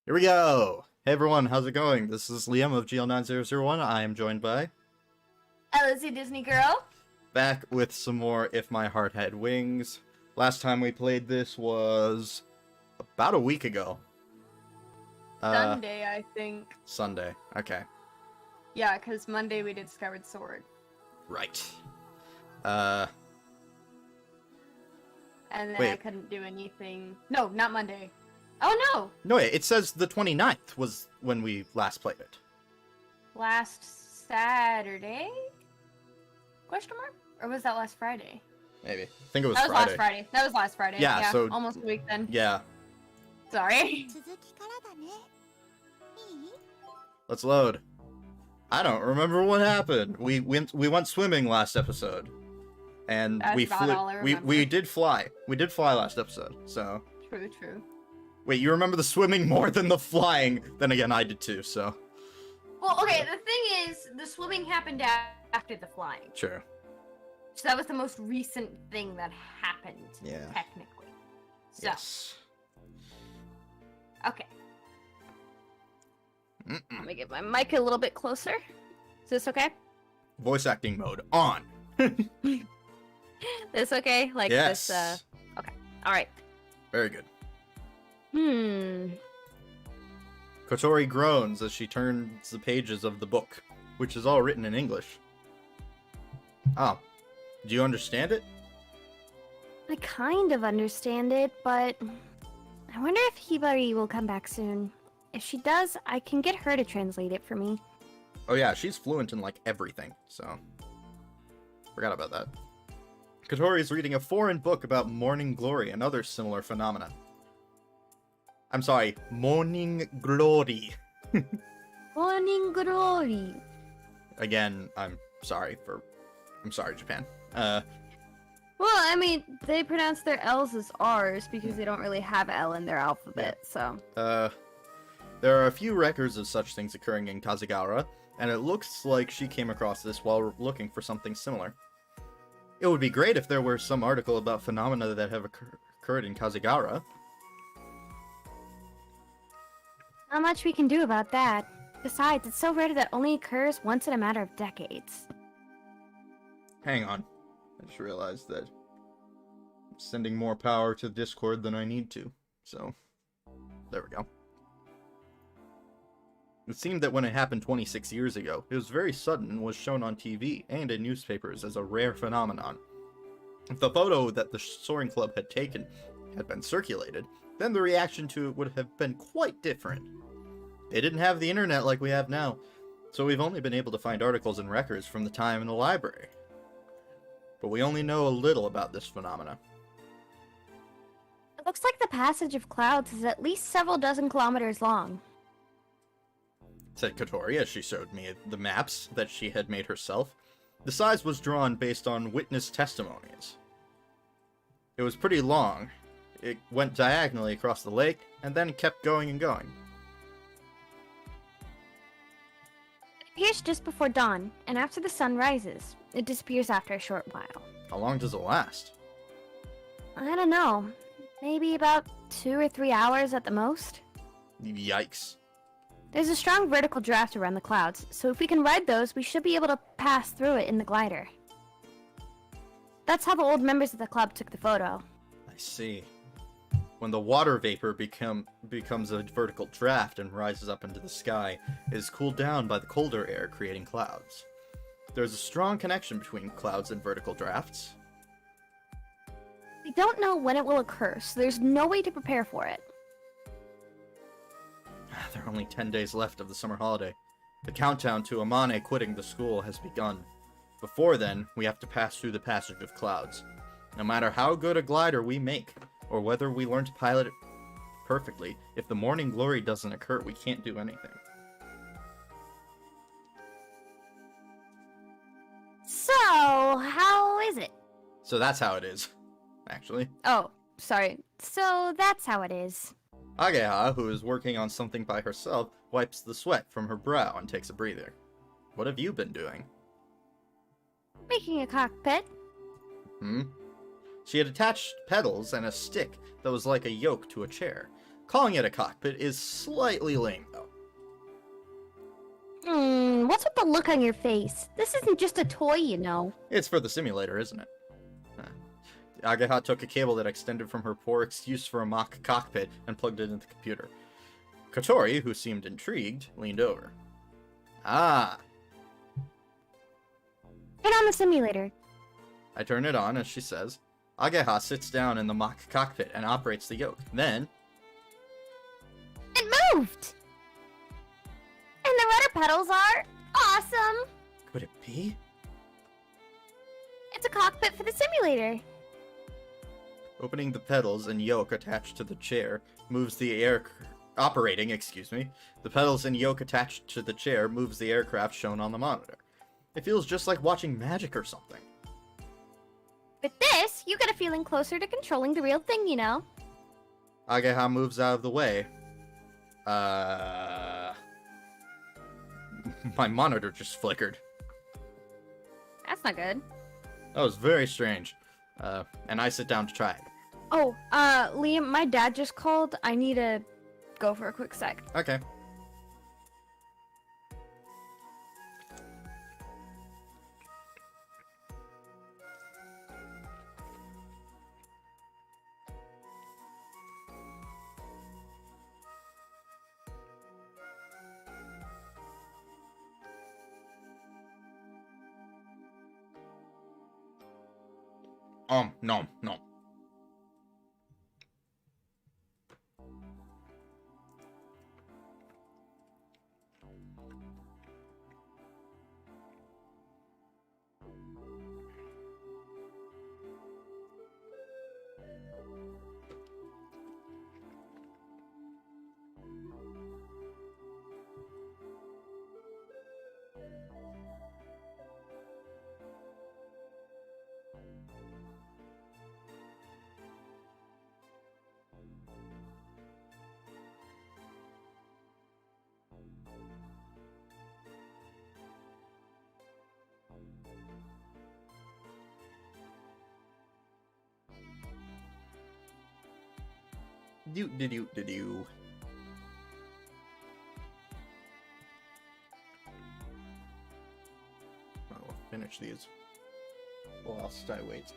Here we go! Hey everyone, how's it going? This is Liam of GL9001. I am joined by... Elizzy Disney Girl. Back with some more If My Heart Had Wings. Last time we played this was... about a week ago. Sunday, I think. Sunday, okay. Yeah, because Monday we did Skyward Sword. Right. And then Wait. I couldn't do anything. No, not Monday. Oh no! No, wait, it says the 29th was when we last played it. Last Saturday? Question mark? Or was that last Friday? Maybe. I think it was That was Friday. last Friday. That was last Friday. Yeah, so... almost a week then. Yeah. Sorry. Let's load. I don't remember what happened. We went swimming last episode. And That's we about all I we remember. did fly. We did fly last episode, so... True. Wait, you remember the swimming more than the flying? Then again, I did too, so... Well, okay, the thing is, the swimming happened after the flying. Sure. So that was the most recent thing that happened, Yeah. technically. So, Yes. okay. Let me get my mic a little bit closer. Is this okay? Voice acting mode on. This okay? Like Yes. this, okay. Alright. Very good. Kotori groans as she turns the pages of the book, which is all written in English. Oh. Do you understand it? I kind of understand it, but I wonder if Hibari will come back soon. If she does, I can get her to translate it for me. Oh yeah, she's fluent in, like, everything, so... Forgot about that. Kotori is reading a foreign book about morning glory and other similar phenomena. I'm sorry, morning glory. Morning glory. Again, I'm sorry, Japan. Well, I mean, they pronounce their L's as R's because they don't really have L in their alphabet, so... There are a few records of such things occurring in Kazugara, and it looks like she came across this while looking for something similar. It would be great if there were some article about phenomena that have occurred in Kazugara. Not much we can do about that. Besides, it's so rare that it only occurs once in a matter of decades. Hang on. I just realized that I'm sending more power to Discord than I need to. So, there we go. It seemed that when it happened 26 years ago, it was very sudden and was shown on TV and in newspapers as a rare phenomenon. If the photo that the Soaring Club had taken had been circulated, then the reaction to it would have been quite different. They didn't have the internet like we have now, so we've only been able to find articles and records from the time in the library. But we only know a little about this phenomena. It looks like the passage of clouds is at least several dozen kilometers long. Said Kotori as she showed me the maps that she had made herself. The size was drawn based on witness testimonies. It was pretty long. It went diagonally across the lake, and then kept going and going. It appears just before dawn, and after the sun rises. It disappears after a short while. How long does it last? I don't know. Maybe about 2 or 3 hours at the most? Yikes. There's a strong vertical draft around the clouds, so if we can ride those, we should be able to pass through it in the glider. That's how the old members of the club took the photo. I see. When the water vapor becomes a vertical draft and rises up into the sky, it is cooled down by the colder air, creating clouds. There's a strong connection between clouds and vertical drafts. We don't know when it will occur, so there's no way to prepare for it. There are only 10 days left of the summer holiday. The countdown to Amane quitting the school has begun. Before then, we have to pass through the passage of clouds. No matter how good a glider we make, or whether we learn to pilot it perfectly, if the morning glory doesn't occur, we can't do anything. So, how is it? So that's how it is, actually. Oh, sorry. So, that's how it is. Ageha, who is working on something by herself, wipes the sweat from her brow and takes a breather. What have you been doing? Making a cockpit. She had attached pedals and a stick that was like a yoke to a chair. Calling it a cockpit is slightly lame, though. What's with the look on your face? This isn't just a toy, you know. It's for the simulator, isn't it? Ageha took a cable that extended from her poor excuse for a mock cockpit and plugged it into the computer. Kotori, who seemed intrigued, leaned over. Ah. Turn on the simulator. I turn it on, as she says. Ageha sits down in the mock cockpit and operates the yoke. Then... It moved! And the rudder pedals are awesome! Could it be? It's a cockpit for the simulator. Opening the pedals and yoke attached to the chair moves the The pedals and yoke attached to the chair moves the aircraft shown on the monitor. It feels just like watching magic or something. With this, you get a feeling closer to controlling the real thing, you know. Ageha moves out of the way. My monitor just flickered. That's not good. That was very strange. And I sit down to try it. Oh, Liam, my dad just called. I need to go for a quick sec. Okay. No. Did you? I'll finish these whilst I wait.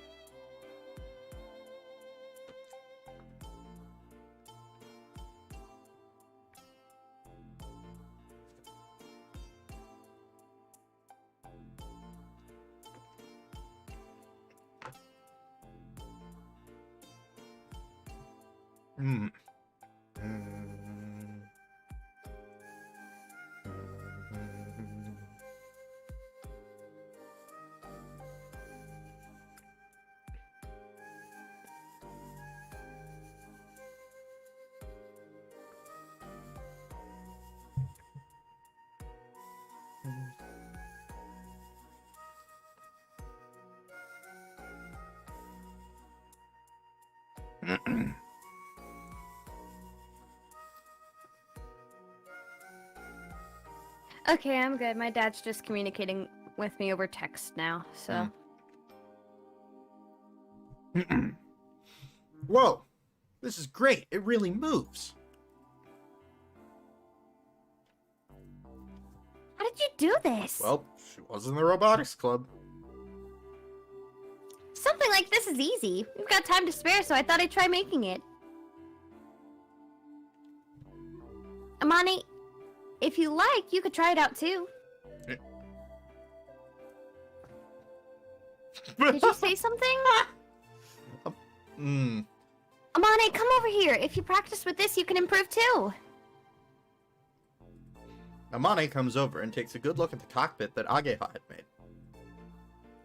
Okay, I'm good. My dad's just communicating with me over text now, so. Whoa! This is great. It really moves. How did you do this? Well, she was in the robotics club. Something like this is easy. We've got time to spare, so I thought I'd try making it. Amani, if you like, you could try it out too. Did you say something? Amani, come over here. If you practice with this, you can improve too. Amane comes over and takes a good look at the cockpit that Ageha had made.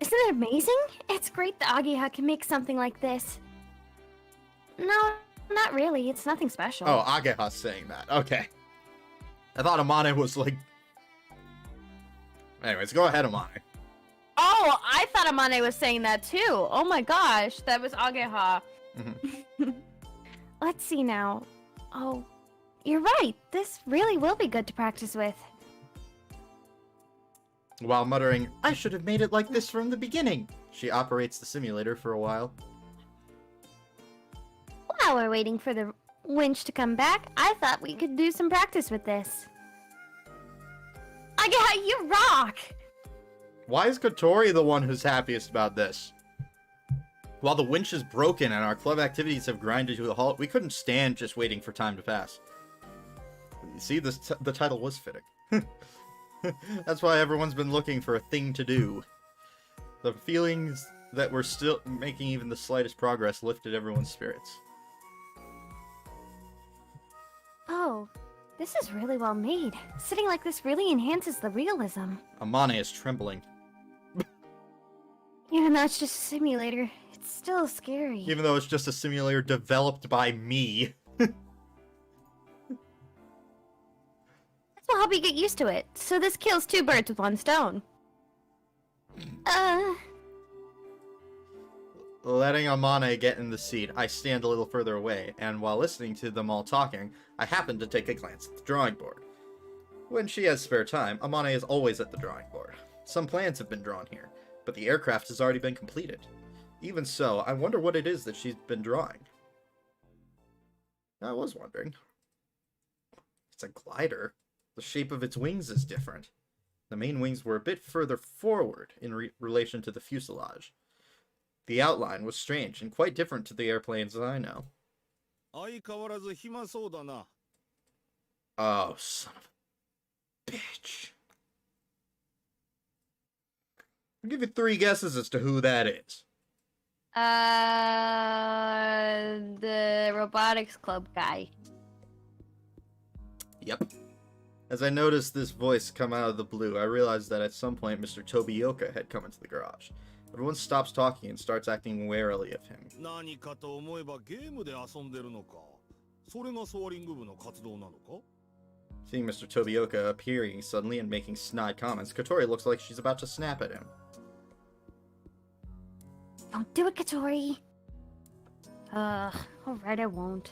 Isn't it amazing? It's great that Ageha can make something like this. No, not really. It's nothing special. Oh, Ageha's saying that. Okay. I thought Amane was like... Anyways, go ahead, Amane. Oh, I thought Amane was saying that too. Oh my gosh, that was Ageha. Let's see now. Oh, you're right. This really will be good to practice with. While muttering, I should have made it like this from the beginning, she operates the simulator for a while. While we're waiting for the winch to come back, I thought we could do some practice with this. Yeah, you rock! Why is Kotori the one who's happiest about this? While the winch is broken and our club activities have grinded to a halt, we couldn't stand just waiting for time to pass. You see, the title was fitting. That's why everyone's been looking for a thing to do. The feelings that we're still making even the slightest progress lifted everyone's spirits. Oh, this is really well made. Sitting like this really enhances the realism. Amane is trembling. Even though it's just a simulator, it's still scary. Even though it's just a simulator developed by me. This will help you get used to it, so this kills two birds with one stone. Letting Amane get in the seat, I stand a little further away, and while listening to them all talking, I happen to take a glance at the drawing board. When she has spare time, Amane is always at the drawing board. Some plans have been drawn here, but the aircraft has already been completed. Even so, I wonder what it is that she's been drawing. I was wondering. It's a glider. The shape of its wings is different. The main wings were a bit further forward in relation to the fuselage. The outline was strange and quite different to the airplanes that I know. Oh, son of a bitch. I'll give you 3 guesses as to who that is. The robotics club guy. Yep. As I noticed this voice come out of the blue, I realized that at some point Mr. Tobioka had come into the garage. Everyone stops talking and starts acting warily of him. Seeing Mr. Tobioka appearing suddenly and making snide comments, Kotori looks like she's about to snap at him. Don't do it, Kotori. Alright, I won't.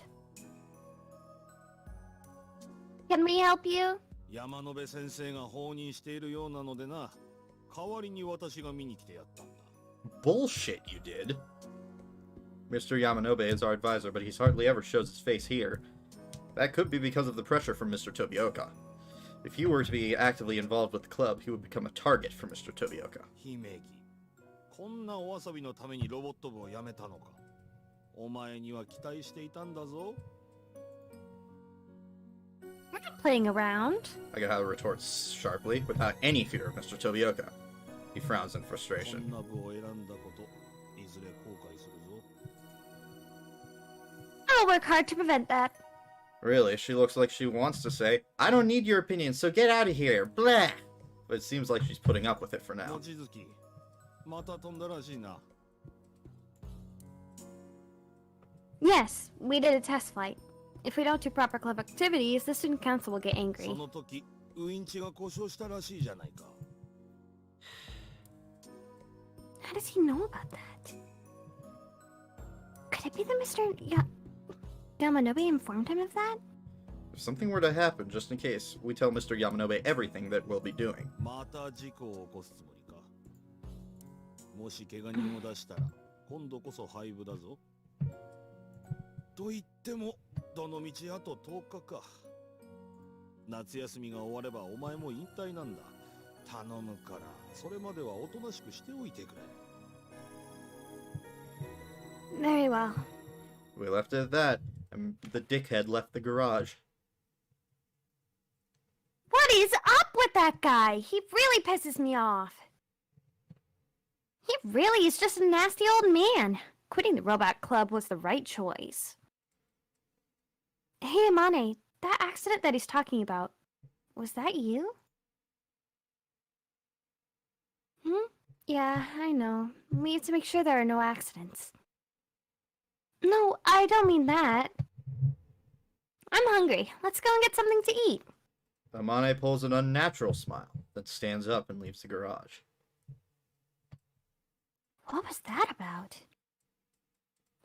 Can we help you? Bullshit, you did. Mr. Yamanobe is our advisor, but he's hardly ever shows his face here. That could be because of the pressure from Mr. Tobioka. If you were to be actively involved with the club, he would become a target for Mr. Tobioka. We're not playing around. Agahara retorts sharply, without any fear of Mr. Tobioka. He frowns in frustration. I'll work hard to prevent that. Really, she looks like she wants to say, I don't need your opinion, so get out of here, blah! But it seems like she's putting up with it for now. Yes, we did a test flight. If we don't do proper club activities, the student council will get angry. How does he know about that? Could it be that Mr. Yamanobe informed him of that? If something were to happen, just in case, we tell Mr. Yamanobe everything that we'll be doing. Very well. We left it at that, and the dickhead left the garage. What is up with that guy? He really pisses me off. He really is just a nasty old man. Quitting the robot club was the right choice. Hey, Amane, that accident that he's talking about, was that you? Yeah, I know. We have to make sure there are no accidents. No, I don't mean that. I'm hungry. Let's go and get something to eat. Amane pulls an unnatural smile, then stands up and leaves the garage. What was that about?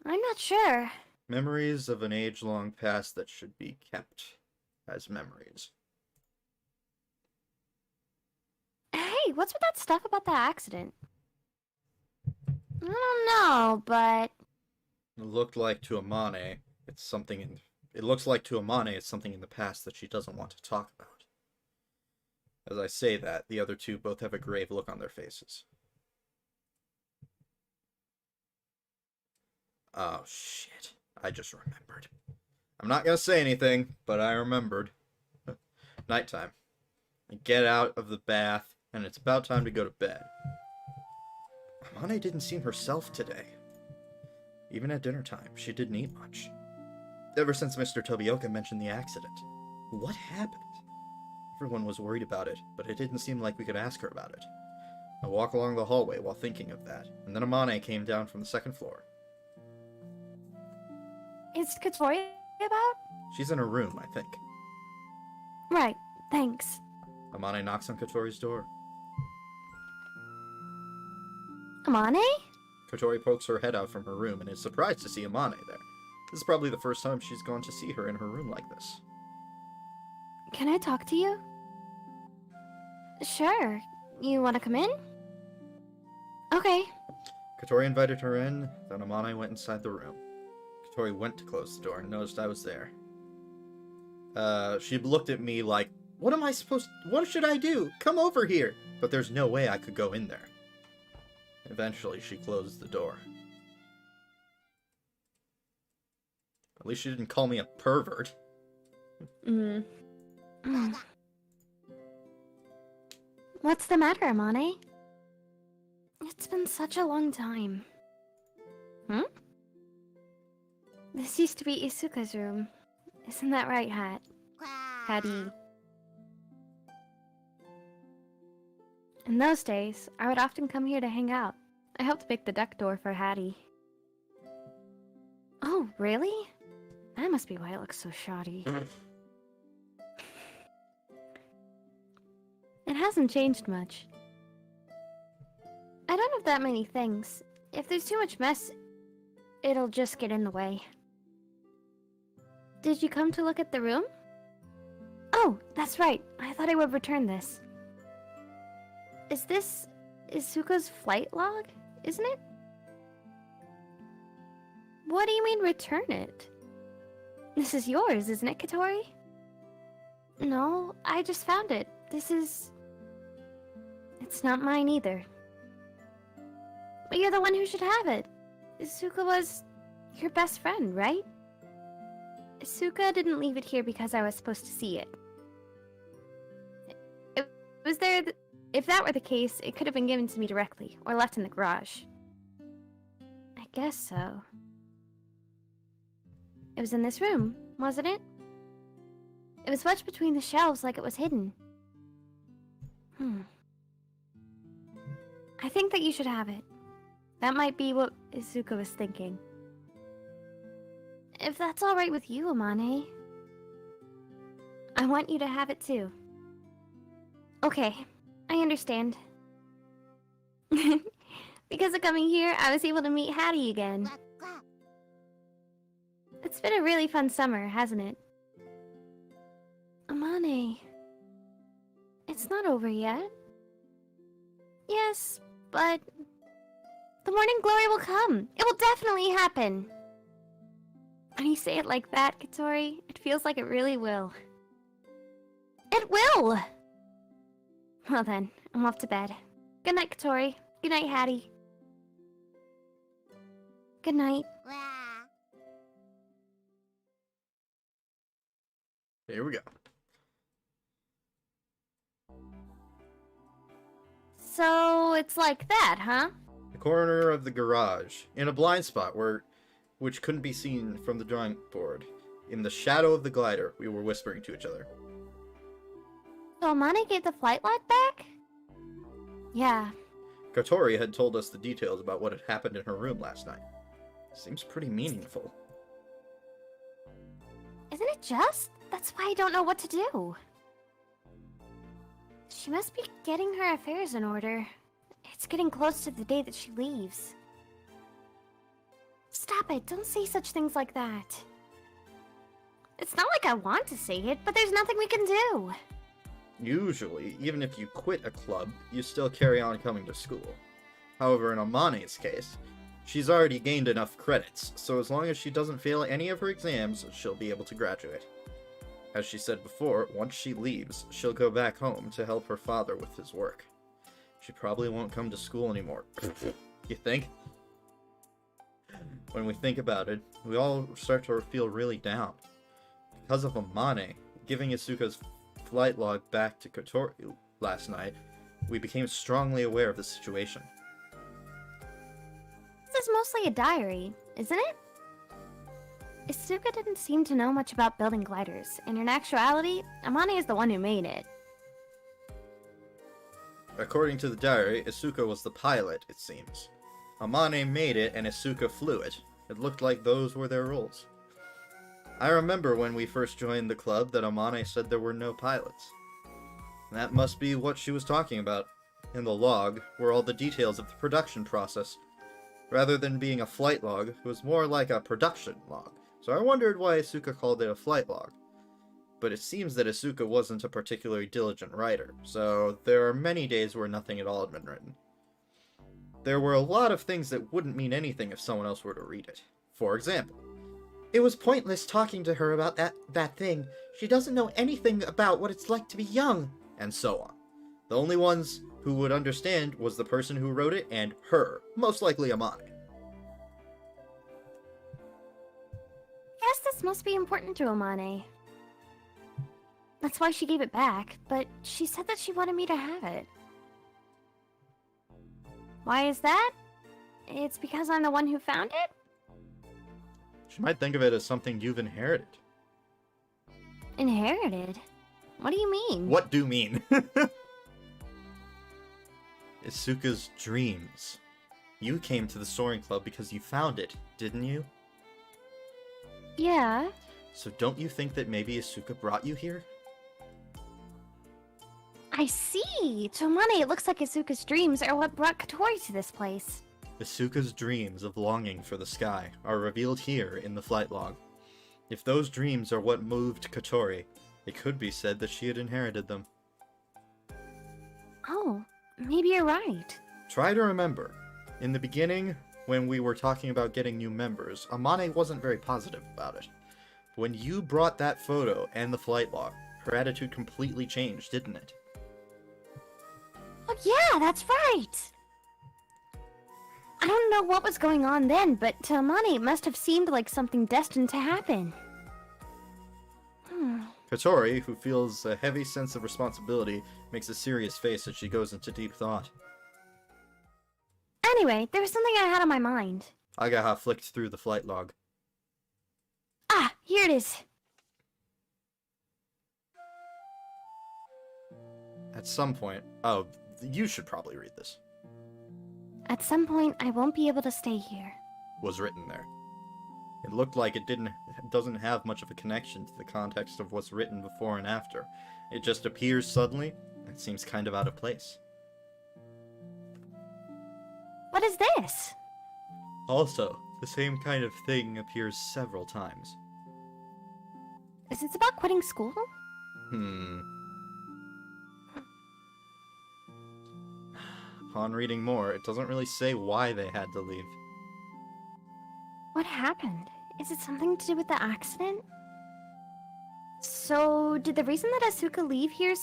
I'm not sure. Memories of an age-long past that should be kept as memories. Hey, what's with that stuff about the accident? I don't know, but... It looked like to Amane, it's something It looks like to Amane it's something in the past that she doesn't want to talk about. As I say that, the other two both have a grave look on their faces. Oh, shit. I just remembered. I'm not gonna say anything, but I remembered. Nighttime. I get out of the bath, and it's about time to go to bed. Amane didn't seem herself today. Even at dinner time, she didn't eat much. Ever since Mr. Tobioka mentioned the accident. What happened? Everyone was worried about it, but it didn't seem like we could ask her about it. I walk along the hallway while thinking of that, and then Amane came down from the second floor. Is Katori about? She's in her room, I think. Right, thanks. Amane knocks on Kotori's door. Amane? Kotori pokes her head out from her room and is surprised to see Amane there. This is probably the first time she's gone to see her in her room like this. Can I talk to you? Sure. You want to come in? Okay. Kotori invited her in, then Amane went inside the room. Kotori went to close the door and noticed I was there. She looked at me like, what should I do? Come over here! But there's no way I could go in there. Eventually, she closed the door. At least she didn't call me a pervert. What's the matter, Amane? It's been such a long time. This used to be Isuka's room. Isn't that right, Hattie? In those days, I would often come here to hang out. I helped make the deck door for Hattie. Oh, really? That must be why it looks so shoddy. It hasn't changed much. I don't have that many things. If there's too much mess, it'll just get in the way. Did you come to look at the room? Oh, that's right. I thought I would return this. Is this Isuka's flight log, isn't it? What do you mean return it? This is yours, isn't it, Katori? No, I just found it. It's not mine either. But you're the one who should have it. Isuka was your best friend, right? Isuka didn't leave it here because I was supposed to see it. If that were the case, it could have been given to me directly, or left in the garage. I guess so. It was in this room, wasn't it? It was wedged between the shelves like it was hidden. I think that you should have it. That might be what Isuka was thinking. If that's alright with you, Amane. I want you to have it too. Okay, I understand. Because of coming here, I was able to meet Hattie again. It's been a really fun summer, hasn't it? Amane. It's not over yet. Yes, but the morning glory will come. It will definitely happen. When you say it like that, Katori, it feels like it really will. It will! Well then, I'm off to bed. Good night, Katori. Good night, Hattie. Good night. Here we go. So, it's like that, huh? The corner of the garage, in a blind spot which couldn't be seen from the drawing board. In the shadow of the glider, we were whispering to each other. So Amane gave the flight log back? Yeah. Kotori had told us the details about what had happened in her room last night. Seems pretty meaningful. Isn't it just? That's why I don't know what to do. She must be getting her affairs in order. It's getting close to the day that she leaves. Stop it, don't say such things like that. It's not like I want to say it, but there's nothing we can do. Usually, even if you quit a club, you still carry on coming to school. However, in Amane's case, She's already gained enough credits, so as long as she doesn't fail any of her exams, she'll be able to graduate. As she said before, once she leaves, she'll go back home to help her father with his work. She probably won't come to school anymore. You think? When we think about it, we all start to feel really down. Because of Amane giving Asuka's flight log back to Kotori last night, we became strongly aware of the situation. This is mostly a diary, isn't it? Asuka didn't seem to know much about building gliders, and in actuality, Amane is the one who made it. According to the diary, Asuka was the pilot, it seems. Amane made it and Asuka flew it. It looked like those were their roles. I remember when we first joined the club that Amane said there were no pilots. That must be what she was talking about. In the log were all the details of the production process. Rather than being a flight log, it was more like a production log, so I wondered why Asuka called it a flight log. But it seems that Asuka wasn't a particularly diligent writer, so there are many days where nothing at all had been written. There were a lot of things that wouldn't mean anything if someone else were to read it. For example, "It was pointless talking to her about that thing. She doesn't know anything about what it's like to be young," and so on. The only ones who would understand was the person who wrote it and her, most likely Amane. Guess this must be important to Amane. That's why she gave it back, but she said that she wanted me to have it. Why is that? It's because I'm the one who found it? She might think of it as something you've inherited. Inherited? What do you mean? What do you mean? Asuka's dreams. You came to the Soaring Club because you found it, didn't you? Yeah. So don't you think that maybe Asuka brought you here? I see! To Amane, it looks like Asuka's dreams are what brought Kotori to this place. Asuka's dreams of longing for the sky are revealed here in the flight log. If those dreams are what moved Kotori, it could be said that she had inherited them. Oh, maybe you're right. Try to remember, in the beginning, when we were talking about getting new members, Amane wasn't very positive about it. When you brought that photo and the flight log, her attitude completely changed, didn't it? Oh yeah, that's right! I don't know what was going on then, but to Amane it must have seemed like something destined to happen. Kotori, who feels a heavy sense of responsibility, makes a serious face as she goes into deep thought. Anyway, there was something I had on my mind. Agaha flicked through the flight log. Ah, here it is. At some point... Oh, you should probably read this. At some point, I won't be able to stay here. Was written there. It looked like it doesn't have much of a connection to the context of what's written before and after. It just appears suddenly, and it seems kind of out of place. What is this? Also, the same kind of thing appears several times. Is this about quitting school? Upon reading more, it doesn't really say why they had to leave. What happened? Is it something to do with the accident? So, did the reason that Asuka leave here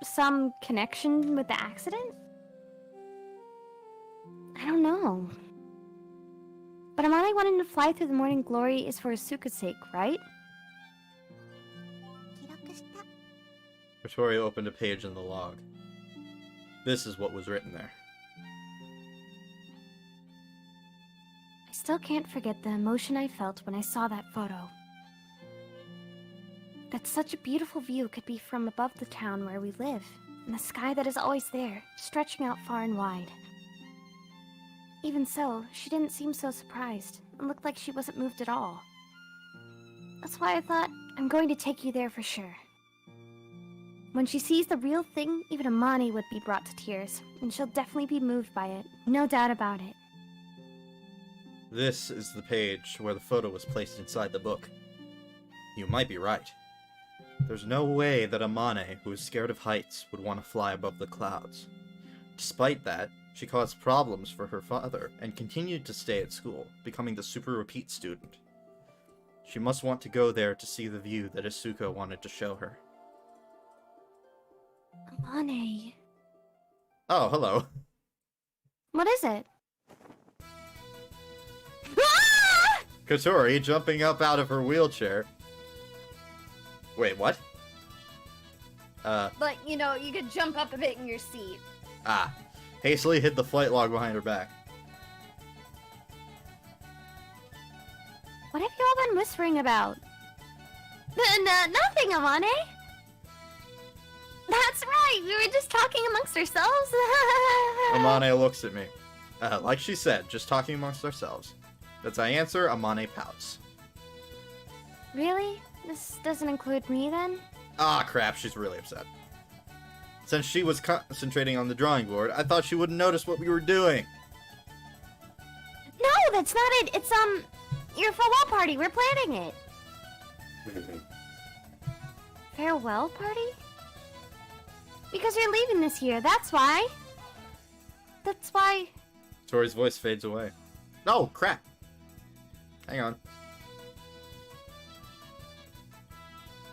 some connection with the accident? I don't know. But Amane wanting to fly through the morning glory is for Asuka's sake, right? Kotori opened a page in the log. This is what was written there. I still can't forget the emotion I felt when I saw that photo. That such a beautiful view could be from above the town where we live, and the sky that is always there, stretching out far and wide. Even so, she didn't seem so surprised, and looked like she wasn't moved at all. That's why I thought, I'm going to take you there for sure. When she sees the real thing, even Amane would be brought to tears, and she'll definitely be moved by it, no doubt about it. This is the page where the photo was placed inside the book. You might be right. There's no way that Amane, who is scared of heights, would want to fly above the clouds. Despite that, She caused problems for her father and continued to stay at school, becoming the super repeat student. She must want to go there to see the view that Asuka wanted to show her. Amane. Oh, hello. What is it? Ah! Kotori jumping up out of her wheelchair. Wait, what? But, you know, you could jump up a bit in your seat. Hastily hid the flight log behind her back. What have you all been whispering about? Nothing, Amane. That's right, we were just talking amongst ourselves. Amane looks at me. Like she said, just talking amongst ourselves. As I answer, Amane pouts. Really? This doesn't include me, then? Ah, crap, she's really upset. Since she was concentrating on the drawing board, I thought she wouldn't notice what we were doing. No, that's not it. It's, your farewell party. We're planning it. Farewell party? Because you're leaving this year, that's why. That's why. Tori's voice fades away. Oh, crap. Hang on.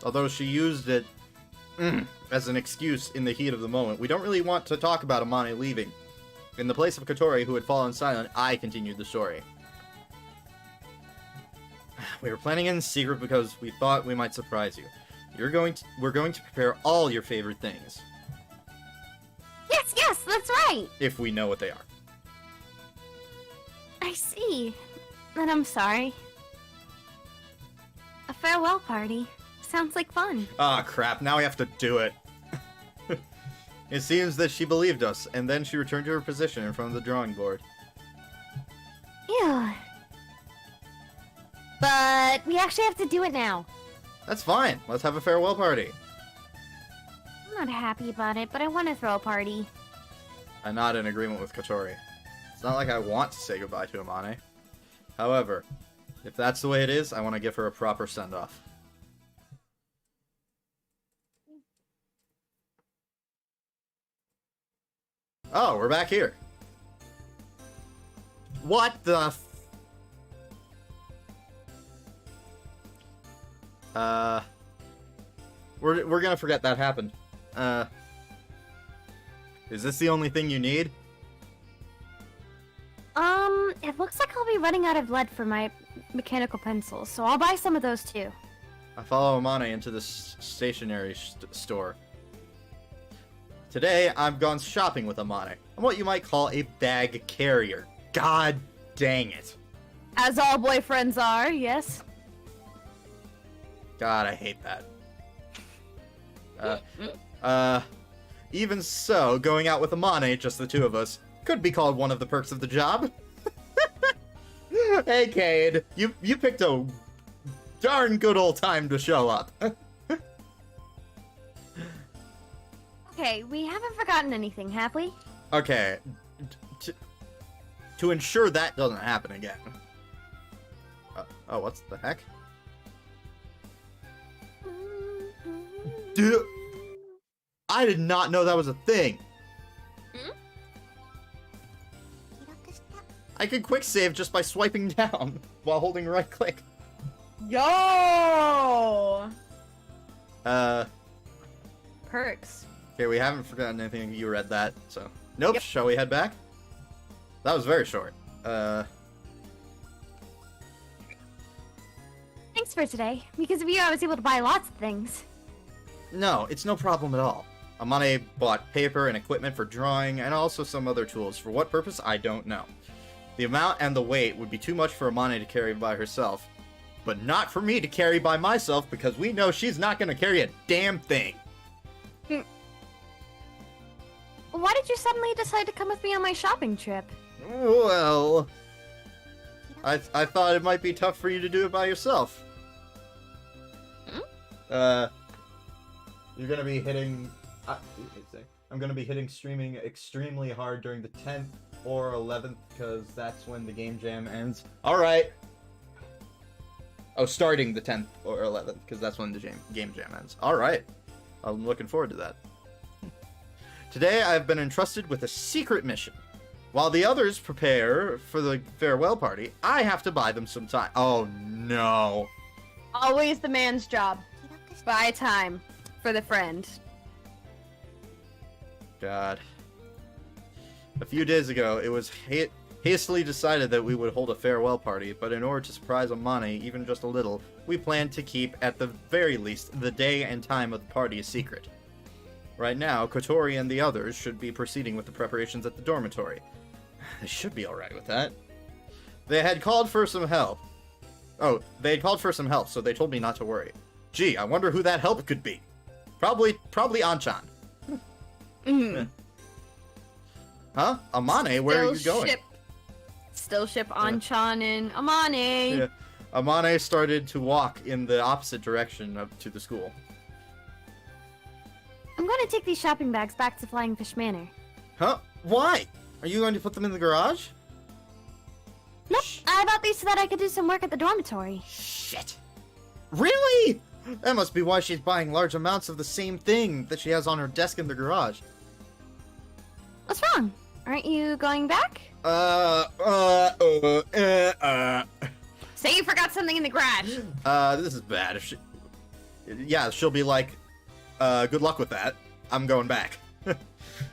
Although she used it as an excuse in the heat of the moment, we don't really want to talk about Amane leaving. In the place of Kotori, who had fallen silent, I continued the story. We were planning in secret because we thought we might surprise you. We're going to prepare all your favorite things. Yes, that's right. If we know what they are. I see. And I'm sorry. A farewell party. Sounds like fun. Ah, crap, now we have to do it. It seems that she believed us, and then she returned to her position in front of the drawing board. Yeah. But we actually have to do it now. That's fine. Let's have a farewell party. I'm not happy about it, but I want to throw a party. I'm not in agreement with Kotori. It's not like I want to say goodbye to Amane. However, if that's the way it is, I want to give her a proper send-off. Oh, we're back here. What the f... We're gonna forget that happened. Is this the only thing you need? It looks like I'll be running out of lead for my mechanical pencils, so I'll buy some of those too. I follow Amane into this stationery store. Today, I've gone shopping with Amane. I'm what you might call a bag carrier. God dang it. As all boyfriends are, yes. God, I hate that. Even so, going out with Amane, just the two of us, could be called one of the perks of the job. Hey, Cade, you picked a darn good old time to show up. Okay, we haven't forgotten anything, have we? Okay, to ensure that doesn't happen again. Oh, what's the heck? Dude, I did not know that was a thing. I could quick save just by swiping down while holding right click. Yo! Perks. Okay, we haven't forgotten anything. You read that, so. Nope, Yep. Shall we head back? That was very short. Thanks for today. Because of you, I was able to buy lots of things. No, it's no problem at all. Amane bought paper and equipment for drawing, and also some other tools. For what purpose, I don't know. The amount and the weight would be too much for Amane to carry by herself. But not for me to carry by myself, because we know she's not going to carry a damn thing. Why did you suddenly decide to come with me on my shopping trip? Well, I thought it might be tough for you to do it by yourself. You're gonna be hitting. I'm gonna be hitting streaming extremely hard during the 10th or 11th because that's when the game jam ends. All right. Oh, starting the 10th or 11th because that's when the game jam ends. All right. I'm looking forward to that. Today, I've been entrusted with a secret mission. While the others prepare for the farewell party, I have to buy them some time. Oh no. Always the man's job. Buy time for the friend. God. A few days ago, it was hastily decided that we would hold a farewell party, but in order to surprise Amane even just a little, we planned to keep, at the very least, the day and time of the party a secret. Right now, Kotori and the others should be proceeding with the preparations at the dormitory. They should be alright with that. They had called for some help. Oh, they had called for some help, so they told me not to worry. Gee, I wonder who that help could be. Probably Anchan. Huh? Amane, where are you going? Still ship Anchan and Amane. Yeah. Amane started to walk in the opposite direction to the school. I'm going to take these shopping bags back to Flying Fish Manor. Huh? Why? Are you going to put them in the garage? Nope, I bought these so that I could do some work at the dormitory. Shit. Really? That must be why she's buying large amounts of the same thing that she has on her desk in the garage. What's wrong? Aren't you going back? Say you forgot something in the garage. This is bad. If she... Yeah, she'll be like, good luck with that. I'm going back. This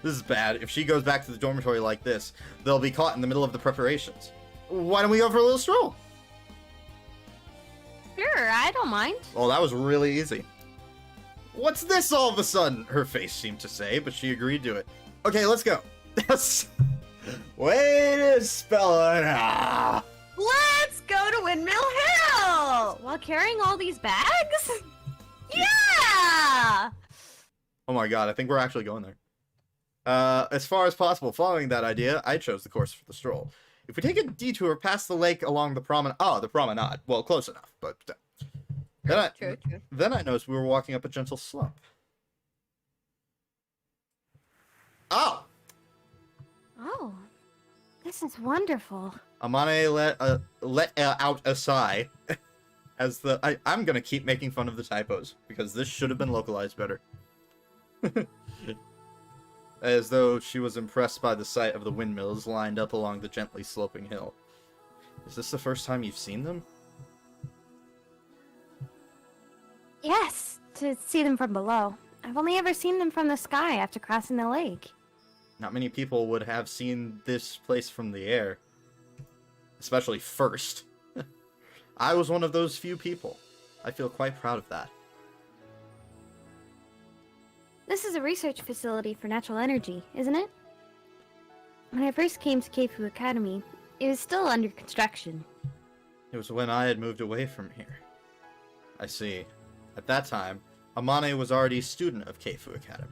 is bad. If she goes back to the dormitory like this, they'll be caught in the middle of the preparations. Why don't we go for a little stroll? Sure, I don't mind. Oh, that was really easy. What's this all of a sudden? Her face seemed to say, but she agreed to it. Okay, let's go. Way to spell it out. Let's go to Windmill Hill! While carrying all these bags? Yeah! Oh my god, I think we're actually going there. As far as possible, following that idea, I chose the course for the stroll. If we take a detour past the lake along the promenade... Oh, the promenade. Well, close enough, but... True. Then I noticed we were walking up a gentle slope. Oh! Oh, this is wonderful. Amane let out a sigh. As I'm gonna keep making fun of the typos, because this should have been localized better. As though she was impressed by the sight of the windmills lined up along the gently sloping hill. Is this the first time you've seen them? Yes, to see them from below. I've only ever seen them from the sky after crossing the lake. Not many people would have seen this place from the air. Especially first. I was one of those few people. I feel quite proud of that. This is a research facility for natural energy, isn't it? When I first came to Keifu Academy, it was still under construction. It was when I had moved away from here. I see. At that time, Amane was already a student of Keifu Academy.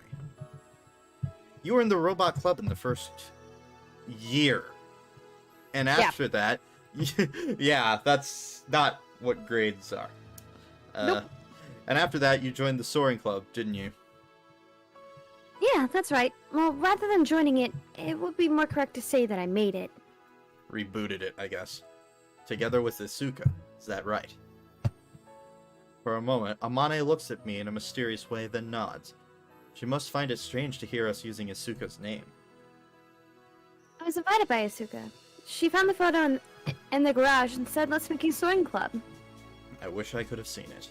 You were in the robot club in the first year. And after that... yeah, that's not what grades are. Nope. And after that, you joined the soaring club, didn't you? Yeah, that's right. Well, rather than joining it, it would be more correct to say that I made it. Rebooted it, I guess. Together with Isuka. Is that right? For a moment, Amane looks at me in a mysterious way, then nods. She must find it strange to hear us using Isuka's name. I was invited by Asuka. She found the photo in the garage and said, let's make a soaring club. I wish I could have seen it.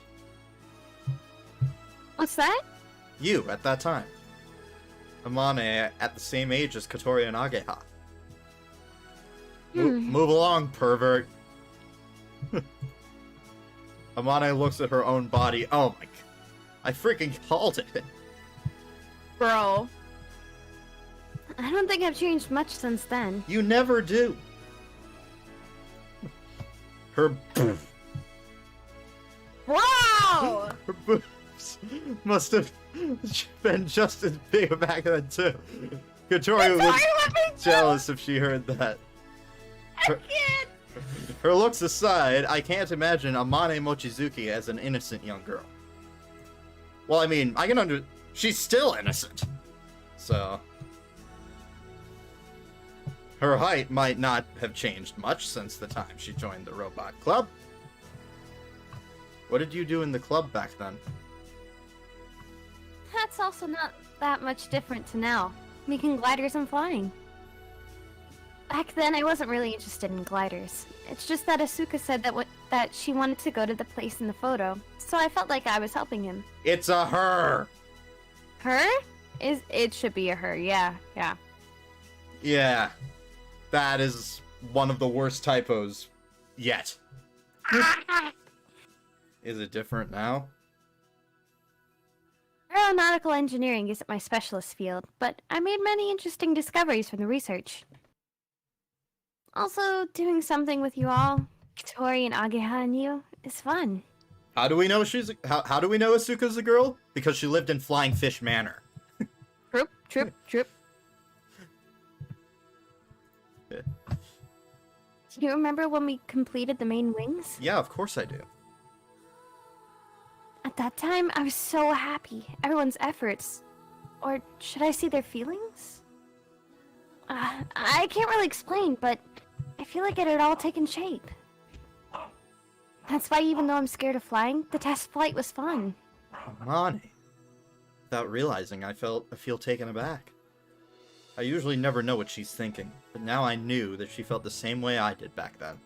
What's that? You, at that time. Amane, at the same age as Kotori and Ageha. Move along, pervert. Amane looks at her own body. Oh my... I freaking called it. Bro. I don't think I've changed much since then. You never do. Her Wow! her boobs must have been just as big back then too. Kotori would be jealous if she heard that. Her looks aside, I can't imagine Amane Mochizuki as an innocent young girl. Well, I mean, I can she's still innocent. So... Her height might not have changed much since the time she joined the robot club. What did you do in the club back then? That's also not that much different to now. Making gliders and flying. Back then, I wasn't really interested in gliders. It's just that Asuka said that she wanted to go to the place in the photo, so I felt like I was helping him. It's a her! Her? It should be a her, yeah. Yeah. That is one of the worst typos yet. Is it different now? Aeronautical engineering isn't my specialist field, but I made many interesting discoveries from the research. Also, doing something with you all, Tori and Ageha and you, is fun. How do we know how do we know Asuka's a girl? Because she lived in Flying Fish Manor. Trip. Yeah. Do you remember when we completed the main wings? Yeah, of course I do. At that time, I was so happy. Everyone's efforts. Or should I say their feelings? I can't really explain, but I feel like it had all taken shape. That's why even though I'm scared of flying, the test flight was fun. Amane. Without realizing, I feel taken aback. I usually never know what she's thinking, but now I knew that she felt the same way I did back then.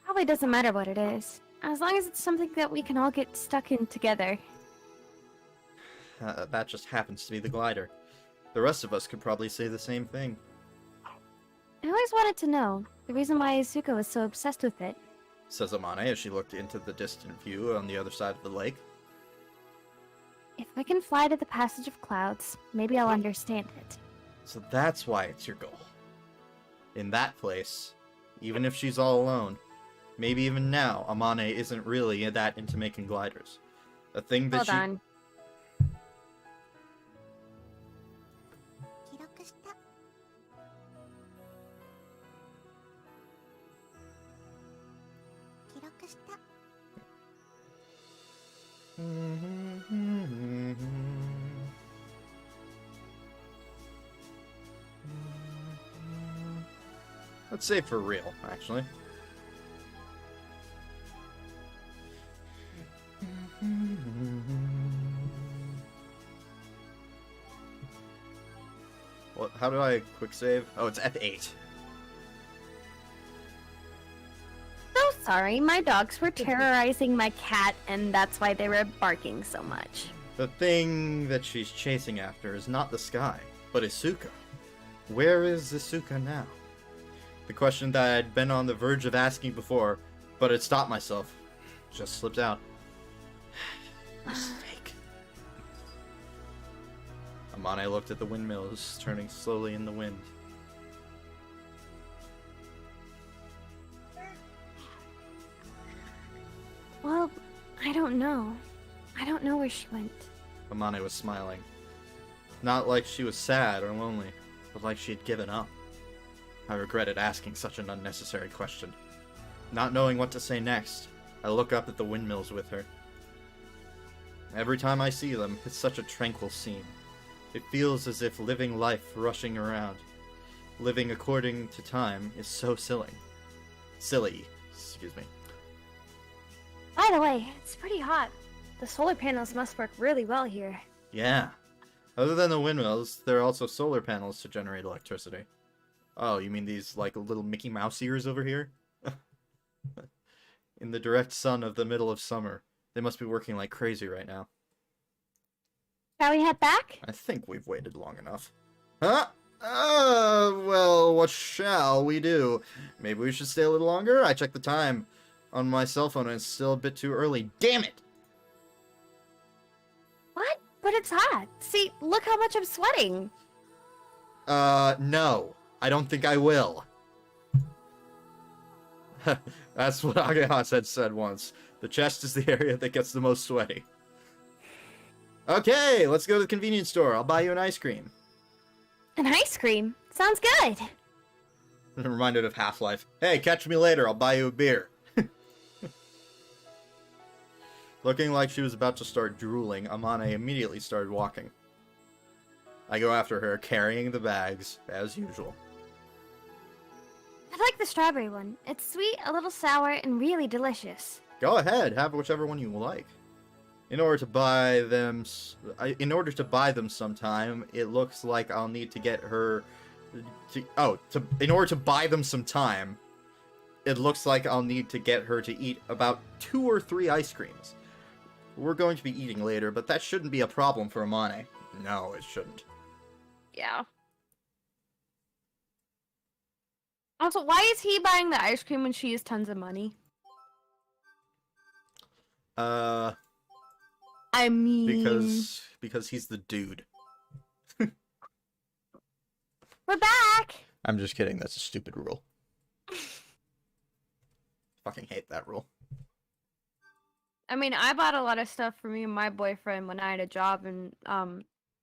Probably doesn't matter what it is, as long as it's something that we can all get stuck in together. That just happens to be the glider. The rest of us could probably say the same thing. I always wanted to know the reason why Asuka was so obsessed with it. Says Amane as she looked into the distant view on the other side of the lake. If I can fly to the passage of clouds, maybe I'll understand it. So that's why it's your goal. In that place, even if she's all alone, maybe even now, Amane isn't really that into making gliders. A thing that Hold on. Let's say for real, actually. What? How do I quick save? Oh, it's F8. So sorry, my dogs were terrorizing my cat, and that's why they were barking so much. The thing that she's chasing after is not the sky, but Asuka. Where is Asuka now? The question that I'd been on the verge of asking before, but had stopped myself. Just slipped out. Mistake. Amane looked at the windmills, turning slowly in the wind. Well, I don't know. I don't know where she went. Amane was smiling. Not like she was sad or lonely, but like she had given up. I regretted asking such an unnecessary question. Not knowing what to say next, I look up at the windmills with her. Every time I see them, it's such a tranquil scene. It feels as if living life rushing around, living according to time, is so silly. Excuse me. By the way, it's pretty hot. The solar panels must work really well here. Yeah. Other than the windmills, there are also solar panels to generate electricity. Oh, you mean these, like, little Mickey Mouse ears over here? In the direct sun of the middle of summer. They must be working like crazy right now. Shall we head back? I think we've waited long enough. Huh? Well, what shall we do? Maybe we should stay a little longer? I checked the time on my cell phone and it's still a bit too early. Damn it! What? But it's hot. See, look how much I'm sweating. No. I don't think I will. That's what Ageha had said once. The chest is the area that gets the most sweaty. Okay, let's go to the convenience store. I'll buy you an ice cream. An ice cream? Sounds good. I'm reminded of Half-Life. Hey, catch me later. I'll buy you a beer. Looking like she was about to start drooling, Amane immediately started walking. I go after her, carrying the bags, as usual. I like the strawberry one. It's sweet, a little sour, and really delicious. Go ahead, have whichever one you like. In order to buy them sometime, it looks like I'll need to get her In order to buy them some time, it looks like I'll need to get her to eat about 2 or 3 ice creams. We're going to be eating later, but that shouldn't be a problem for Amane. No, it shouldn't. Yeah. Also, why is he buying the ice cream when she has tons of money? I mean... Because he's the dude. We're back! I'm just kidding, that's a stupid rule. Fucking hate that rule. I mean, I bought a lot of stuff for me and my boyfriend when I had a job, and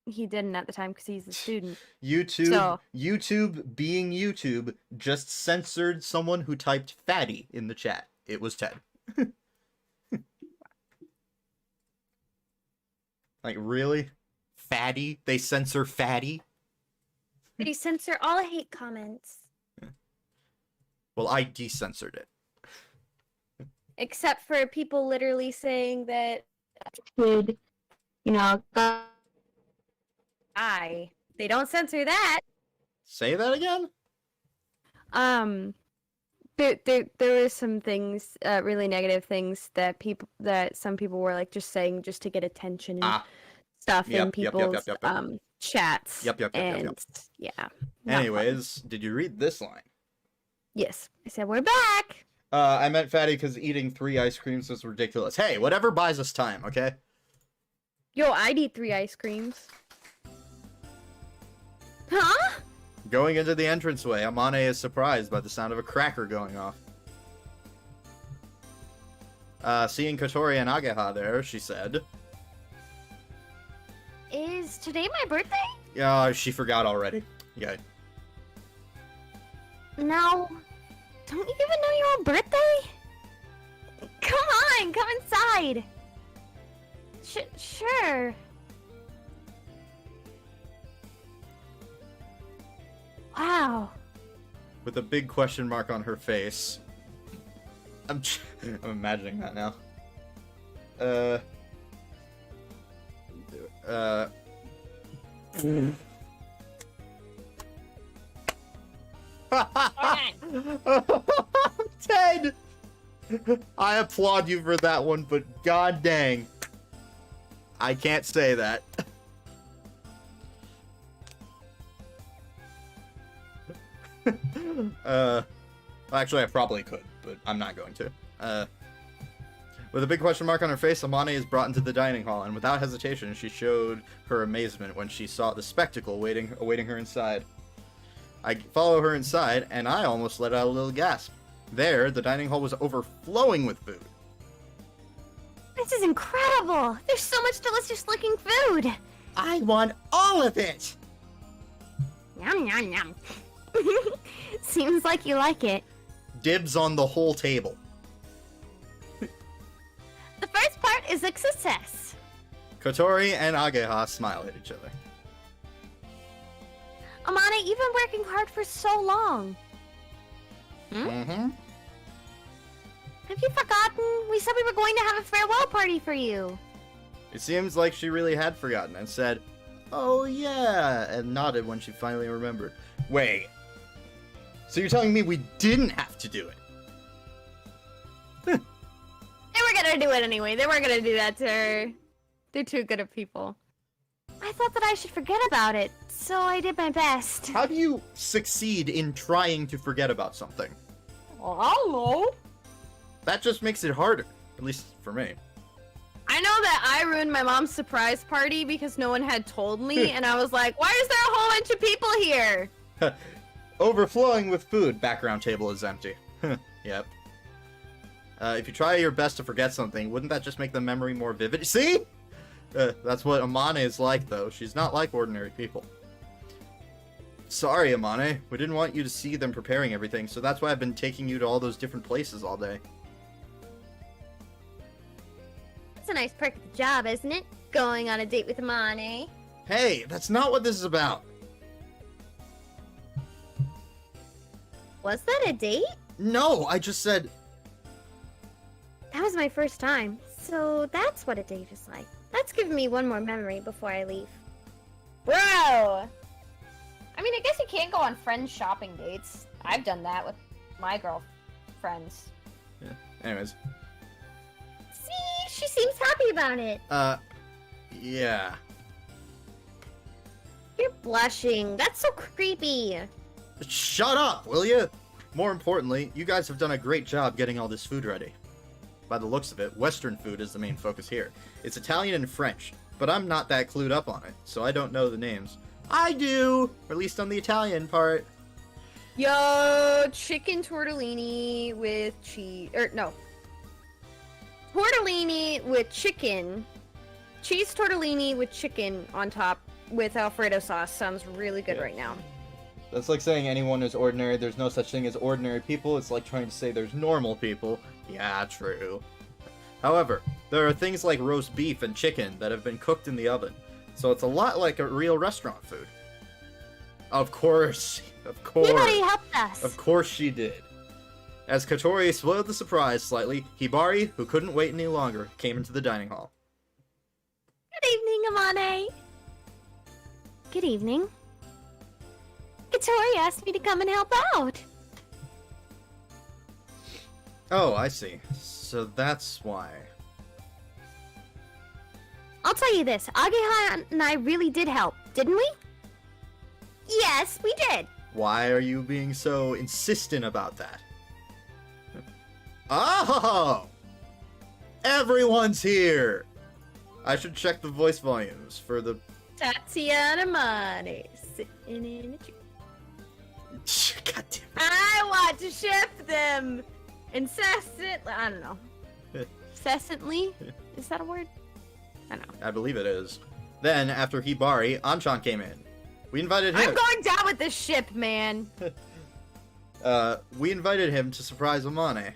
he didn't at the time because he's a student. YouTube being YouTube just censored someone who typed fatty in the chat. It was Ted. Like, really? Fatty? They censor fatty? They censor all hate comments. Well, I decensored it. Except for people literally saying that should, you know, they don't censor that. Say that again? There were some things, really negative things that some people were like just saying just to get attention and stuff in people's chats. Yep. Yeah. Anyways, did you read this line? Yes, I said we're back. I meant fatty because eating 3 ice creams is ridiculous. Hey, whatever buys us time, okay? Yo, I'd eat 3 ice creams. Huh? Going into the entranceway, Amane is surprised by the sound of a cracker going off. Seeing Kotori and Ageha there, she said, Is today my birthday? Yeah, she forgot already. Yeah. No. Don't you even know your own birthday? Come on, come inside. Sure. Wow. With a big question mark on her face. I'm imagining that now. Ted! I applaud you for that one, but god dang. I can't say that. Actually, I probably could, but I'm not going to. With a big question mark on her face, Amane is brought into the dining hall, and without hesitation, she showed her amazement when she saw the spectacle awaiting her inside. I follow her inside, and I almost let out a little gasp. There, the dining hall was overflowing with food. This is incredible. There's so much delicious looking food. I want all of it! Yum, yum, yum. Seems like you like it. Dibs on the whole table. The first part is a success. Kotori and Ageha smile at each other. Amane, you've been working hard for so long. Mm-hmm. Have you forgotten? We said we were going to have a farewell party for you. It seems like she really had forgotten and said, "Oh yeah," and nodded when she finally remembered. Wait. So you're telling me we didn't have to do it? They were gonna do it anyway. They weren't gonna do that to her. They're too good of people. I thought that I should forget about it, so I did my best. How do you succeed in trying to forget about something? Oh, I don't know. That just makes it harder, at least for me. I know that I ruined my mom's surprise party because no one had told me, and I was like, why is there a whole bunch of people here? Overflowing with food. Background table is empty. Yep. If you try your best to forget something, wouldn't that just make the memory more vivid? See? That's what Amane is like, though. She's not like ordinary people. Sorry, Amane. We didn't want you to see them preparing everything, so that's why I've been taking you to all those different places all day. That's a nice perk of the job, isn't it? Going on a date with Amane. Hey, that's not what this is about. Was that a date? No, I just said... That was my first time, so that's what a date is like. Let's give me one more memory before I leave. Bro! I mean, mean, I guess you can't go on friends shopping dates. I've done that with my girlfriends. Yeah. Anyways. See, she seems happy about it. Yeah. You're blushing. That's so creepy. Shut up, will you? More importantly, you guys have done a great job getting all this food ready. By the looks of it, Western food is the main focus here. It's Italian and French, but I'm not that clued up on it, so I don't know the names. I do! Or at least on the Italian part. Yo, chicken tortellini with cheese. No. Tortellini with chicken. Cheese tortellini with chicken on top with Alfredo sauce. Sounds really good right now. That's like saying anyone is ordinary. There's no such thing as ordinary people. It's like trying to say there's normal people. Yeah, true. However, there are things like roast beef and chicken that have been cooked in the oven, so it's a lot like a real restaurant food. Of course. Hibari helped us. Of course she did. As Katori spoiled the surprise slightly, Hibari, who couldn't wait any longer, came into the dining hall. Good evening, Amane. Good evening. Katori asked me to come and help out. Oh, I see. So that's why. I'll tell you this, Ageha and I really did help, didn't we? Yes, we did. Why are you being so insistent about that? Oh! Everyone's here! I should check the voice volumes for the... Tatiana Amane sitting in a chair. God damn it. I want to ship them incessantly. I don't know. Incessantly? Is that a word? I don't know. I believe it is. Then, after Hibari, Anchan came in. We invited him. I'm going down with this ship, man. We invited him to surprise Amane.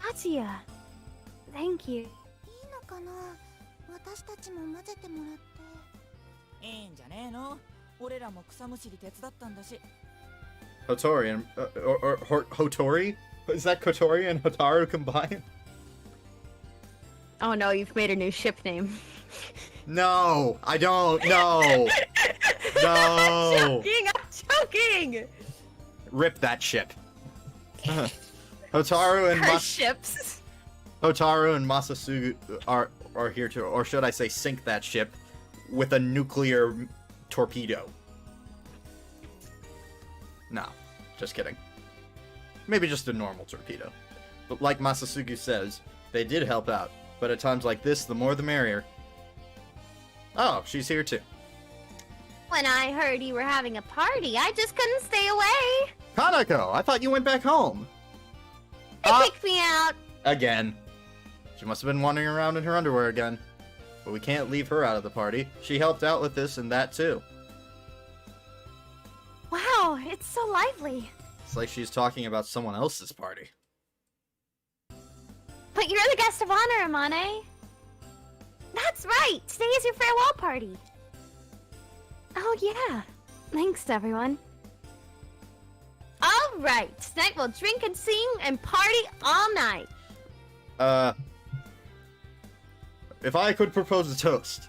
Tatsuya, thank you. いいのかな私たちも混ぜてもらって。いいんじゃねえの俺らも草むしり手伝ったんだし。Hotori and... Hotori? Is that Kotori and Hotaru combined? Oh no, you've made a new ship name. No! I don't! No! No! I'm joking! Rip that ship. Hotaru and Her ships. Hotaru and Masasugu are here to, or should I say, sink that ship with a nuclear torpedo. No, just kidding. Maybe just a normal torpedo. But like Masasugu says, they did help out. But at times like this, the more the merrier. Oh, she's here too. When I heard you were having a party, I just couldn't stay away. Kanako, I thought you went back home. They kicked me out. Again. She must have been wandering around in her underwear again. But we can't leave her out of the party. She helped out with this and that too. Wow, it's so lively. It's like she's talking about someone else's party. But you're the guest of honor, Amane. That's right. Today is your farewell party. Oh, yeah. Thanks, everyone. All right. Tonight we'll drink and sing and party all night. If I could propose a toast,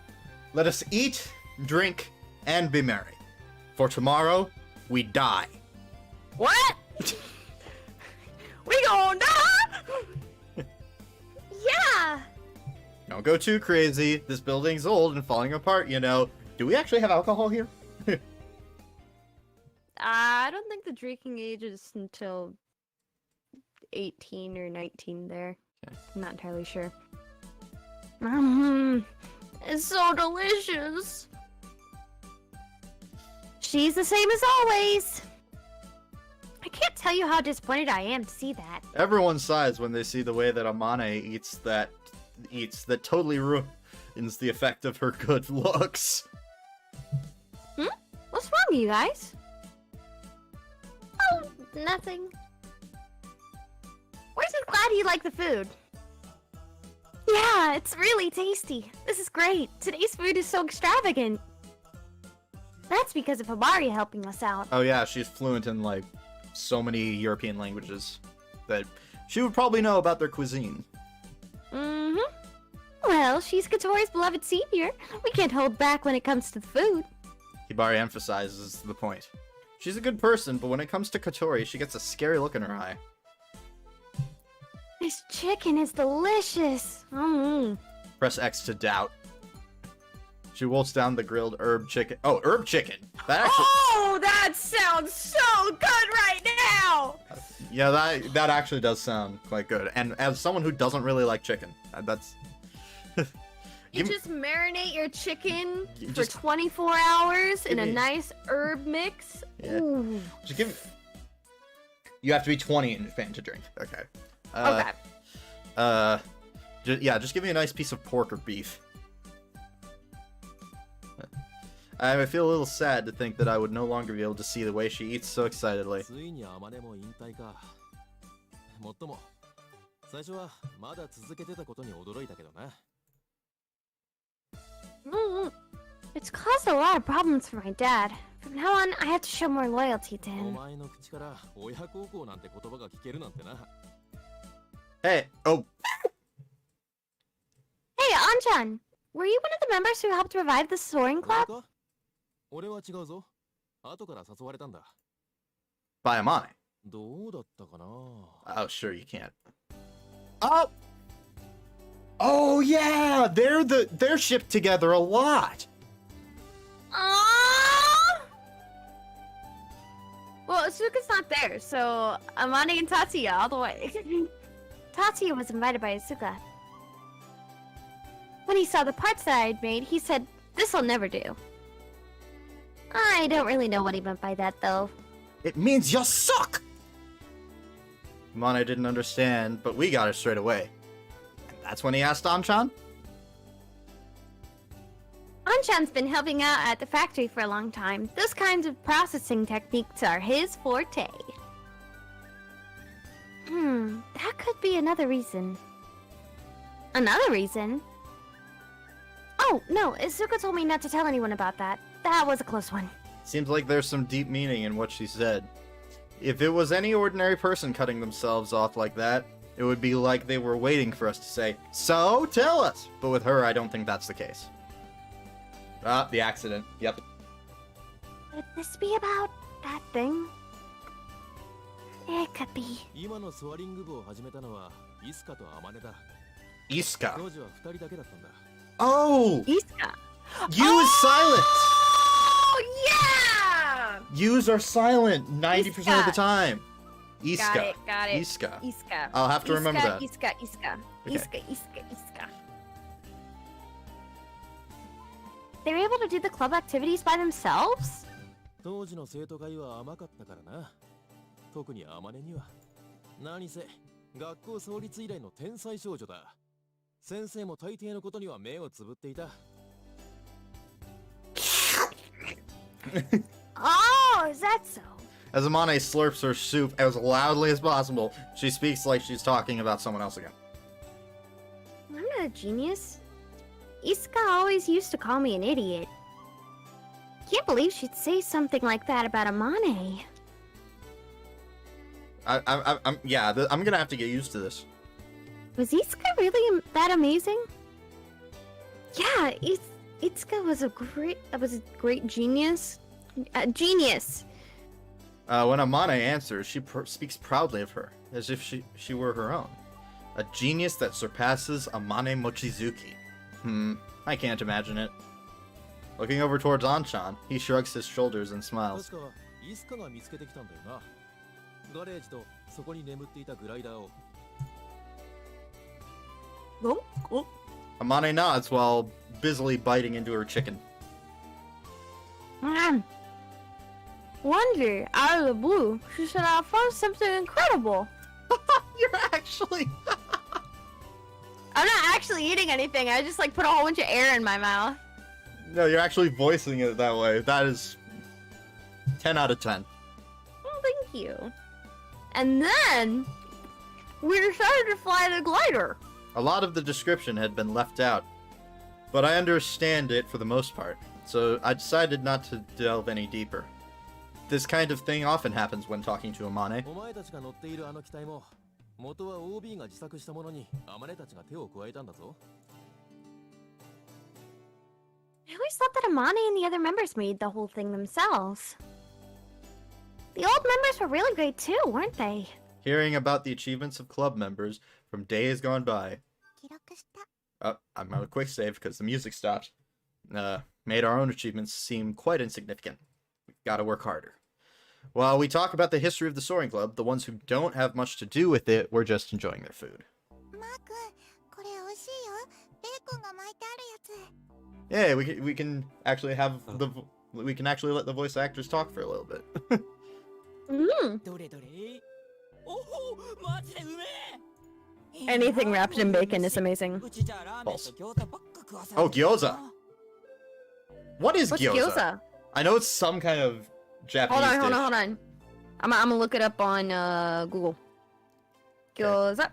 let us eat, drink, and be merry. For tomorrow, we die. What? We gonna die? Yeah. Don't go too crazy. This building's old and falling apart, you know. Do we actually have alcohol here? I don't think the drinking age is until 18 or 19 there. Okay. I'm not entirely sure. It's so delicious. She's the same as always. I can't tell you how disappointed I am to see that. Everyone sighs when they see the way that Amane eats that totally ruins the effect of her good looks. What's wrong, you guys? Oh, nothing. We're just glad you like the food. Yeah, it's really tasty. This is great. Today's food is so extravagant. That's because of Hibari helping us out. Oh yeah, she's fluent in like so many European languages that she would probably know about their cuisine. Mm-hmm. Well, she's Katori's beloved senior. We can't hold back when it comes to the food. Hibari emphasizes the point. She's a good person, but when it comes to Katori, she gets a scary look in her eye. This chicken is delicious. Press X to doubt. She wolfs down the grilled herb chicken. Oh, herb chicken! That actually... Oh, that sounds so good right now! Yeah, that actually does sound quite good. And as someone who doesn't really like chicken, that's... You just marinate your chicken for just 24 hours in a me- nice herb mix. Yeah. Ooh. Just give me... You have to be 20 in Japan to drink. Okay. Okay. Just give me a nice piece of pork or beef. I feel a little sad to think that I would no longer be able to see the way she eats so excitedly. ついに天音も引退か。もっとも、最初はまだ続けてたことに驚いたけどな。It's caused a lot of problems for my dad. From now on, I have to show more loyalty to お him. 前の口から親孝行なんて言葉が聞けるなんてな。Hey, oh, Hey, Anchan! Were you one of the members who helped revive the soaring 俺 club? か俺は違うぞ。後から誘われたんだ。 by Amane. どうだったかな。 Oh, sure, you can't. Oh! Oh, yeah! They're shipped together a lot! Well, Asuka's not there, so Amane and Tatsuya all the way. Tatsuya was invited by Asuka. When he saw the parts that I had made, he said, "This'll never do." I don't really know what he meant by that, though. It means you suck! Amane didn't understand, but we got it straight away. And that's when he asked Anchan? Anchan's been helping out at the factory for a long time. Those kinds of processing techniques are his forte. That could be another reason. Another reason? Oh, no, Izuka told me not to tell anyone about that. That was a close one. Seems like there's some deep meaning in what she said. If it was any ordinary person cutting themselves off like that, it would be like they were waiting for us to say, "So, tell us!" But with her, I don't think that's the case. Ah, the accident. Yep. Could this be about that thing? It could be. 今のソアリング部を始めたのはイスカとアマネだ。 Iska. 当時は2人だけだったんだ。 Oh! Isuka. Use silent! Oh, yeah! Use are silent 90% of the time. Iska. Got it. Iska. Iska. I'll have to remember that. Iska. Okay. Iska. They were able to do the club activities by themselves? 当時の生徒会は甘かったからな。特にアマネには。何せ、学校創立以来の天才少女だ。先生も大抵のことには目をつぶっていた。Oh, is that so? As Amane slurps her soup as loudly as possible, she speaks like she's talking about someone else again. I'm not a genius. Isuka always used to call me an idiot. Can't believe she'd say something like that about Amane. I'm gonna have to get used to this. Was Isuka really that amazing? Yeah, Isuka was a great genius. Genius. When Amane answers, she speaks proudly of her, as if she were her own. A genius that surpasses Amane Mochizuki. I can't imagine it. Looking over towards Anchan, he shrugs his shoulders and smiles. 確かイスカが見つけてきたんだよな。ガレージとそこに眠っていたグライダーを。Amane nods while busily biting into her chicken. Wonder, out of the blue, she said I found something incredible. You're actually... I'm not actually eating anything. I just like put a whole bunch of air in my mouth. No, you're actually voicing it that way. That is 10 out of 10. Oh, thank you. And then we decided to fly the glider. A lot of the description had been left out, but I understand it for the most part, so I decided not to delve any deeper. This kind of thing often happens when talking to Amane. お前たちが乗っているあの機体も元は OB が自作したものにアマネたちが手を加えたんだぞ。always thought that Amane and the other members made the whole thing themselves. The old members were really great too, weren't they? Hearing about the achievements of club members from days gone by. 記録した。 Oh, I'm on a quick save because the music stopped. Made our own achievements seem quite insignificant. We've got to work harder. While we talk about the history of the Soaring Club, the ones who don't have much to do with it were just enjoying their food. マーク、これ美味しいよ。ベーコンが巻いてあるやつ。 Yeah, we can actually have we can actually let the voice actors talk for a little bit. Mm. どれどれおお、マジでうめえ Anything wrapped in bacon is amazing. うちじゃラーメンと餃子ばっか食わさ Oh, gyoza. What is What's gyoza? gyoza? I know it's some kind of Japanese Hold on, dish. hold on. I'm gonna look it up on Google. Gyoza.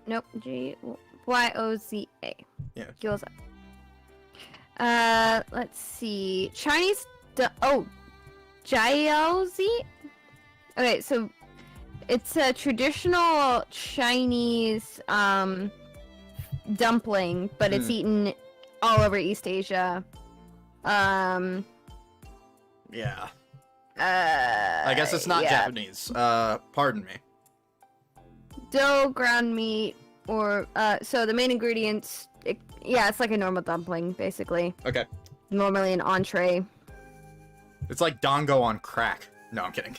Nope. Gyoza. Yeah. Gyoza. Let's see. Chinese. Jiaozi. Okay, so it's a traditional Chinese dumpling, but it's eaten all over East Asia. Yeah. I guess it's not yeah. Japanese. Pardon me. Dough, ground meat, or so the main ingredients. It's like a normal dumpling, basically. Okay. Normally an entree. It's like dango on crack. No, I'm kidding.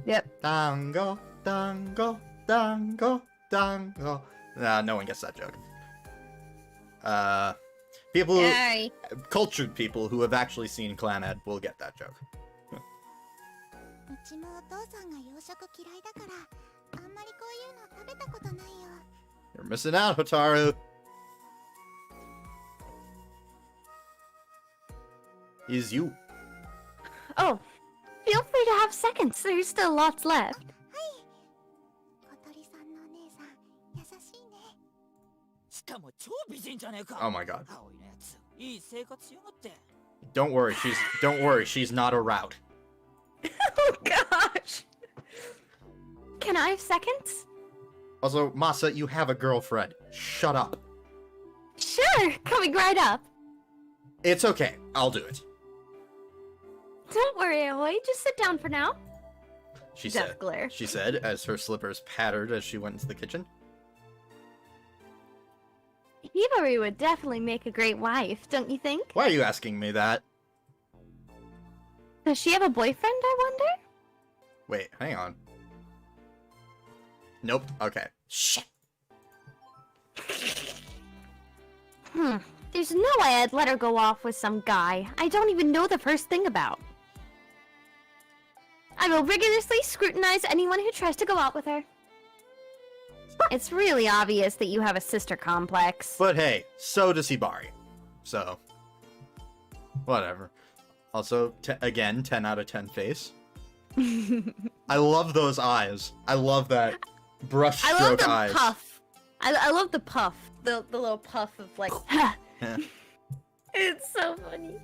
Yep. Dango, dango, dango, dango. Nah, no one gets that joke. People who, Yay. cultured people who have actually seen Clanad will get that joke. うちもお父さんが洋食嫌いだからあんまりこういうの食べたことないよ You're missing out, Hotaru. Is you. Oh, feel free to have seconds. There's still lots left. 小鳥さんのお姉さん優しいねしかも超美人じゃねえか Oh my god. 青いのやついい生活しやがって Don't worry, she's not a route. Oh gosh. Can I have seconds? Also, Masa, you have a girlfriend. Shut up. Sure, coming right up. It's okay. I'll do it. Don't worry, Aoi. Just sit down for now. She Death said. glare. She said as her slippers pattered as she went into the kitchen. Hibari would definitely make a great wife, don't you think? Why are you asking me that? Does she have a boyfriend, I wonder? Wait, hang on. Nope. Okay. Shit. There's no way I'd let her go off with some guy I don't even know the first thing about. I will rigorously scrutinize anyone who tries to go out with her. It's really obvious that you have a sister complex. But hey, so does Hibari. So, whatever. Also, again, 10 out of 10 face. I love those eyes. I love that brush I love stroke the eyes. puff. I love the puff. The little puff of like. It's so funny.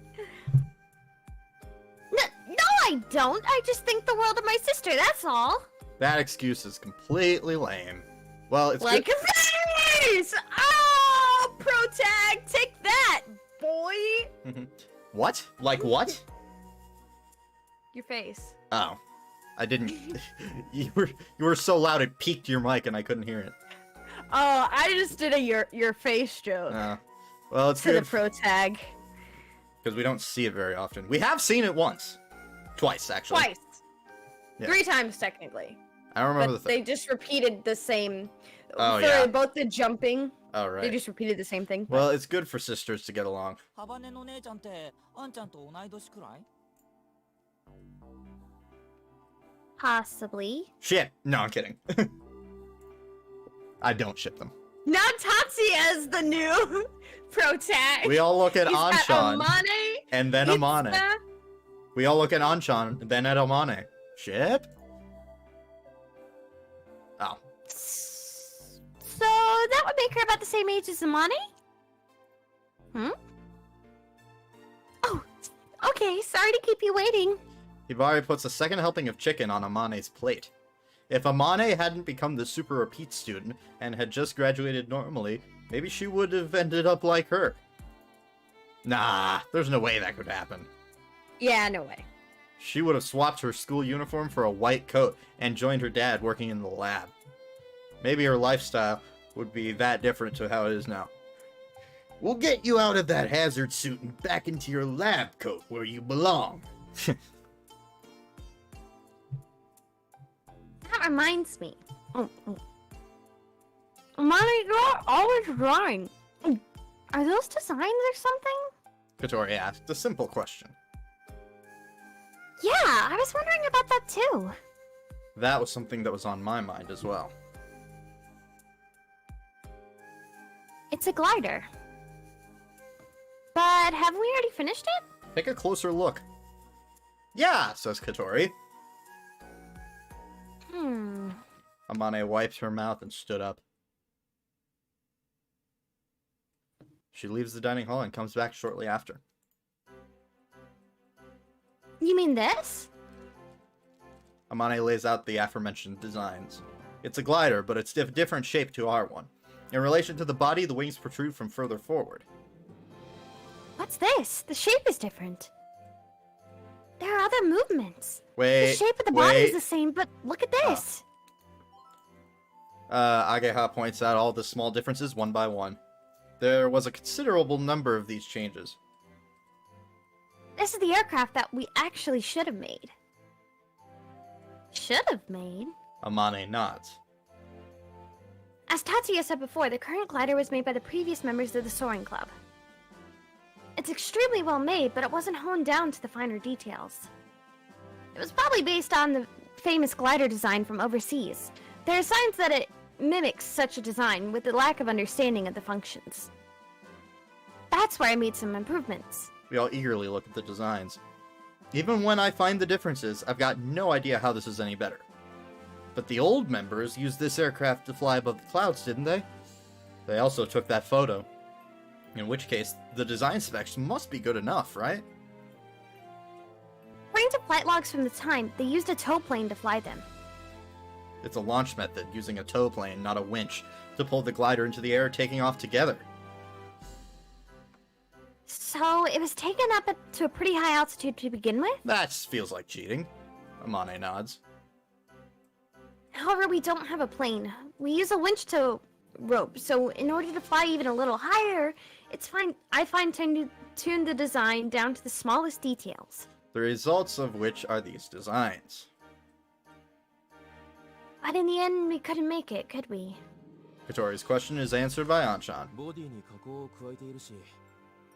No, I don't. I just think the world of my sister, that's all. That excuse is completely lame. Well, it's Like good. a face! Oh, pro tag, take that, boy! What? Like what? Your face. Oh, I didn't. you were so loud it peaked your mic and I couldn't hear it. Oh, I just did a your face joke Well, it's to the good pro tag. because we don't see it very often. We have seen it once, twice actually. Twice. Yeah. 3 times technically. I don't remember But the they third. just repeated the same. Oh, for yeah. both the jumping, Oh they right. just repeated the same thing. Well, it's good for sisters to get along. ハバネの姉ちゃんってあんちゃんと同い年くらい Possibly. Shit. No, I'm kidding. I don't ship them. Now Tatsi as the new pro tag. We all look at He's got Anshan Amane, and then Amane. Itza. We all look at Anshan and then at Amane. Ship? Oh. So that would make her about the same age as Amane? Oh, okay. Sorry to keep you waiting. Hibari puts a second helping of chicken on Amane's plate. If Amane hadn't become the super repeat student and had just graduated normally, maybe she would have ended up like her. Nah, there's no way that could happen. Yeah, no way. She would have swapped her school uniform for a white coat and joined her dad working in the lab. Maybe her lifestyle would be that different to how it is now. We'll get you out of that hazard suit and back into your lab coat where you belong. That reminds me. Amane, you're always drawing. Are those designs or something? Katori asked a simple question. Yeah, I was wondering about that too. That was something that was on my mind as well. It's a glider. But have we already finished it? Take a closer look. Yeah, says Katori. Amane wiped her mouth and stood up. She leaves the dining hall and comes back shortly after. You mean this? Amane lays out the aforementioned designs. It's a glider, but it's a different shape to our one. In relation to the body, the wings protrude from further forward. What's this? The shape is different. There are other movements. Wait, the shape of the body is the same, but look at this. Ageha points out all the small differences one by one. There was a considerable number of these changes. This is the aircraft that we actually should have made. Should have made? Amane nods. As Tatsuya said before, the current glider was made by the previous members of the Soaring Club. It's extremely well made, but it wasn't honed down to the finer details. It was probably based on the famous glider design from overseas. There are signs that it mimics such a design with the lack of understanding of the functions. That's where I made some improvements. We all eagerly look at the designs. Even when I find the differences, I've got no idea how this is any better. But the old members used this aircraft to fly above the clouds, didn't they? They also took that photo. In which case, the design specs must be good enough, right? According to flight logs from the time, they used a tow plane to fly them. It's a launch method, using a tow plane, not a winch, to pull the glider into the air, taking off together. So, it was taken up to a pretty high altitude to begin with? That feels like cheating. Amane nods. However, we don't have a plane. We use a winch to rope, so in order to fly even a little higher, I fine-tuned the design down to the smallest details. The results of which are these designs. But in the end, we couldn't make it, could we? Katori's question is answered by Anshan. ボディに加工を加えているし、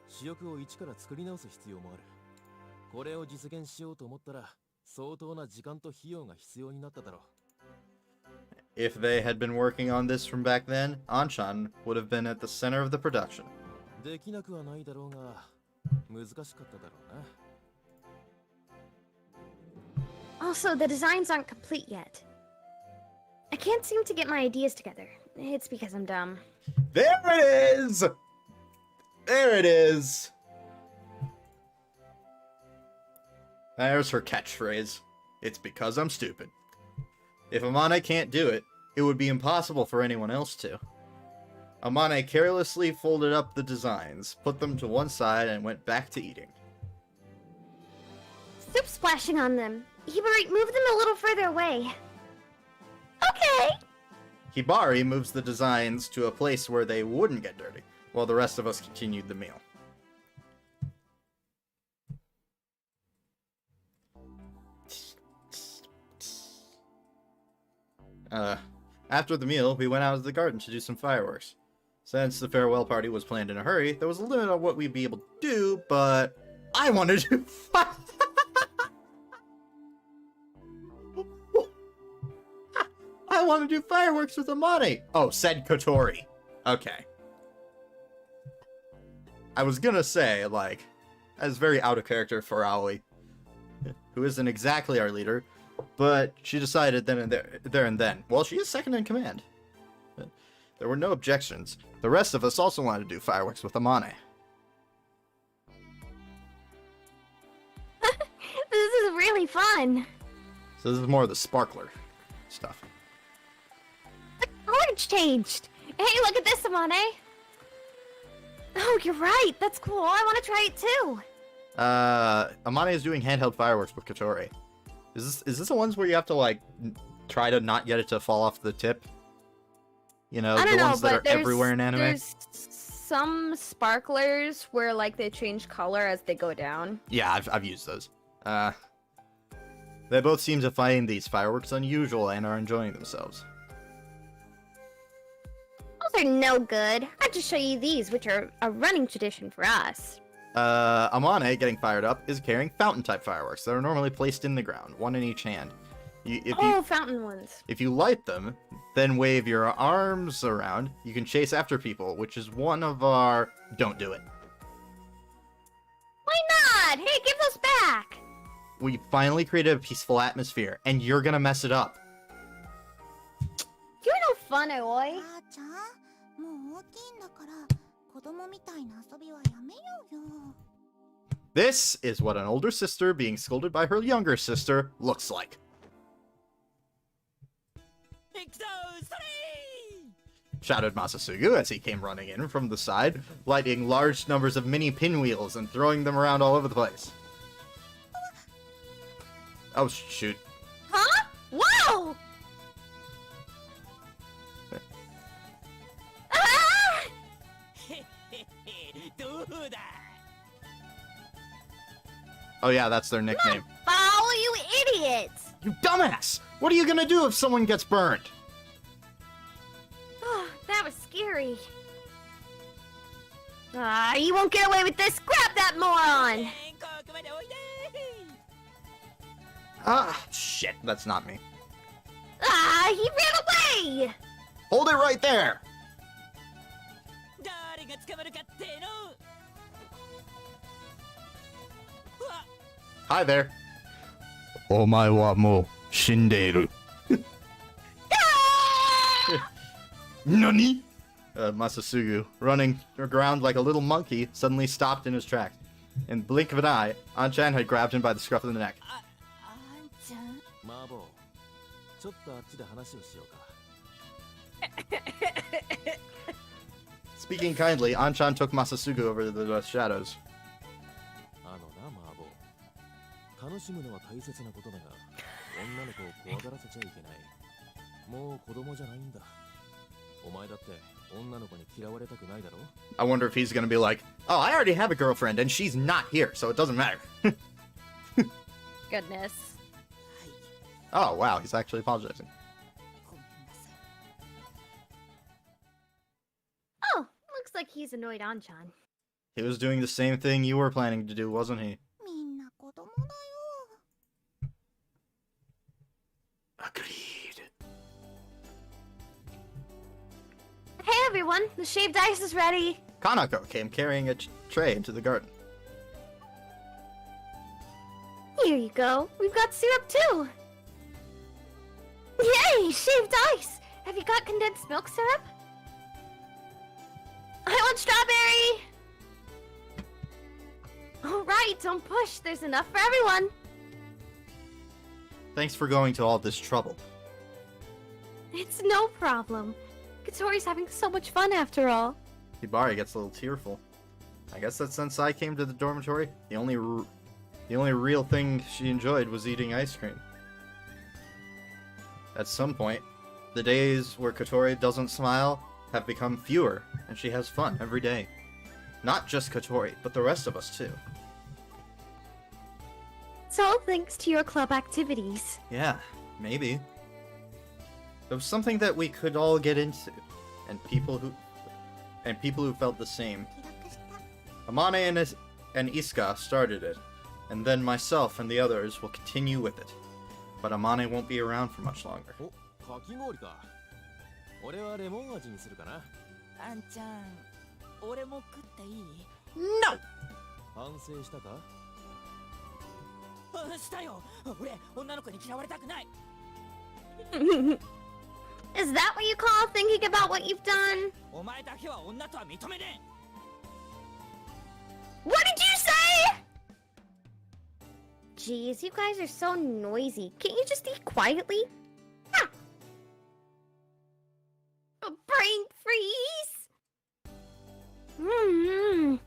主翼を一から作り直す必要もある。これを実現しようと思ったら、相当な時間と費用が必要になっただろう。If they had been working on this from back then, Anshan would have been at the center of the production. できなくはないだろうが、難しかっただろうな。Also, the designs aren't complete yet. I can't seem to get my ideas together. It's because I'm dumb. There it is! There it is! There's her catchphrase. It's because I'm stupid. If Amane can't do it, it would be impossible for anyone else to. Amane carelessly folded up the designs, put them to one side, and went back to eating. Soup splashing on them. Hibari, move them a little further away. Okay! Hibari moves the designs to a place where they wouldn't get dirty, while the rest of us continued the meal. After the meal, we went out to the garden to do some fireworks. Since the farewell party was planned in a hurry, there was a limit on what we'd be able to do, but I wanted to I want to do fireworks with Amane. Oh, said Kotori. Okay. I was gonna say, like, that's very out of character for Aoi, who isn't exactly our leader, but she decided then and there and then. Well, she is second in command. There were no objections. The rest of us also wanted to do fireworks with Amane. This is really fun. So this is more of the sparkler stuff. The colors changed. Hey, look at this, Amane. Oh, you're right. That's cool. I want to try it too. Amane is doing handheld fireworks with Katori. Is this the ones where you have to like try to not get it to fall off the tip? You know, I don't the know, ones that but are everywhere in anime. there's some sparklers where like they change color as they go down. Yeah, I've used those. They both seem to find these fireworks unusual and are enjoying themselves. Those are no good. I'll just show you these, which are a running tradition for us. Amane, getting fired up, is carrying fountain-type fireworks that are normally placed in the ground, one in each hand. Fountain ones. If you light them, then wave your arms around, you can chase after people, which is one of our don't do it. Why not? Hey, give those back. We finally created a peaceful atmosphere, and you're gonna mess it up. You're no fun, Aoi. ばあちゃん、もう大きいんだから子供みたいな遊びはやめようよ。 This is what an older sister being scolded by her younger sister looks like. 行くぞ、それ Shouted Masasugu as he came running in from the side, lighting large numbers of mini pinwheels and throwing them around all over the place. Oh, shoot. Huh? Whoa! Ah! どうだ Oh yeah, that's their nickname. Foul, you idiots! You dumbass! What are you gonna do if someone gets burned? Oh, that was scary. You won't get away with this. Grab that moron! ここまでおいで Ah, shit, that's not me. He ran away! Hold it right there! 誰が捕まるかっての うわ Hi there. Omae wa mou shindeiru. Nani? Masasugu, running around like a little monkey, suddenly stopped in his tracks. In the blink of an eye, An-chan had grabbed him by the scruff of the neck. あんちゃん マーボー、ちょっとあっちで話をしようか。 Speaking kindly, An-chan took Masasugu over to the shadows. あのな、マーボー。楽しむのは大切なことだが、女の子を怖がらせちゃいけない。もう子供じゃないんだ。お前だって女の子に嫌われたくないだろ I wonder if he's gonna be like, oh, I already have a girlfriend and she's not here, so it doesn't matter. Goodness. はい Oh, wow, he's actually apologizing. ごめんなさい Oh, looks like he's annoyed An-chan. He was doing the same thing you were planning to do, wasn't he? みんな子供だよ Agreed. Hey everyone, the shaved ice is ready. Kanako came carrying a tray into the garden. Here you go. We've got syrup too. Yay, shaved ice. Have you got condensed milk syrup? I want strawberry. All right, don't push. There's enough for everyone. Thanks for going to all this trouble. It's no problem. Katori's having so much fun after all. Hibari gets a little tearful. I guess that since I came to the dormitory, the only real thing she enjoyed was eating ice cream. At some point, the days where Katori doesn't smile have become fewer, and she has fun every day. Not just Katori, but the rest of us too. It's all thanks to your club activities. Yeah, maybe. It was something that we could all get into, and people who felt the same. 記録した Amane and Isuka started it, and then myself and the others will continue with it. But Amane won't be around for much longer. お、かき氷か。俺はレモン味にするかな。あんちゃん俺も食っていい No! 反省したか？あしたよ俺女の子に嫌われたくない Is that what you call thinking about what you've done? お前だけは女とは認めね What did you say? jeez, you guys are so noisy. Can't you just eat quietly? Ah! A brain freeze! Mmm.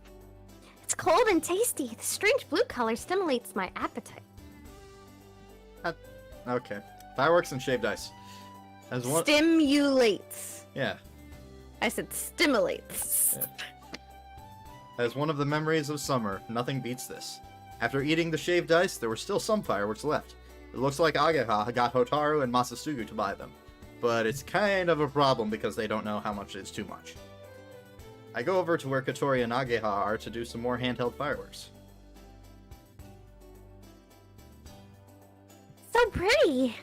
It's cold and tasty. The strange blue color stimulates my appetite. Okay. Fireworks and shaved ice. As one, Stimulates. yeah. I said stimulates. Yeah. As one of the memories of summer, nothing beats this. After eating the shaved ice, there were still some fireworks left. It looks like Ageha got Hotaru and Masasugu to buy them. But it's kind of a problem because they don't know how much is too much. I go over to where Katori and Ageha are to do some more handheld fireworks. So pretty.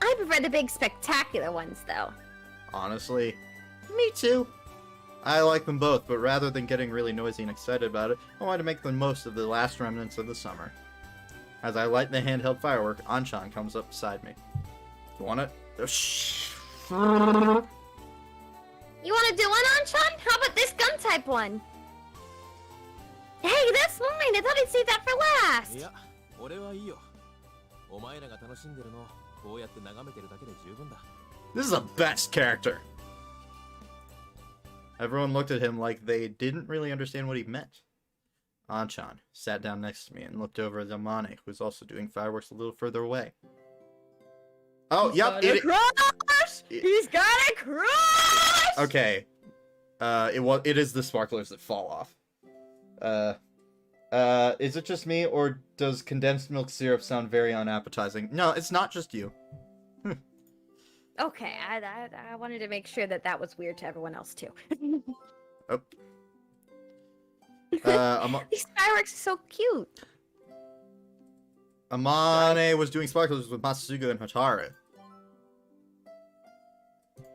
I prefer the big spectacular ones, though. Honestly, me too. I like them both, but rather than getting really noisy and excited about it, I want to make the most of the last remnants of the summer. As I light the handheld firework, Anchan comes up beside me. You want it? Shh. You want to do one, Anchan? How about this gun type one? Hey, that's mine. I thought I'd save that for last. いや、俺はいいよ。お前らが楽しんでるのをこうやって眺めてるだけで十分だ。 This is the best character! Everyone looked at him like they didn't really understand what he meant. Anchan sat down next to me and looked over at Amane, who was also doing fireworks a little further away. Oh, yep, He's got a crush! Okay. It is the sparklers that fall off. Is it just me, or does condensed milk syrup sound very unappetizing? No, it's not just you. Okay, I wanted to make sure that that was weird to everyone else too. Oh. These fireworks are so cute. Amane was doing sparklers with Masasugu and Hotaru.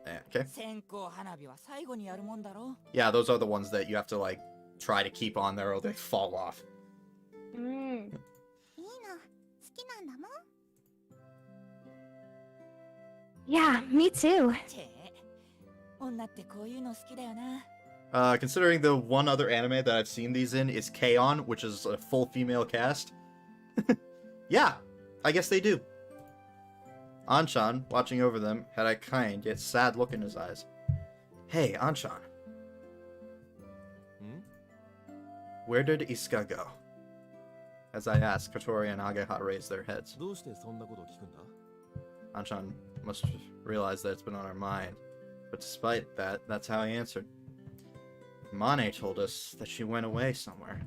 Yeah, okay. 線香花火は最後にやるもんだろ Yeah, those are the ones that you have to, like, try to keep on there or they fall off. Mm. いいの好きなんだもん Yeah, me too. チェ女ってこういうの好きだよな Considering the one other anime that I've seen these in is K-On!, which is a full female cast. Yeah, I guess they do. Anchan, watching over them, had a kind yet sad look in his eyes. Hey, Anchan. Where did Isuka go? As I asked, Katori and Ageha raised their heads. どうしてそんなことを聞くんだ Anchan must realize that it's been on our mind. But despite that, that's how he answered. Mane told us that she went away somewhere.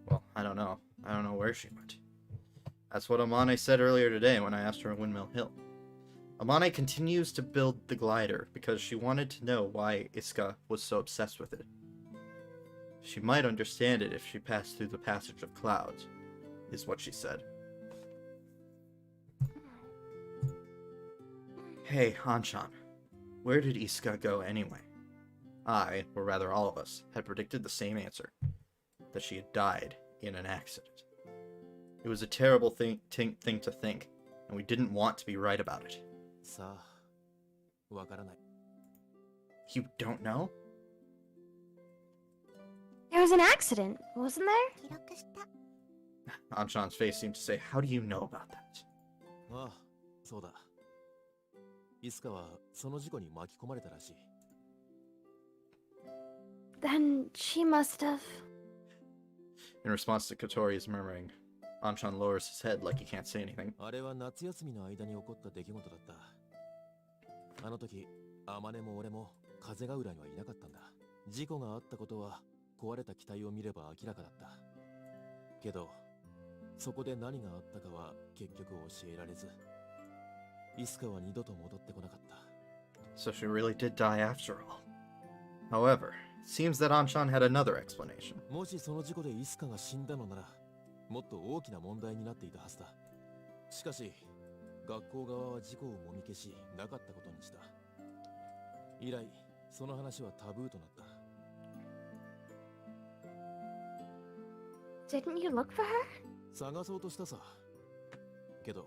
Well, I don't know. I don't know where she went. That's what Amane said earlier today when I asked her on Windmill Hill. Amane continues to build the glider because she wanted to know why Isuka was so obsessed with it. She might understand it if she passed through the passage of clouds, is what she said. Hey, Anchan. Where did Isuka go anyway? I, or rather all of us, had predicted the same answer. That she had died in an accident. It was a terrible thing to think, and we didn't want to be right about it. さあ、わからない。 You don't know? There was an accident, wasn't there? 記録した Anchan's face seemed to say, How do you know about that? ああ、そうだ。いつかはその事故に巻き込まれたらしい。 Then she must have. In response to Katori's murmuring, Anchan lowers his head like he can't say anything. あれは夏休みの間に起こった出来事だった。あの時、アマネも俺も風が浦にはいなかったんだ。事故があったことは壊れた機体を見れば明らかだった。けど、そこで何があったかは結局教えられず、いつかは二度と戻ってこなかった。 So she really did die after all. However, it seems that Anchan had another explanation. もしその事故でイスカが死んだのなら、もっと大きな問題になっていたはずだ。しかし、学校側は事故をもみ消し、なかったことにした。以来、その話はタブーとなった。 Didn't you look for her? 探そうとしたさ。けど、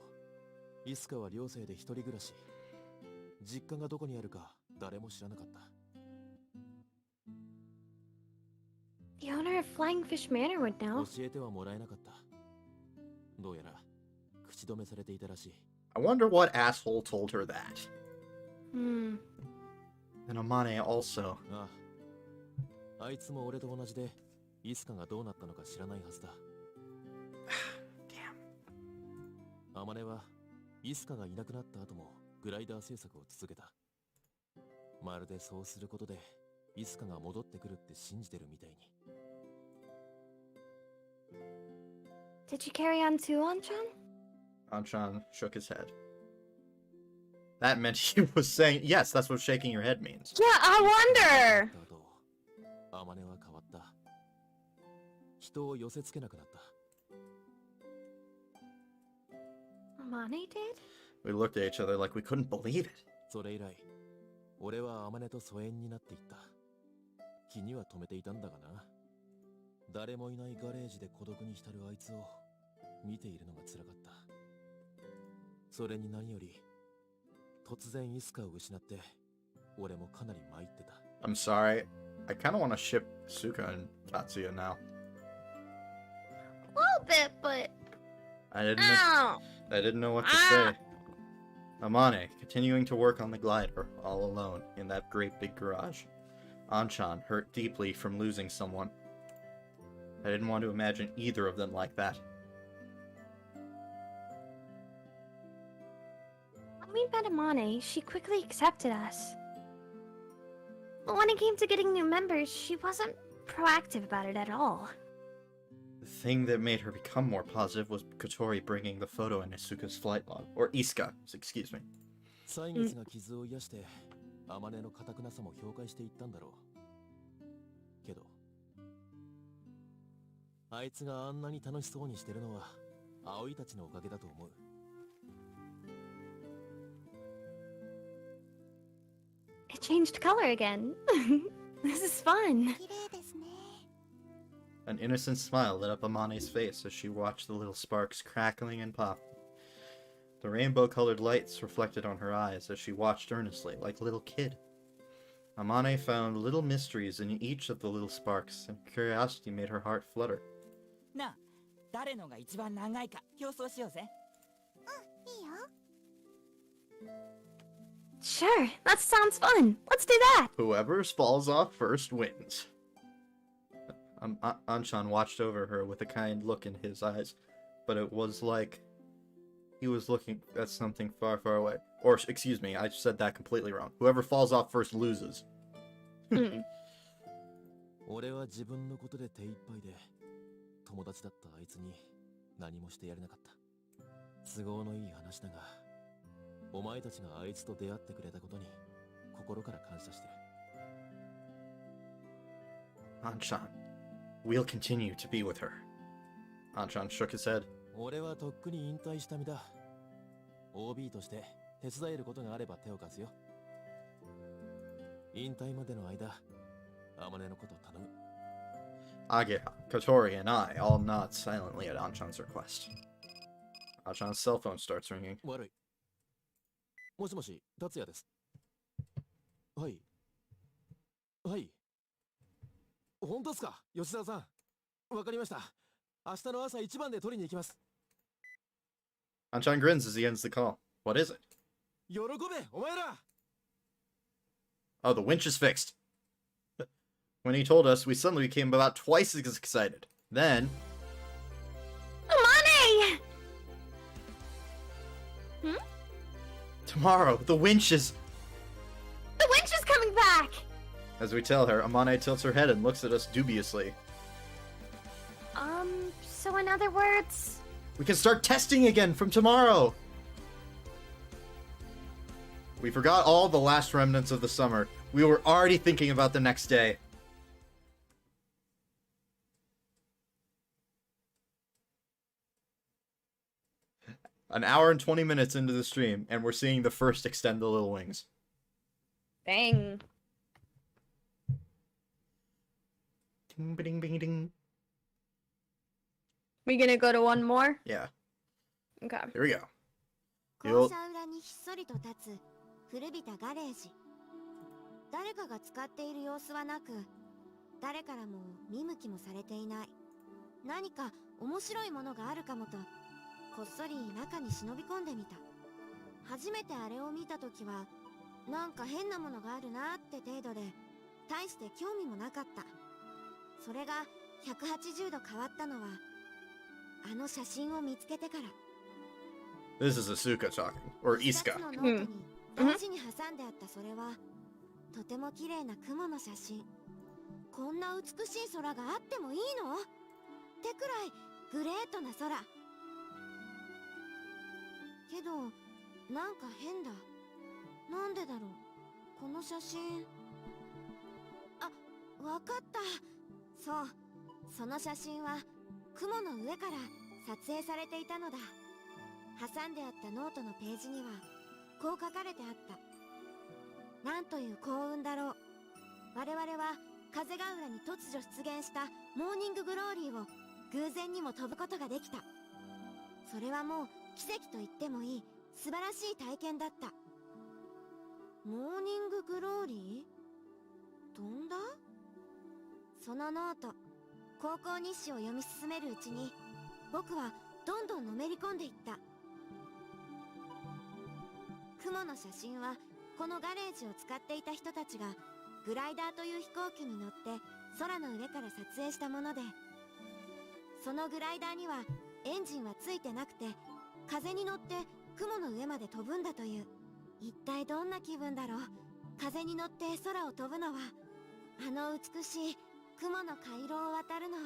イスカは寮生で一人暮らし。実家がどこにあるか誰も知らなかった。 The owner of Flying Fish Manor would know. 教えてはもらえなかった。どうやら口止めされていたらしい。 I wonder what asshole told her that. Hmm. And Amane also. ああ、あいつも俺と同じでイスカがどうなったのか知らないはずだ。Damn. アマネはイスカがいなくなった後もグライダー制作を続けた。まるでそうすることでイスカが戻ってくるって信じてるみたいに。 Did you carry on too, Anchan? Anchan shook his head. That meant he was saying, yes, that's what shaking your head means. Yeah, I wonder. あとアマネは変わった。人を寄せつけなくなった。 Amane did? We looked at each other like we couldn't believe it. それ以来、俺はアマネと疎遠になっていった。気には留めていたんだがな。誰もいないガレージで孤独に浸るあいつを見ているのが辛かった。それに何より、突然イスカを失って、俺もかなり参ってた。I'm sorry. I kind of want to ship Suka and Tatsuya now. A little bit, but I didn't know what to Ah. say. Amane, continuing to work on the glider, all alone, in that great big garage. Anchan, hurt deeply from losing someone. I didn't want to imagine either of them like that. When we met Amane, she quickly accepted us. But when it came to getting new members, she wasn't proactive about it at all. The thing that made her become more positive was Kotori bringing the photo in Isuka's flight log. Or Isuka, excuse me. 歳月が傷を癒してアマネの堅くなさも評価していったんだろう。けどあいつがあんなに楽しそうにしてるのは葵たちのおかげだと思う。 It changed color again. This is fun. 綺麗ですね。 An innocent smile lit up Amane's face as she watched the little sparks crackling and pop. The rainbow-colored lights reflected on her eyes as she watched earnestly, like a little kid. Amane found little mysteries in each of the little sparks, and curiosity made her heart flutter. なあ、誰のが一番長いか競争しようぜ。いいよ。 Sure, that sounds fun. Let's do that. Whoever falls off first wins. Anshan watched over her with a kind look in his eyes, but it was like he was looking at something far, far away. Or, excuse me, I said that completely wrong. Whoever falls off first loses. 俺は自分のことで手一杯で友達だったあいつに何もしてやれなかった。都合のいい話だが、お前たちがあいつと出会ってくれたことに心から感謝してる。 Anshan, we'll continue to be with her. Anshan shook his head. 俺はとっくに引退した身だ。OB として手伝えることがあれば手を貸すよ。引退までの間、アマネのことを頼む。 Ageha, Kotori, and I all nod silently at Anshan's request. Anshan's cell phone starts ringing. 悪い。もしもし、達也です。はい。はい。本当ですか、吉沢さん。わかりました。明日の朝一番で取りに行きます。 Anshan grins as he ends the call. What is it? 喜べ、お前ら。 Oh, the winch is fixed. When he told us, we suddenly became about twice as excited. Then, Amane! tomorrow, the winch is... The winch is coming back! As we tell her, Amane tilts her head and looks at us dubiously. So in other words... We can start testing again from tomorrow! We forgot all the last remnants of the summer. We were already thinking about the next day. An hour and 20 minutes into the stream, and we're seeing the first extend the little wings. Dang. Ding, ding, ding, ding. We gonna go to one more? Yeah, Okay. here we go. 校舎裏にひっそりと立つ古びたガレージ。誰かが使っている様子はなく、誰からも見向きもされていない。何か面白いものがあるかもとこっそり中に忍び込んでみた。初めてあれを見た時はなんか変なものがあるなって程度で大して興味もなかった。それが180度変わったのはあの写真を見つけてから。 This is Asuka talking. Or 一冊 Isuka. のノートに大事に挟んであったそれはとても綺麗な雲の写真。こんな美しい空があってもいいのってくらいグレートな空。けどなんか変だ。なんでだろうこの写真。あ、わかった。そう、その写真は雲の上から撮影されていたのだ。挟んであったノートのページにはこう書かれてあった。なんという幸運だろう。我々は風ヶ浦に突如出現したモーニンググローリーを偶然にも飛ぶことができた。それはもう奇跡と言ってもいい素晴らしい体験だった。モーニンググローリー？飛んだ？そのノート、高校日誌を読み進めるうちに僕はどんどんのめり込んでいった。雲の写真はこのガレージを使っていた人たちがグライダーという飛行機に乗って空の上から撮影したもので、そのグライダーにはエンジンはついてなくて風に乗って雲の上まで飛ぶんだという。一体どんな気分だろう風に乗って空を飛ぶのは。あの美しい雲の回廊を渡るのは。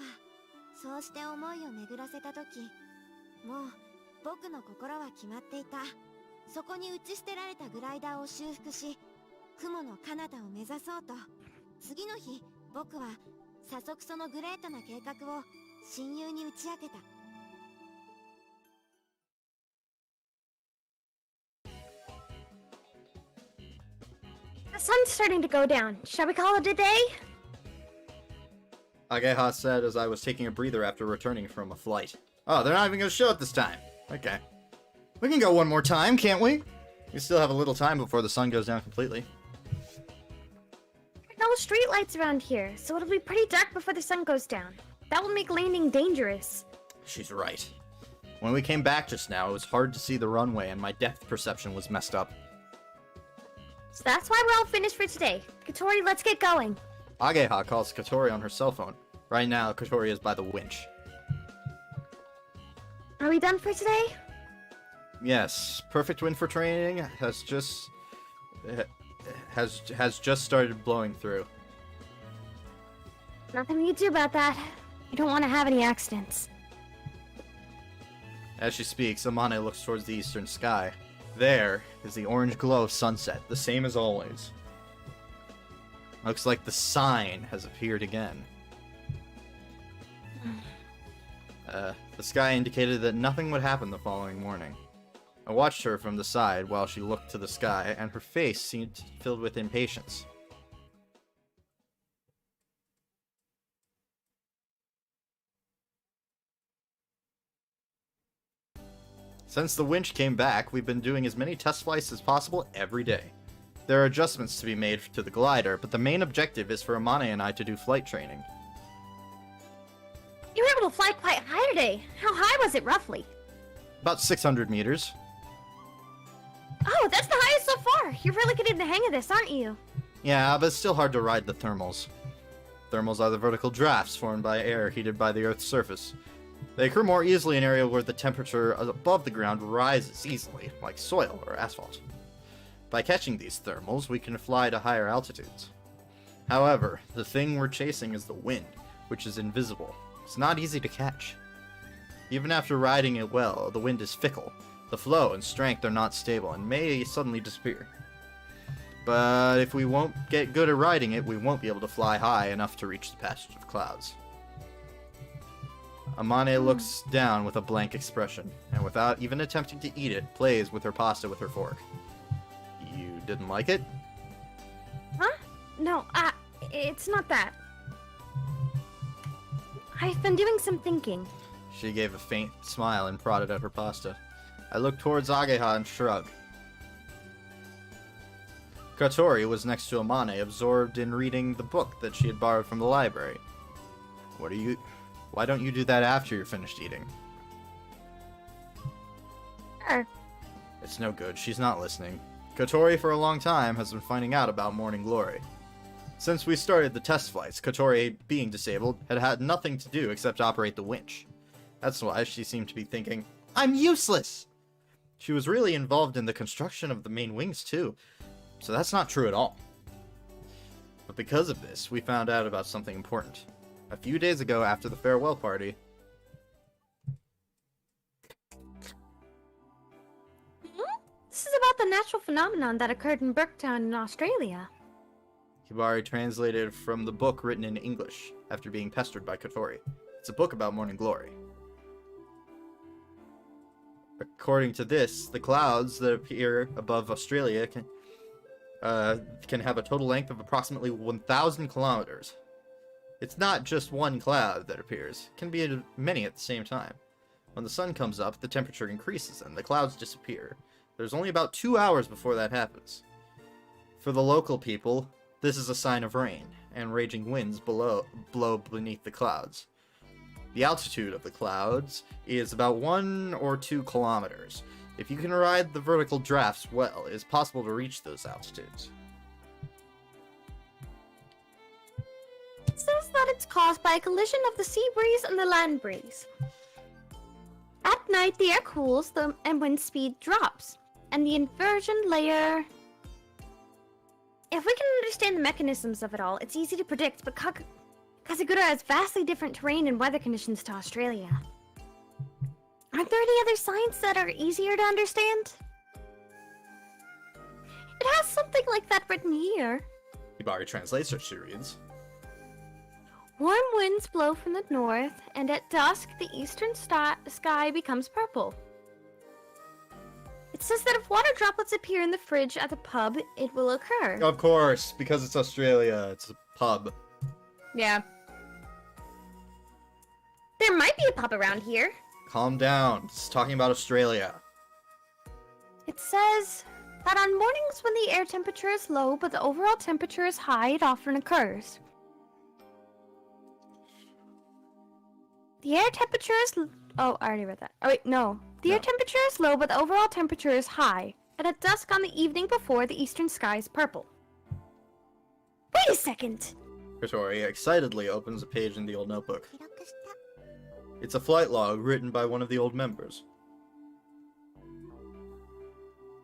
そうして思いを巡らせた時、もう僕の心は決まっていた。そこに打ち捨てられたグライダーを修復し雲の彼方を目指そうと。次の日僕は早速そのグレートな計画を親友に打ち明けた。The sun's starting to go down. Shall we call it a day? Ageha said as I was taking a breather after returning from a flight. Oh, they're not even going to show it this time. Okay. We can go one more time, can't we? We still have a little time before the sun goes down completely. There are no streetlights around here, so it'll be pretty dark before the sun goes down. That will make landing dangerous. She's right. When we came back just now, it was hard to see the runway and my depth perception was messed up. So that's why we're all finished for today. Katori, let's get going. Ageha calls Katori on her cell phone. Right now, Katori is by the winch. Are we done for today? Yes, perfect wind for training has just started blowing through. Nothing we can do about that. We don't want to have any accidents. As she speaks, Amane looks towards the eastern sky. There is the orange glow of sunset, the same as always. Looks like the sign has appeared again. The sky indicated that nothing would happen the following morning. I watched her from the side while she looked to the sky, and her face seemed filled with impatience. Since the winch came back, we've been doing as many test flights as possible every day. There are adjustments to be made to the glider, but the main objective is for Amane and I to do flight training. You were able to fly quite high today. How high was it, roughly? About 600 meters. Oh, that's the highest so far. You're really getting the hang of this, aren't you? Yeah, but it's still hard to ride the thermals. Thermals are the vertical drafts formed by air heated by the Earth's surface. They occur more easily in an area where the temperature above the ground rises easily, like soil or asphalt. By catching these thermals, we can fly to higher altitudes. However, the thing we're chasing is the wind, which is invisible. It's not easy to catch. Even after riding it well, the wind is fickle. The flow and strength are not stable and may suddenly disappear. But if we won't get good at riding it, we won't be able to fly high enough to reach the passage of clouds. Amane looks down with a blank expression, and without even attempting to eat it, plays with her pasta with her fork. You didn't like it? Huh? No, it's not that. I've been doing some thinking. She gave a faint smile and prodded at her pasta. I looked towards Ageha and shrugged. Katori was next to Amane, absorbed in reading the book that she had borrowed from the library. Why don't you do that after you're finished eating? her. It's no good. She's not listening. Kotori for a long time has been finding out about Morning Glory. Since we started the test flights, Kotori, being disabled, had had nothing to do except operate the winch. That's why she seemed to be thinking, I'm useless! She was really involved in the construction of the main wings too, so that's not true at all. But because of this, we found out about something important. A few days ago after the farewell party, This is about the natural phenomenon that occurred in Burketown in Australia. Hibari translated from the book written in English after being pestered by Kotori. It's a book about Morning Glory. According to this, the clouds that appear above Australia can have a total length of approximately 1,000 kilometers. It's not just one cloud that appears. It can be many at the same time. When the sun comes up, the temperature increases and the clouds disappear. There's only about 2 hours before that happens. For the local people, this is a sign of rain, and raging winds blow beneath the clouds. The altitude of the clouds is about 1 or 2 kilometers. If you can ride the vertical drafts well, it is possible to reach those altitudes. It says that it's caused by a collision of the sea breeze and the land breeze. At night, the air cools and wind speed drops, and the inversion layer... If we can understand the mechanisms of it all, it's easy to predict, but Kazagura has vastly different terrain and weather conditions to Australia. Aren't there any other signs that are easier to understand? It has something like that written here. Hibari translates what she reads. Warm winds blow from the north, and at dusk, the eastern sky becomes purple. It says that if water droplets appear in the fridge at the pub, it will occur. Of course, because it's Australia, it's a pub. Yeah. There might be a pub around here. Calm down. It's talking about Australia. It says that on mornings when the air temperature is low but the overall temperature is high, it often occurs. The air temperature is... Oh, I already read that. Oh, wait, no. The air temperature is low, but the overall temperature is high. And at dusk on the evening before, the eastern sky is purple. Wait a second! Kotori excitedly opens a page in the old notebook. It's a flight log written by one of the old members.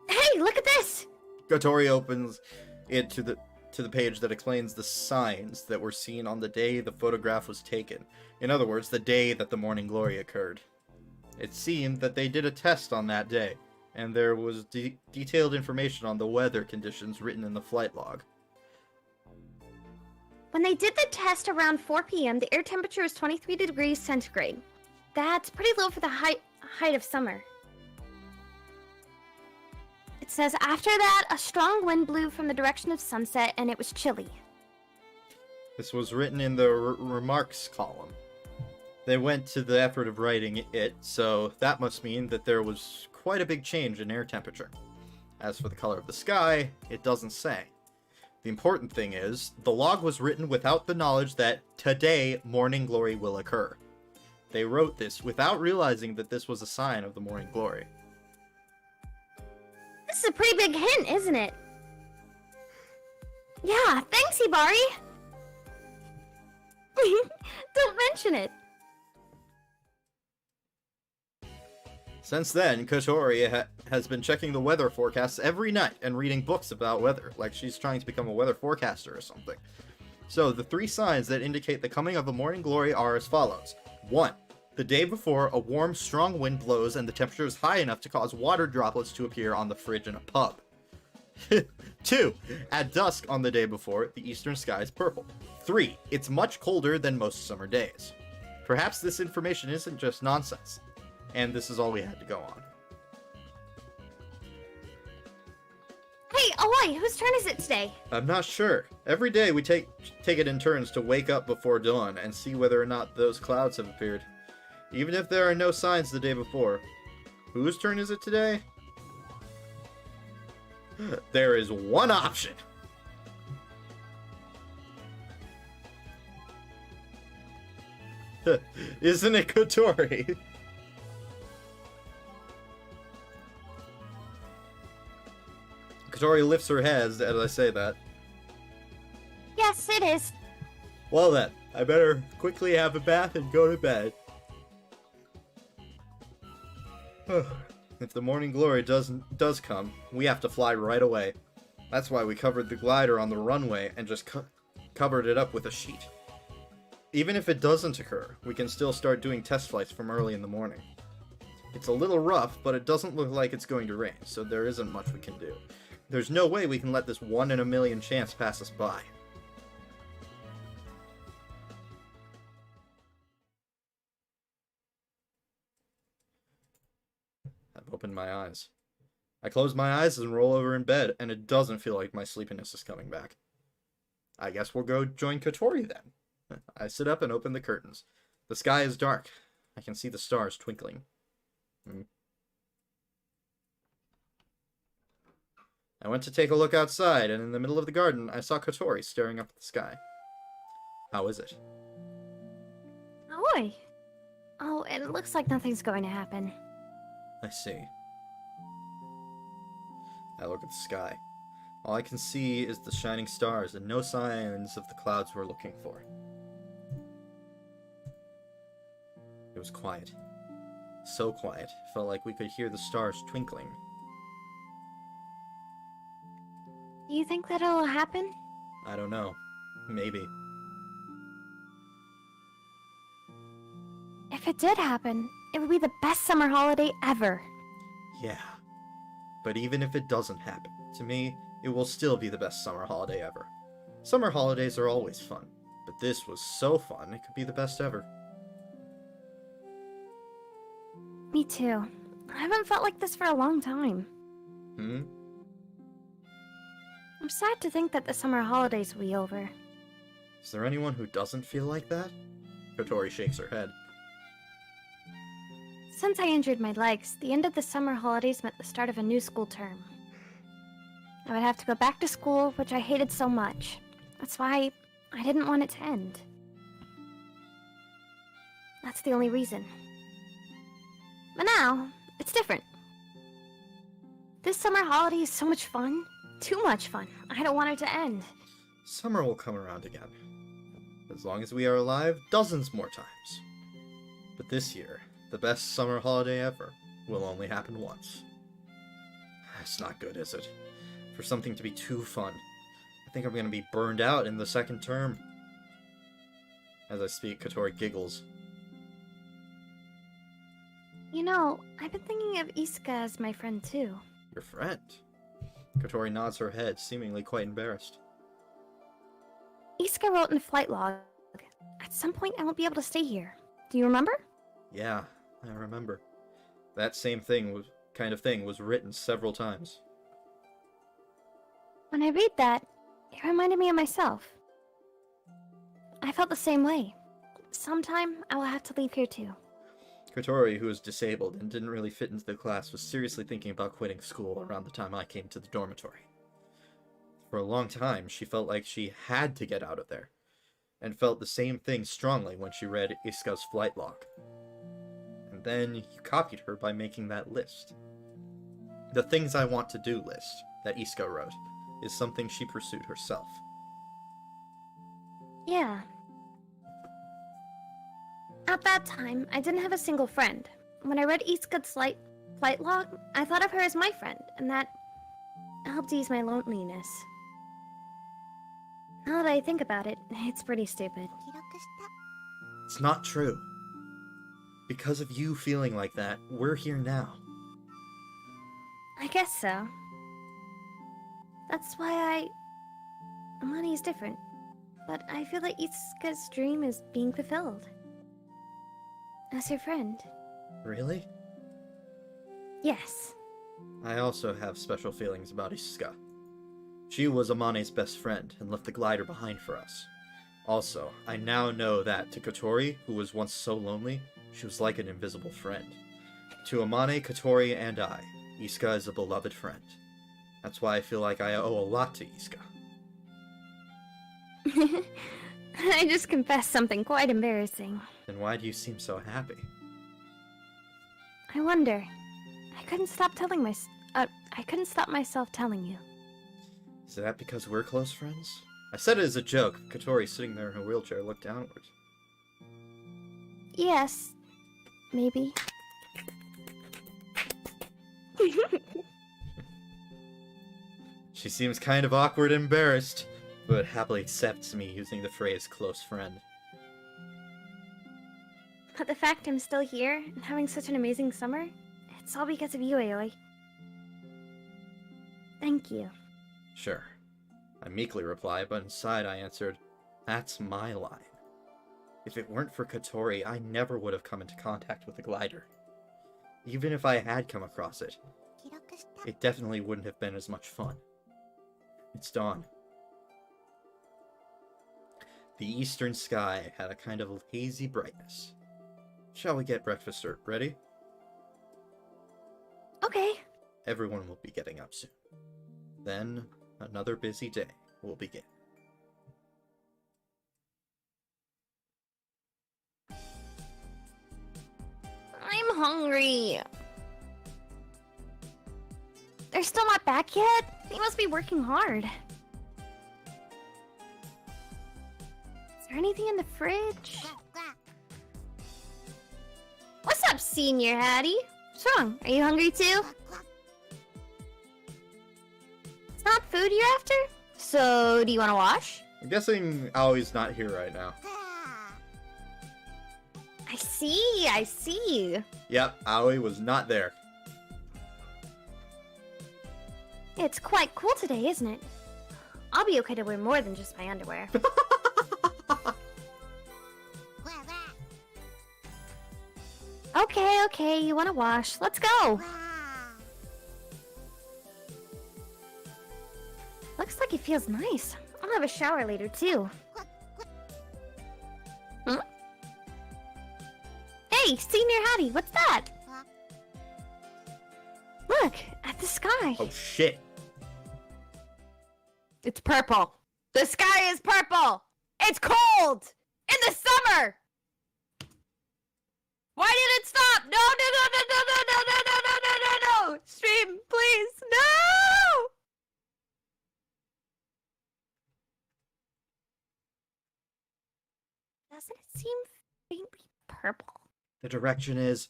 Hey, look at this! Kotori opens it to the page that explains the signs that were seen on the day the photograph was taken. In other words, the day that the Morning Glory occurred. It seemed that they did a test on that day, and there was detailed information on the weather conditions written in the flight log. When they did the test around 4 p.m., the air temperature was 23 degrees centigrade. That's pretty low for the height of summer. It says after that, a strong wind blew from the direction of sunset, and it was chilly. This was written in the remarks column. They went to the effort of writing it, so that must mean that there was quite a big change in air temperature. As for the color of the sky, it doesn't say. The important thing is, the log was written without the knowledge that today Morning Glory will occur. They wrote this without realizing that this was a sign of the Morning Glory. This is a pretty big hint, isn't it? Yeah, thanks, Hibari! Don't mention it. Since then, Kotori has been checking the weather forecasts every night and reading books about weather, like she's trying to become a weather forecaster or something. So, the 3 signs that indicate the coming of the Morning Glory are as follows. 1. The day before, a warm, strong wind blows and the temperature is high enough to cause water droplets to appear on the fridge in a pub. 2. At dusk on the day before, the eastern sky is purple. 3. It's much colder than most summer days. Perhaps this information isn't just nonsense. And this is all we had to go on. Hey, Oi, whose turn is it today? I'm not sure. Every day we take it in turns to wake up before dawn and see whether or not those clouds have appeared. Even if there are no signs the day before. Whose turn is it today? There is one option. Isn't it Kotori? Katori lifts her hands as I say that. Yes, it is. Well then, I better quickly have a bath and go to bed. If the morning glory does come, we have to fly right away. That's why we covered the glider on the runway and just covered it up with a sheet. Even if it doesn't occur, we can still start doing test flights from early in the morning. It's a little rough, but it doesn't look like it's going to rain, so there isn't much we can do. There's no way we can let this 1 in a million chance pass us by. I've opened my eyes. I close my eyes and roll over in bed, and it doesn't feel like my sleepiness is coming back. I guess we'll go join Kotori then. I sit up and open the curtains. The sky is dark. I can see the stars twinkling. I went to take a look outside, and in the middle of the garden, I saw Kotori staring up at the sky. How is it? Oi. Oh, it looks like nothing's going to happen. I see. I look at the sky. All I can see is the shining stars and no signs of the clouds we're looking for. It was quiet. So quiet, it felt like we could hear the stars twinkling. Do you think that it'll happen? I don't know. Maybe. If it did happen, it would be the best summer holiday ever. Yeah. But even if it doesn't happen, to me, it will still be the best summer holiday ever. Summer holidays are always fun, but this was so fun it could be the best ever. Me too. I haven't felt like this for a long time. Hmm? I'm sad to think that the summer holidays will be over. Is there anyone who doesn't feel like that? Kotori shakes her head. Since I injured my legs, the end of the summer holidays meant the start of a new school term. I would have to go back to school, which I hated so much. That's why I didn't want it to end. That's the only reason. But now, it's different. This summer holiday is so much fun. Too much fun. I don't want it to end. Summer will come around again. As long as we are alive, dozens more times. But this year, the best summer holiday ever will only happen once. That's not good, is it? For something to be too fun. I think I'm going to be burned out in the second term. As I speak, Kotori giggles. You know, I've been thinking of Iska as my friend too. Your friend? Kotori nods her head, seemingly quite embarrassed. Iska wrote in the flight log, "At some point I won't be able to stay here." Do you remember? Yeah, I remember. That same kind of thing was written several times. When I read that, it reminded me of myself. I felt the same way. Sometime I will have to leave here too. Kotori, who was disabled and didn't really fit into the class, was seriously thinking about quitting school around the time I came to the dormitory. For a long time, she felt like she had to get out of there, and felt the same thing strongly when she read Iska's flight log. And then you copied her by making that list. The things I want to do list that Iska wrote is something she pursued herself. Yeah. At that time, I didn't have a single friend. When I read Iska's flight log, I thought of her as my friend, and that helped ease my loneliness. Now that I think about it, it's pretty stupid. 記録した It's not true. Because of you feeling like that, we're here now. I guess so. That's why Money's different. But I feel like Iska's dream is being fulfilled. As your friend. Really? Yes. I also have special feelings about Iska. She was Amane's best friend and left the glider behind for us. Also, I now know that to Kotori, who was once so lonely, she was like an invisible friend. To Amane, Kotori, and I, Iska is a beloved friend. That's why I feel like I owe a lot to Iska. I just confessed something quite embarrassing. Then why do you seem so happy? I wonder. I couldn't stop myself telling you. Is that because we're close friends? I said it as a joke. Katori, sitting there in her wheelchair, looked downwards. Yes, maybe. She seems kind of awkward and embarrassed, but happily accepts me using the phrase close friend. But the fact I'm still here and having such an amazing summer, it's all because of you, Aoi. Thank you. Sure. I meekly replied, but inside I answered, that's my line. If it weren't for Katori, I never would have come into contact with the glider. Even if I had come across it, it definitely wouldn't have been as much fun. It's dawn. The eastern sky had a kind of hazy brightness. Shall we get breakfast ready? Okay. Everyone will be getting up soon. Then, another busy day will begin. I'm hungry. They're still not back yet? They must be working hard. Is there anything in the fridge? What's up, Senior Hattie? What's wrong? Are you hungry too? It's not food you're after? So, do you want to wash? I'm guessing Aoi's not here right now. I see. Yep, Aoi was not there. It's quite cool today, isn't it? I'll be okay to wear more than just my underwear. Okay, you want to wash. Let's go. Looks like it feels nice. I'll have a shower later, too. Huh? Hey, Senior Hattie, what's that? Look, at the sky. Oh shit. It's purple. The sky is purple. It's cold in the summer. Why did it stop? No. Stream, please. No. Doesn't it seem faintly purple? The direction is...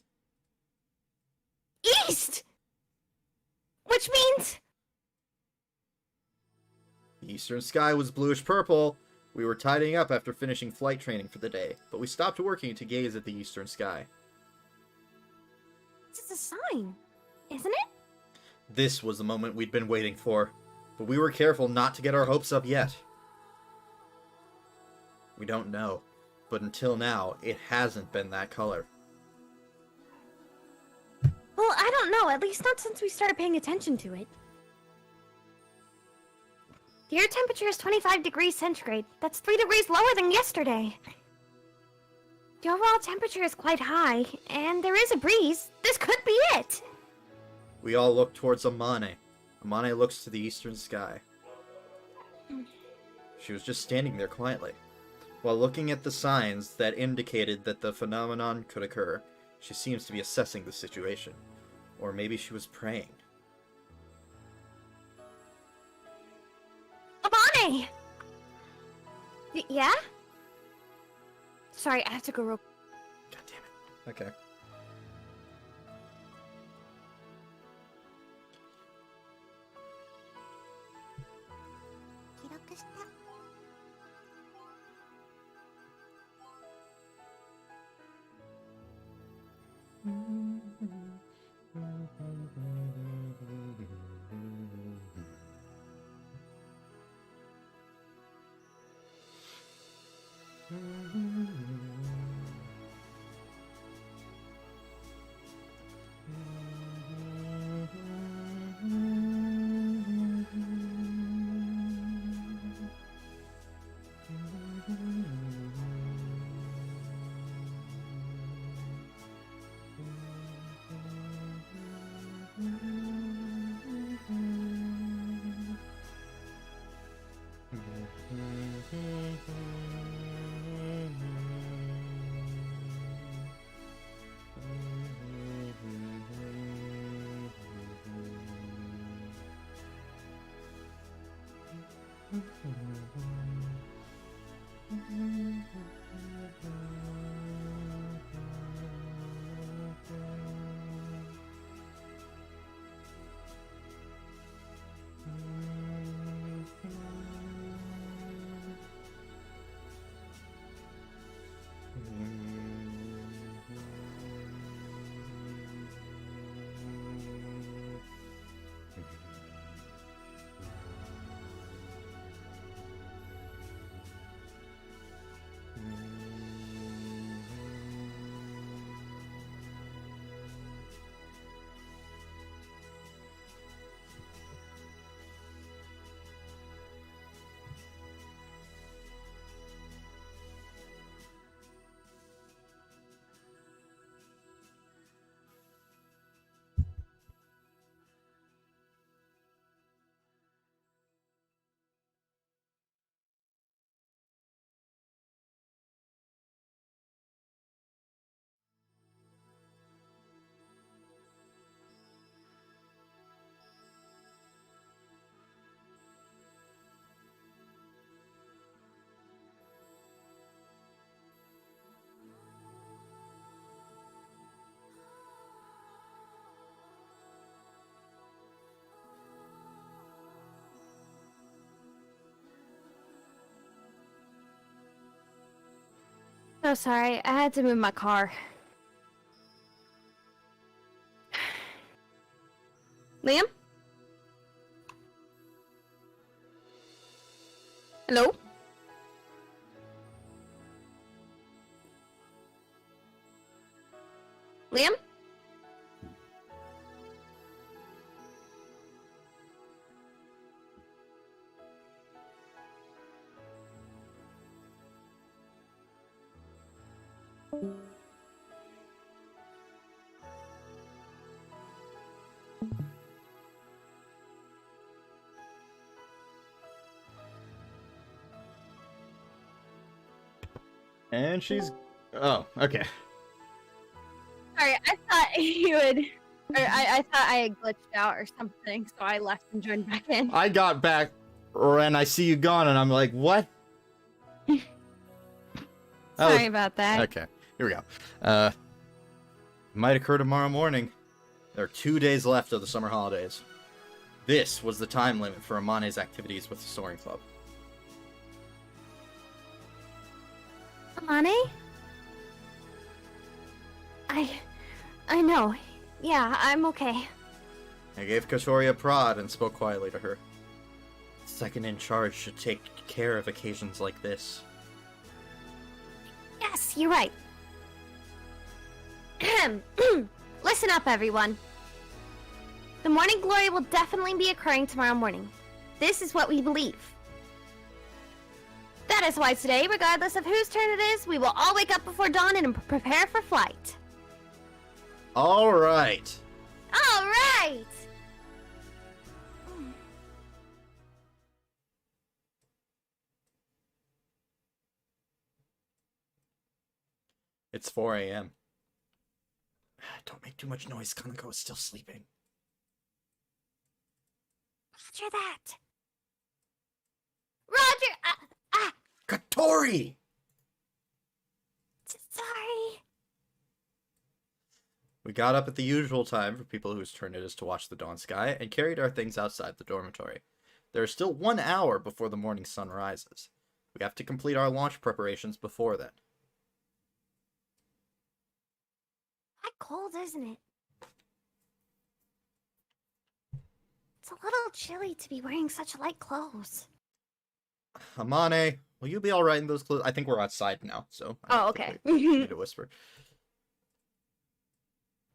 East! Which means... The eastern sky was bluish-purple. We were tidying up after finishing flight training for the day, but we stopped working to gaze at the eastern sky. This is a sign, isn't it? This was the moment we'd been waiting for, but we were careful not to get our hopes up yet. We don't know, but until now, it hasn't been that color. Well, I don't know, at least not since we started paying attention to it. The air temperature is 25 degrees centigrade. That's 3 degrees lower than yesterday. The overall temperature is quite high, and there is a breeze. This could be it! We all look towards Amane. Amane looks to the eastern sky. She was just standing there quietly. While looking at the signs that indicated that the phenomenon could occur, she seems to be assessing the situation. Or maybe she was praying. Amane! Yeah? Sorry, I have to go real... God damn it. Okay. So sorry, I had to move my car. Liam? Hello? Liam? And she's... Oh, okay. Sorry, I thought you would... Or I thought I had glitched out or something, so I left and joined back in. I got back, and I see you gone, and I'm like, what? Sorry about that. Okay, here we go. Might occur tomorrow morning. There are 2 days left of the summer holidays. This was the time limit for Amane's activities with the Soaring Club. Amane? I know. Yeah, I'm okay. I gave Katori a prod and spoke quietly to her. Second in charge should take care of occasions like this. Yes, you're right. Listen up, everyone. The morning glory will definitely be occurring tomorrow morning. This is what we believe. That is why today, regardless of whose turn it is, we will all wake up before dawn and prepare for flight. All right. All right! It's 4 a.m. Don't make too much noise. Kanako is still sleeping. Roger that. Roger! Katori! Sorry. We got up at the usual time for people whose turn it is to watch the dawn sky and carried our things outside the dormitory. There is still 1 hour before the morning sun rises. We have to complete our launch preparations before then. Quite cold, isn't it? It's a little chilly to be wearing such light clothes. Amane, will you be alright in those clothes? I think we're outside now, so... Oh, okay. I need to whisper.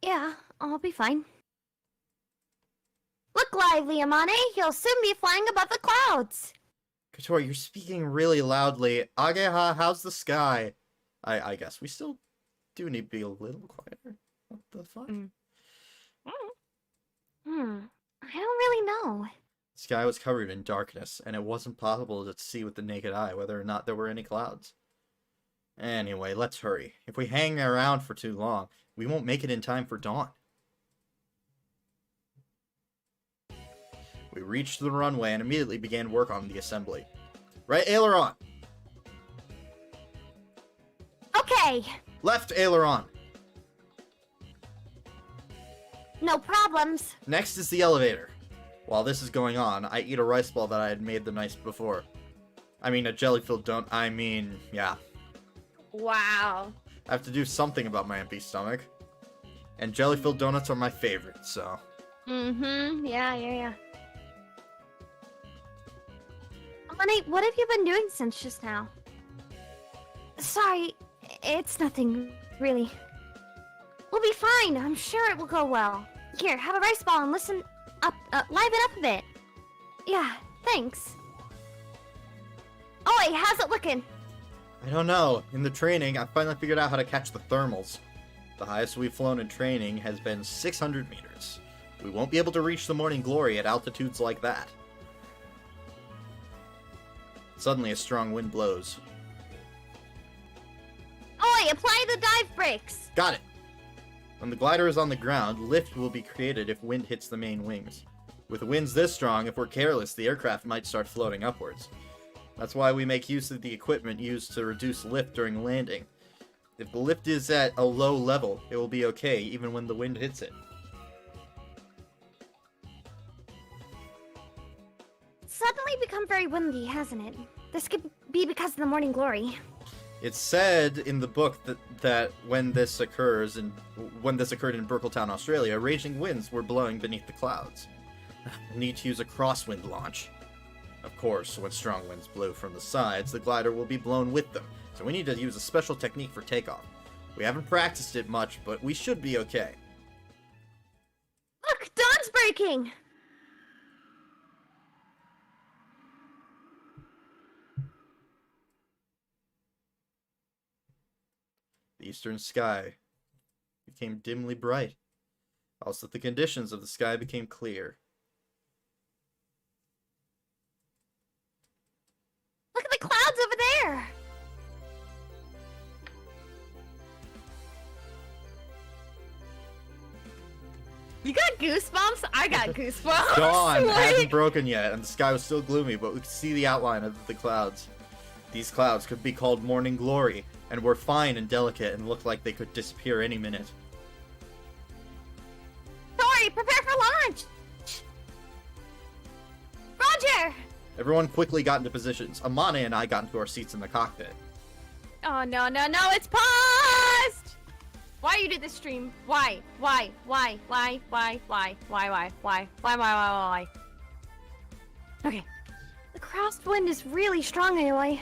Yeah, I'll be fine. Look lively, Amane. You'll soon be flying above the clouds. Katori, you're speaking really loudly. Ageha, how's the sky? I guess we still do need to be a little quieter. What the fuck? I don't really know. The sky was covered in darkness, and it wasn't possible to see with the naked eye whether or not there were any clouds. Anyway, let's hurry. If we hang around for too long, we won't make it in time for dawn. We reached the runway and immediately began work on the assembly. Right aileron! Okay, Left aileron! no problems. Next is the elevator. While this is going on, I eat a rice ball that I had made the night before. I mean, a jelly-filled donut. Yeah. Wow. I have to do something about my empty stomach. And jelly-filled donuts are my favorite, so... Mm-hmm, yeah. Money, what have you been doing since just now? Sorry, it's nothing, really. We'll be fine, I'm sure it will go well. Here, have a rice ball and listen up, liven up a bit. Yeah, thanks. Oi, how's it looking? I don't know. In the training, I finally figured out how to catch the thermals. The highest we've flown in training has been 600 meters. We won't be able to reach the morning glory at altitudes like that. Suddenly, a strong wind blows. Oi, apply the dive brakes! Got it! When the glider is on the ground, lift will be created if wind hits the main wings. With winds this strong, if we're careless, the aircraft might start floating upwards. That's why we make use of the equipment used to reduce lift during landing. If the lift is at a low level, it will be okay even when the wind hits it. It's suddenly become very windy, hasn't it? This could be because of the morning glory. It's said in the book that when this occurred in Burkletown, Australia, raging winds were blowing beneath the clouds. We'll need to use a crosswind launch. Of course, when strong winds blow from the sides, the glider will be blown with them, so we need to use a special technique for takeoff. We haven't practiced it much, but we should be okay. Look, dawn's breaking! The eastern sky became dimly bright. Also, the conditions of the sky became clear. Look at the clouds over there! You got goosebumps? I got goosebumps. Dawn Like- hadn't broken yet, and the sky was still gloomy, but we could see the outline of the clouds. These clouds could be called morning glory, and were fine and delicate and looked like they could disappear any minute. Tori, prepare for launch! Roger! Everyone quickly got into positions. Amane and I got into our seats in the cockpit. Oh no, it's paused! Why you did this stream? Why? Okay. The crosswind is really strong, Aloy.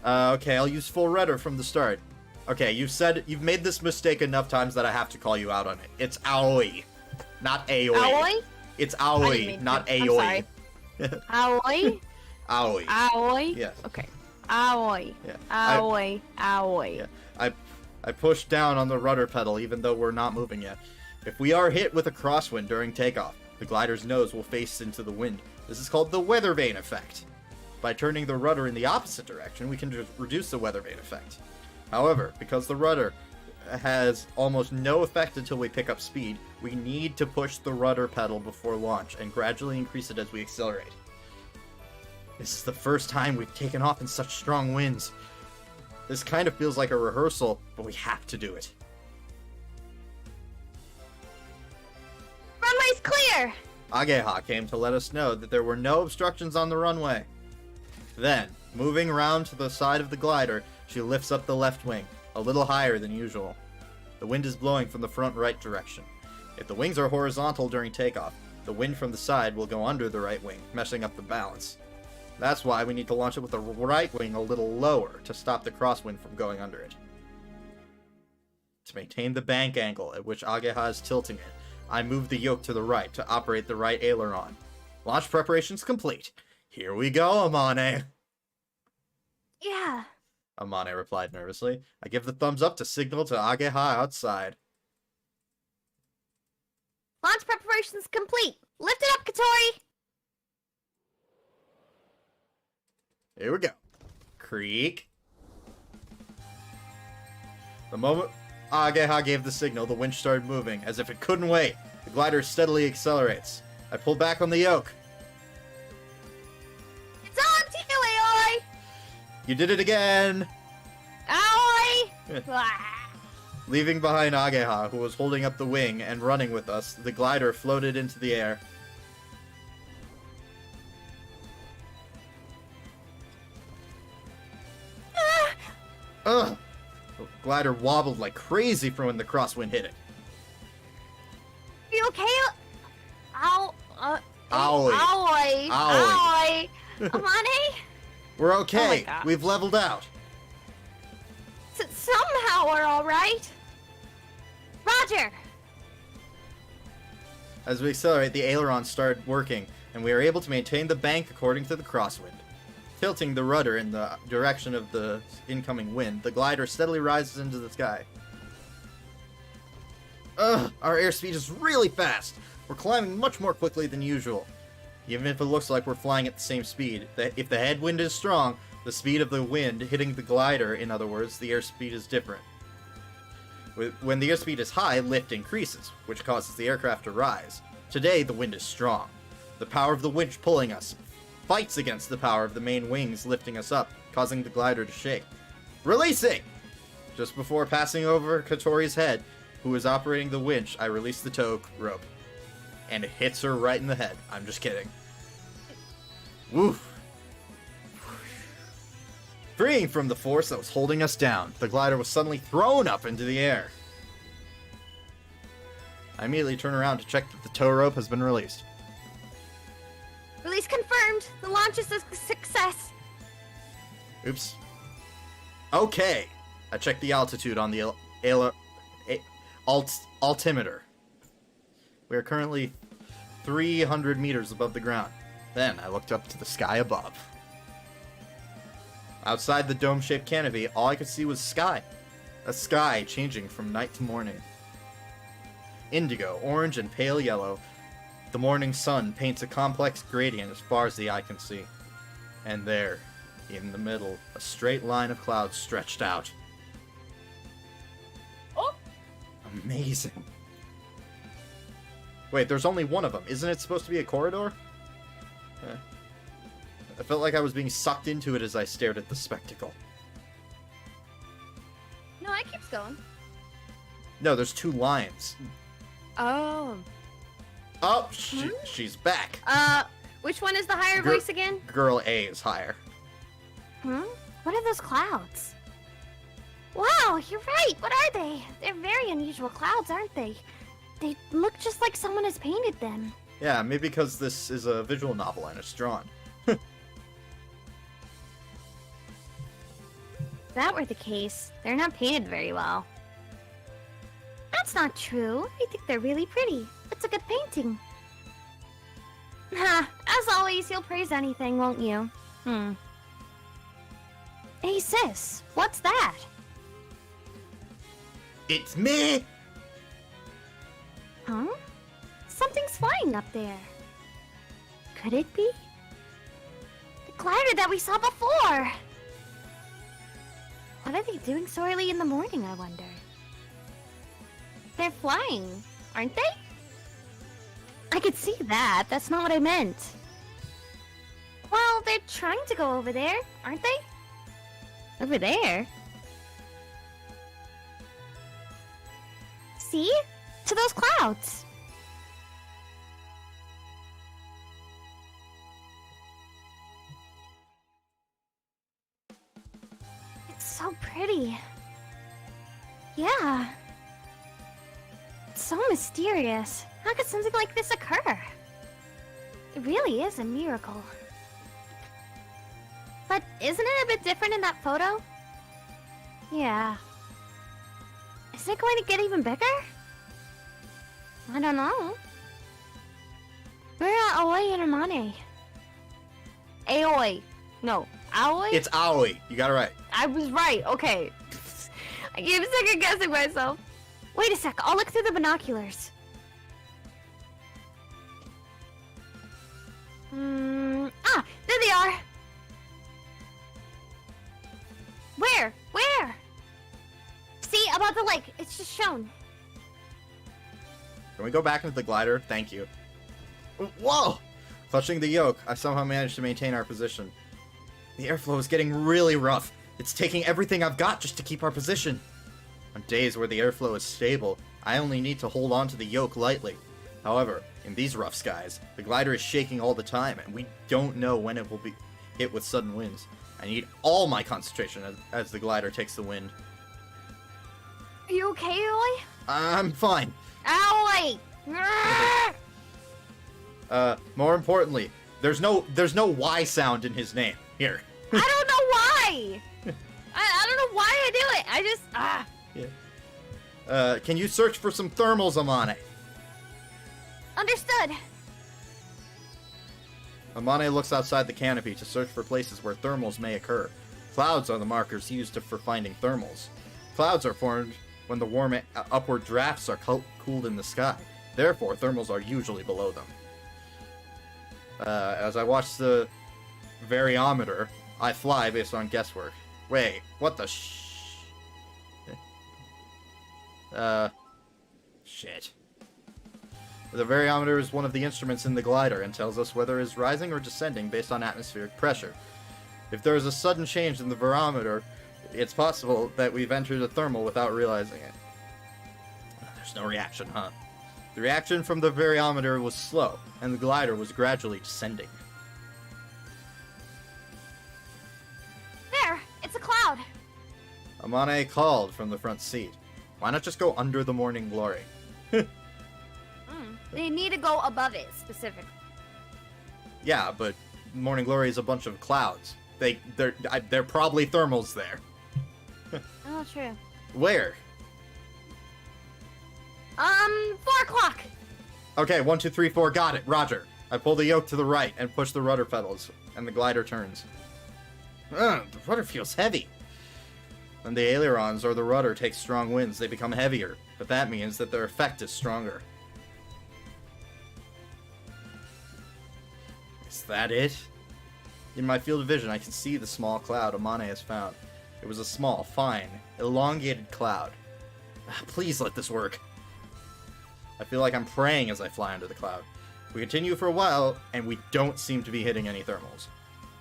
Okay, I'll use full rudder from the start. Okay, you've made this mistake enough times that I have to call you out on it. It's Aoi, not Aoi. Aoi? It's I didn't Aoi, mean not to. I'm Aoi. sorry. Aoi? Aoi. Aoi? Yes. Okay. Aoi. Yeah. Aoi. Aoi. Yeah. I pushed down on the rudder pedal even though we're not moving yet. If we are hit with a crosswind during takeoff, the glider's nose will face into the wind. This is called the weather vane effect. By turning the rudder in the opposite direction, we can just reduce the weather vane effect. However, because the rudder has almost no effect until we pick up speed, we need to push the rudder pedal before launch and gradually increase it as we accelerate. This is the first time we've taken off in such strong winds. This kind of feels like a rehearsal, but we have to do it. Runway's clear! Ageha came to let us know that there were no obstructions on the runway. Then, moving around to the side of the glider, she lifts up the left wing, a little higher than usual. The wind is blowing from the front right direction. If the wings are horizontal during takeoff, the wind from the side will go under the right wing, messing up the balance. That's why we need to launch it with the right wing a little lower to stop the crosswind from going under it. To maintain the bank angle at which Ageha is tilting it, I move the yoke to the right to operate the right aileron. Launch preparations complete. Here we go, Amane. Yeah. Amane replied nervously. I give the thumbs up to signal to Ageha outside. Launch preparations complete. Lift it up, Katori! Here we go. Creak. The moment Ageha gave the signal, the winch started moving, as if it couldn't wait. The glider steadily accelerates. I pulled back on the yoke. It's on to you, Aoi! You did it again! Aoi! Leaving behind Ageha, who was holding up the wing and running with us, the glider floated into the air. Ugh! The glider wobbled like crazy from when the crosswind hit it. You okay? Ow. Owie. Aoi. Owie. Aoi. Amane? We're okay. gosh. We've leveled out. Somehow we're alright. Roger! As we accelerate, the ailerons started working, and we are able to maintain the bank according to the crosswind. Tilting the rudder in the direction of the incoming wind, the glider steadily rises into the sky. Ugh, our airspeed is really fast. We're climbing much more quickly than usual. Even if it looks like we're flying at the same speed, if the headwind is strong, the speed of the wind hitting the glider, in other words, the airspeed is different. When the airspeed is high, lift increases, which causes the aircraft to rise. Today, the wind is strong. The power of the winch pulling us fights against the power of the main wings lifting us up, causing the glider to shake. Releasing! Just before passing over Katori's head, who is operating the winch, I release the tow rope. And it hits her right in the head. I'm just kidding. Woof. Freeing from the force that was holding us down, the glider was suddenly thrown up into the air. I immediately turn around to check that the tow rope has been released. Release confirmed. The launch is a success. Oops. Okay. I checked the altitude on the altimeter. We are currently 300 meters above the ground. Then I looked up to the sky above. Outside the dome-shaped canopy, all I could see was sky. A sky changing from night to morning. Indigo, orange, and pale yellow. The morning sun paints a complex gradient as far as the eye can see. And there, in the middle, a straight line of clouds stretched out. Oh! Amazing. Wait, there's only one of them. Isn't it supposed to be a corridor? I felt like I was being sucked into it as I stared at the spectacle. No, it keeps going. No, there's two lines. Oh. Oh, she's back. Which one is the higher Gir- voice again? Girl A is higher. What are those clouds? Wow, you're right. What are they? They're very unusual clouds, aren't they? They look just like someone has painted them. Yeah, maybe because this is a visual novel and it's drawn. If that were the case, they're not painted very well. That's not true. I think they're really pretty. It's a good painting. Ha! As always, you'll praise anything, won't you? Hey, sis, what's that? It's me! Huh? Something's flying up there. Could it be? The glider that we saw before! What are they doing so early in the morning, I wonder? They're flying, aren't they? I could see that. That's not what I meant. Well, they're trying to go over there, aren't they? Over there? See? To those clouds. It's so pretty. Yeah. It's so mysterious. How could something like this occur? It really is a miracle. But isn't it a bit different in that photo? Yeah. Is it going to get even bigger? I don't know. Where are Aoi and Amane? Aoi. No. Aoi? It's Aoi. You got it right. I was right. Okay. I keep second guessing myself. Wait a sec, I'll look through the binoculars. There they are. Where? Where? See, above the lake. It's just shown. Can we go back into the glider? Thank you. Whoa! Clutching the yoke, I somehow managed to maintain our position. The airflow is getting really rough. It's taking everything I've got just to keep our position. On days where the airflow is stable, I only need to hold on to the yoke lightly. However, in these rough skies, the glider is shaking all the time, and we don't know when it will be hit with sudden winds. I need all my concentration as the glider takes the wind. Are you okay, Oi? I'm fine. Oi! More importantly, there's no Y sound in his name. Here. I don't know why! I don't know why I do it. I just, Yeah. Can you search for some thermals, Amane? Understood. Amane looks outside the canopy to search for places where thermals may occur. Clouds are the markers used for finding thermals. Clouds are formed when the warm upward drafts are cooled in the sky. Therefore, thermals are usually below them. As I watch the variometer, I fly based on guesswork. Wait, what the shit. The variometer is one of the instruments in the glider and tells us whether it is rising or descending based on atmospheric pressure. If there is a sudden change in the barometer, it's possible that we've entered a thermal without realizing it. There's no reaction, huh? The reaction from the variometer was slow, and the glider was gradually descending. There, it's a cloud. Amane called from the front seat. Why not just go under the morning glory? They need to go above it, specifically. Yeah, but morning glory is a bunch of clouds. They're probably thermals there. Oh, true. Where? 4 o'clock. Okay, 1, 2, 3, 4, got it. Roger. I pull the yoke to the right and push the rudder pedals, and the glider turns. The rudder feels heavy. When the ailerons or the rudder take strong winds, they become heavier, but that means that their effect is stronger. Is that it? In my field of vision, I can see the small cloud Amane has found. It was a small, fine, elongated cloud. Please let this work. I feel like I'm praying as I fly under the cloud. We continue for a while, and we don't seem to be hitting any thermals.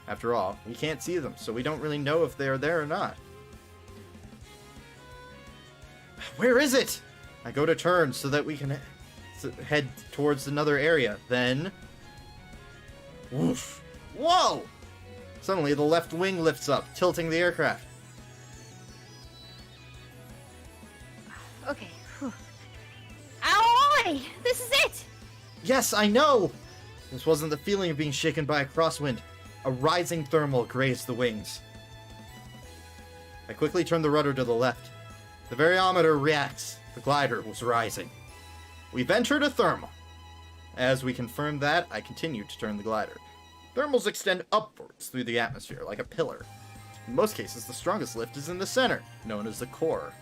After all, we can't see them, so we don't really know if they are there or not. Where is it? I go to turn so that we can head towards another area. Then... woof. Whoa! Suddenly, the left wing lifts up, tilting the aircraft. Okay. Whew. Ow! This is it! Yes, I know! This wasn't the feeling of being shaken by a crosswind. A rising thermal grazed the wings. I quickly turned the rudder to the left. The variometer reacts. The glider was rising. We've entered a thermal. As we confirmed that, I continued to turn the glider. Thermals extend upwards through the atmosphere like a pillar. In most cases, the strongest lift is in the center, known as the core.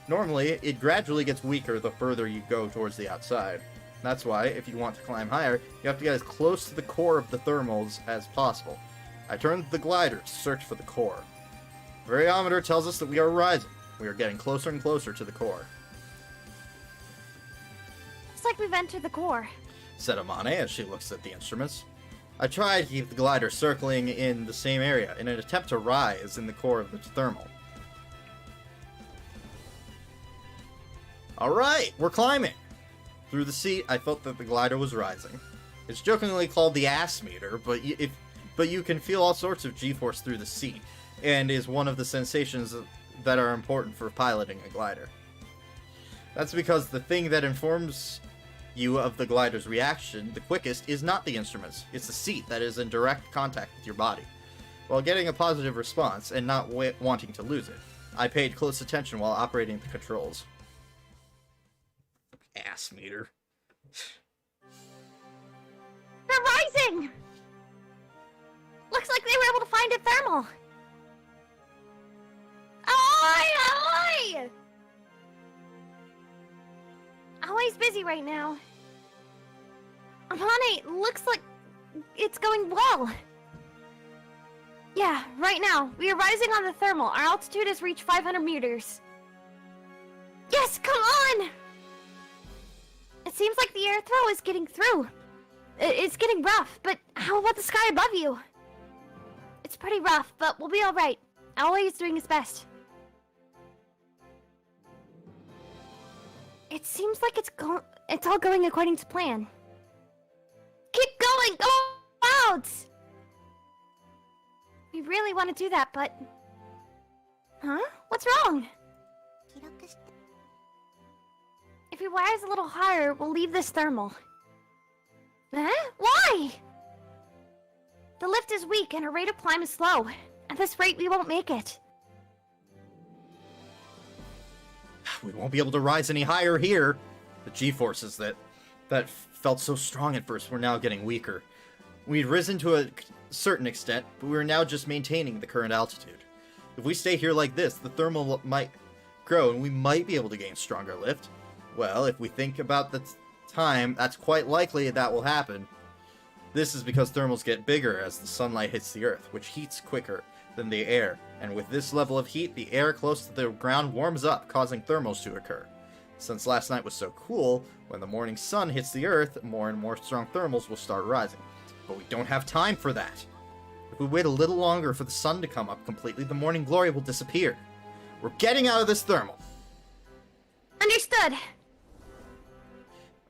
Normally, it gradually gets weaker the further you go towards the outside. That's why, if you want to climb higher, you have to get as close to the core of the thermals as possible. I turned the glider to search for the core. The variometer tells us that we are rising. We are getting closer and closer to the core. Looks like we've entered the core. Said Amane as she looks at the instruments. I tried to keep the glider circling in the same area in an attempt to rise in the core of the thermal. Alright, we're climbing! Through the seat, I felt that the glider was rising. It's jokingly called the ass meter, but you can feel all sorts of g-force through the seat, and is one of the sensations that are important for piloting a glider. That's because the thing that informs you of the glider's reaction the quickest is not the instruments, it's the seat that is in direct contact with your body. While getting a positive response and not wanting to lose it, I paid close attention while operating the controls. Ass meter. They're rising! Looks like they were able to find a thermal. Ahoy! Ahoy! Ahoy's busy right now. Amane, looks like it's going well. Yeah, right now. We are rising on the thermal. Our altitude has reached 500 meters. Yes, come on! It seems like the air throw is getting through. It's getting rough, but how about the sky above you? It's pretty rough, but we'll be alright. Aoi is doing his best. It seems like it's all going according to plan. Keep going! Go clouds! We really want to do that, but... Huh? What's wrong? 記録して If we rise a little higher, we'll leave this thermal. Huh? Why? The lift is weak and our rate of climb is slow. At this rate, we won't make it. We won't be able to rise any higher here. The G-forces that felt so strong at first were now getting weaker. We'd risen to a certain extent, but we are now just maintaining the current altitude. If we stay here like this, the thermal might grow and we might be able to gain stronger lift. Well, if we think about the time, that's quite likely that will happen. This is because thermals get bigger as the sunlight hits the Earth, which heats quicker than the air, and with this level of heat, the air close to the ground warms up, causing thermals to occur. Since last night was so cool, when the morning sun hits the Earth, more and more strong thermals will start rising. But we don't have time for that. If we wait a little longer for the sun to come up completely, the morning glory will disappear. We're getting out of this thermal. Understood.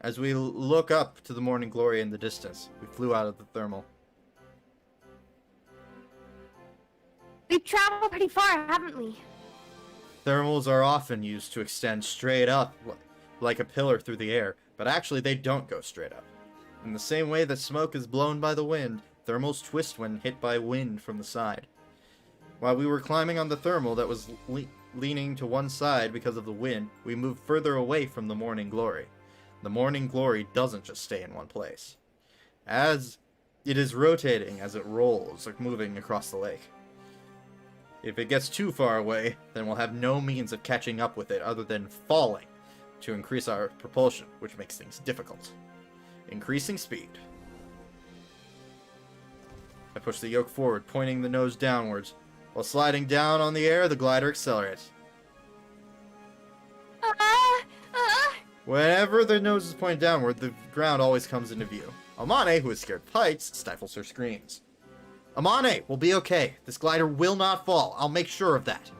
As we look up to the morning glory in the distance, we flew out of the thermal. We've traveled pretty far, haven't we? Thermals are often used to extend straight up like a pillar through the air, but actually they don't go straight up. In the same way that smoke is blown by the wind, thermals twist when hit by wind from the side. While we were climbing on the thermal that was leaning to one side because of the wind, we moved further away from the morning glory. The morning glory doesn't just stay in one place, as it is rotating as it rolls, like moving across the lake. If it gets too far away, then we'll have no means of catching up with it other than falling to increase our propulsion, which makes things difficult. Increasing speed. I push the yoke forward, pointing the nose downwards. While sliding down on the air, the glider accelerates. Whenever the nose is pointed downward, the ground always comes into view. Amane, who is scared of heights, stifles her screams. Amane, we'll be okay. This glider will not fall. I'll make sure of that.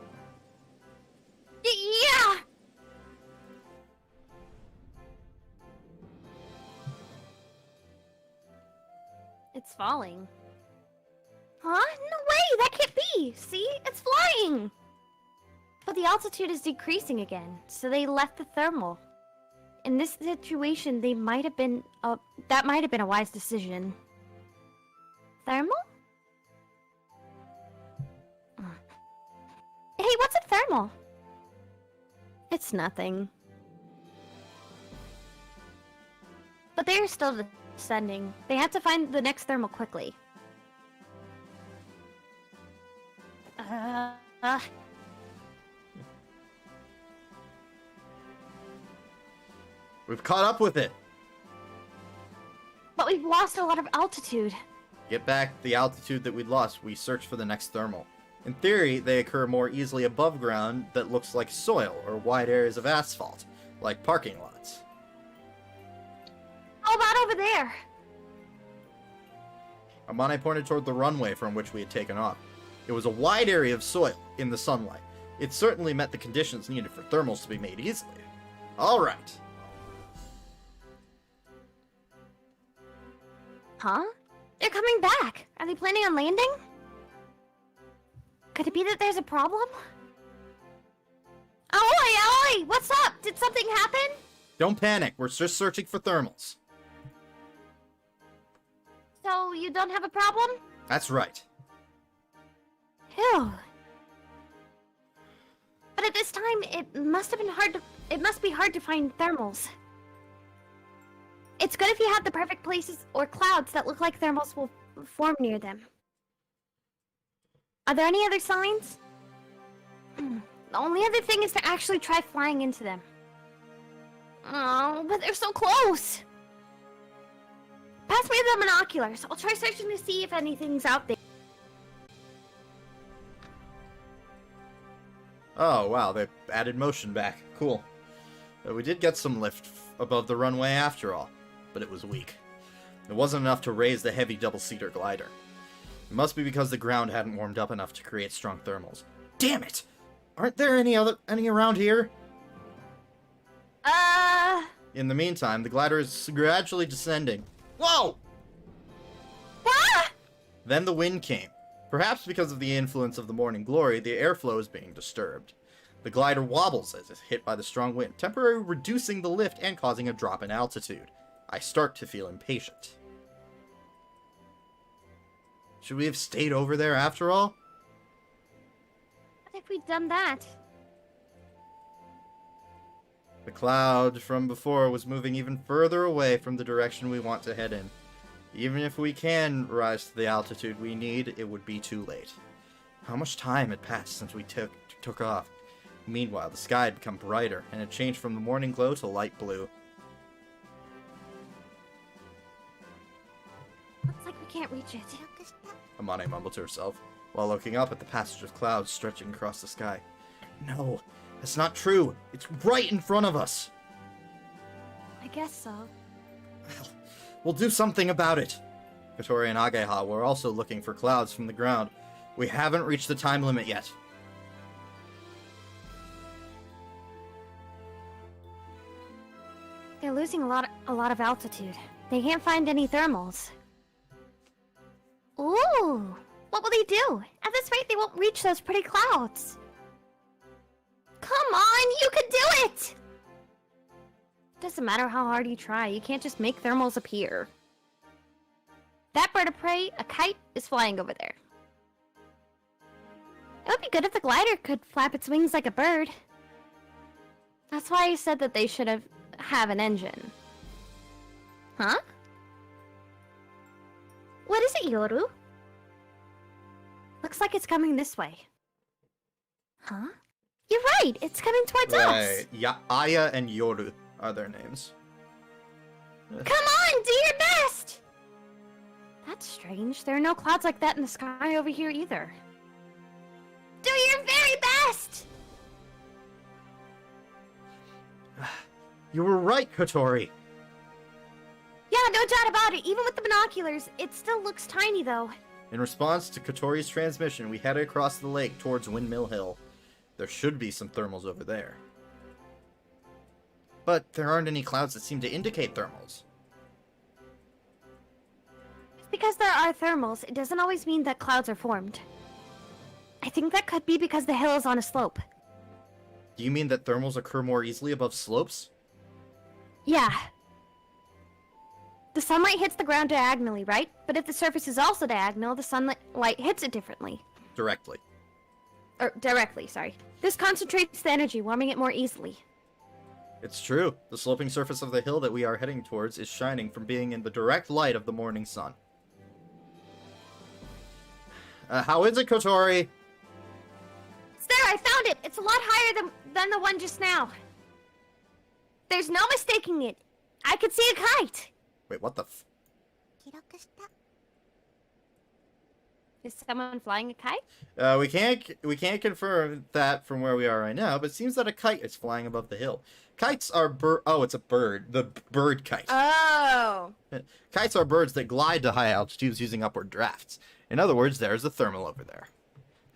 Yeah! It's falling. Huh? No way! That can't be! See? It's flying! But the altitude is decreasing again, so they left the thermal. In this situation, that might have been a wise decision. Thermal? Hey, what's a thermal? It's nothing. But they are still descending. They have to find the next thermal quickly. We've caught up with it. But we've lost a lot of altitude. Get back the altitude that we'd lost. We search for the next thermal. In theory, they occur more easily above ground that looks like soil or wide areas of asphalt, like parking lots. How about over there? Amane pointed toward the runway from which we had taken off. It was a wide area of soil in the sunlight. It certainly met the conditions needed for thermals to be made easily. All right. Huh? They're coming back. Are they planning on landing? Could it be that there's a problem? Ahoy! What's up? Did something happen? Don't panic. We're just searching for thermals. So, you don't have a problem? That's right. Phew. But at this time, it must be hard to find thermals. It's good if you have the perfect places or clouds that look like thermals will form near them. Are there any other signs? The only other thing is to actually try flying into them. Oh, but they're so close! Pass me the binoculars. I'll try searching to see if anything's out there. Oh, wow, they added motion back. Cool. We did get some lift above the runway after all, but it was weak. It wasn't enough to raise the heavy double-seater glider. It must be because the ground hadn't warmed up enough to create strong thermals. Damn it! Aren't there any around here? In the meantime, the glider is gradually descending. Whoa! Ah! Then the wind came. Perhaps because of the influence of the morning glory, the airflow is being disturbed. The glider wobbles as it's hit by the strong wind, temporarily reducing the lift and causing a drop in altitude. I start to feel impatient. Should we have stayed over there after all? What if we'd done that? The cloud from before was moving even further away from the direction we want to head in. Even if we can rise to the altitude we need, it would be too late. How much time had passed since we took off? Meanwhile, the sky had become brighter, and had changed from the morning glow to light blue. Looks like we can't reach it. Amane mumbled to herself, while looking up at the passage of clouds stretching across the sky. No, that's not true. It's right in front of us. I guess so. We'll do something about it. Kotori and Ageha were also looking for clouds from the ground. We haven't reached the time limit yet. They're losing a lot of altitude. They can't find any thermals. Ooh! What will they do? At this rate, they won't reach those pretty clouds. Come on, you can do it! Doesn't matter how hard you try, you can't just make thermals appear. That bird of prey, a kite, is flying over there. It would be good if the glider could flap its wings like a bird. That's why I said that they should have an engine. Huh? What is it, Yoru? Looks like it's coming this way. Huh? You're right, it's coming towards us! Yeah, Aya and Yoru are their names. Come on, do your best! That's strange. There are no clouds like that in the sky over here either. Do your very best! You were right, Kotori. Yeah, no doubt about it. Even with the binoculars, it still looks tiny though. In response to Kotori's transmission, we headed across the lake towards Windmill Hill. There should be some thermals over there. But there aren't any clouds that seem to indicate thermals. Because there are thermals, it doesn't always mean that clouds are formed. I think that could be because the hill is on a slope. Do you mean that thermals occur more easily above slopes? Yeah. The sunlight hits the ground diagonally, right? But if the surface is also diagonal, the sunlight hits it differently. Directly. Directly, sorry. This concentrates the energy, warming it more easily. It's true. The sloping surface of the hill that we are heading towards is shining from being in the direct light of the morning sun. How is it, Kotori? It's there, I found it! It's a lot higher than the one just now. There's no mistaking it. I could see a kite. Wait, what the f... Is someone flying a kite? We can't confirm that from where we are right now, but it seems that a kite is flying above the hill. Kites are oh, it's a bird. The bird kite. Oh. Kites are birds that glide to high altitudes using upward drafts. In other words, there's a thermal over there.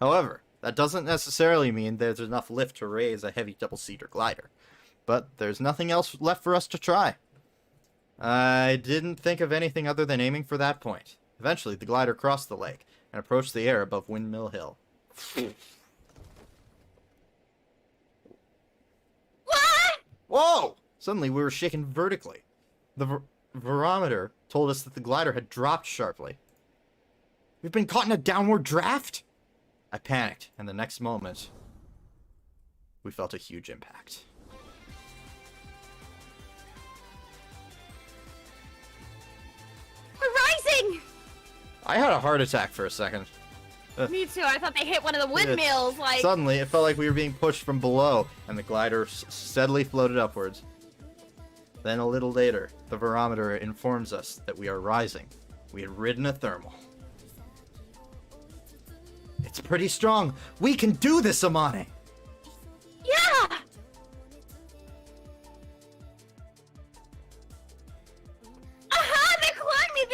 However, that doesn't necessarily mean there's enough lift to raise a heavy double-seater glider. But there's nothing else left for us to try. I didn't think of anything other than aiming for that point. Eventually, the glider crossed the lake and approached the air above Windmill Hill. What? Whoa! Suddenly, we were shaken vertically. The barometer told us that the glider had dropped sharply. We've been caught in a downward draft? I panicked, and the next moment, we felt a huge impact. We're rising! I had a heart attack for a second. Me too. I thought they hit one of the windmills. Like, Suddenly, it felt like we were being pushed from below, and the glider steadily floated upwards. Then a little later, the barometer informs us that we are rising. We had ridden a thermal. It's pretty strong. We can do this, Amane! Yeah! Aha! They're climbing!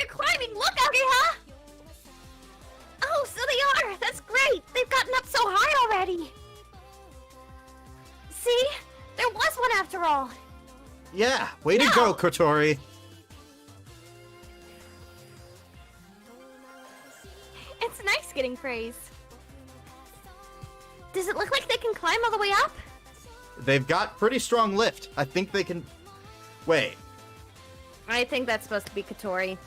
after all. Yeah, way to go, Kotori. It's nice getting praise. Does it look like they can climb all the way up? They've got pretty strong lift. I think they can... Wait. I think that's supposed to be Katori.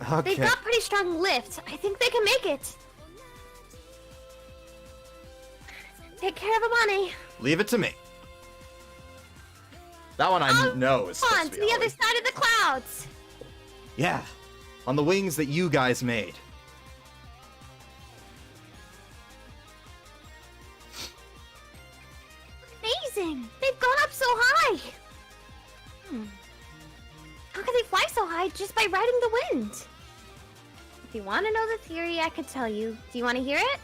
Okay. They've got pretty strong lift. I think they can make it. Take care of Amane. Leave it to me. That one I know is supposed On to to be the Ollie. other side of the clouds. Yeah. On the wings that you guys made. Amazing. They've gone up so high. How can they fly so high just by riding the wind? If you want to know the theory, I could tell you. Do you want to hear it?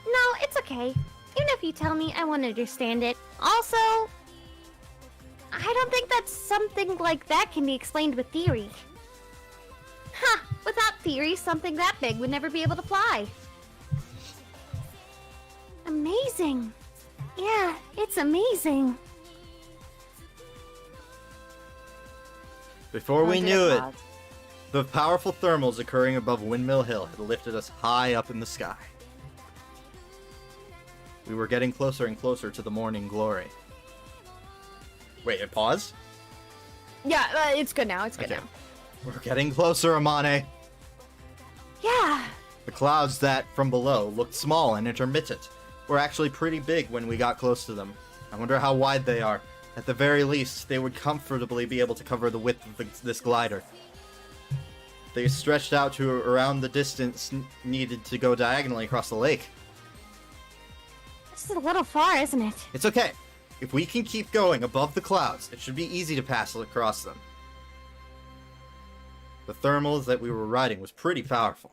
No, it's okay. Even if you tell me, I won't understand it. Also, I don't think that something like that can be explained with theory. Huh, without theory, something that big would never be able to fly. Amazing. Yeah, it's amazing. Before we Under knew the it, clouds. the powerful thermals occurring above Windmill Hill had lifted us high up in the sky. We were getting closer and closer to the morning glory. Wait, pause? Yeah, it's good now. It's good Okay. now. We're getting closer, Amane. Yeah. The clouds that, from below, looked small and intermittent were actually pretty big when we got close to them. I wonder how wide they are. At the very least, they would comfortably be able to cover the width of this glider. They stretched out to around the distance needed to go diagonally across the lake. This is a little far, isn't it? It's okay. If we can keep going above the clouds, it should be easy to pass across them. The thermals that we were riding was pretty powerful.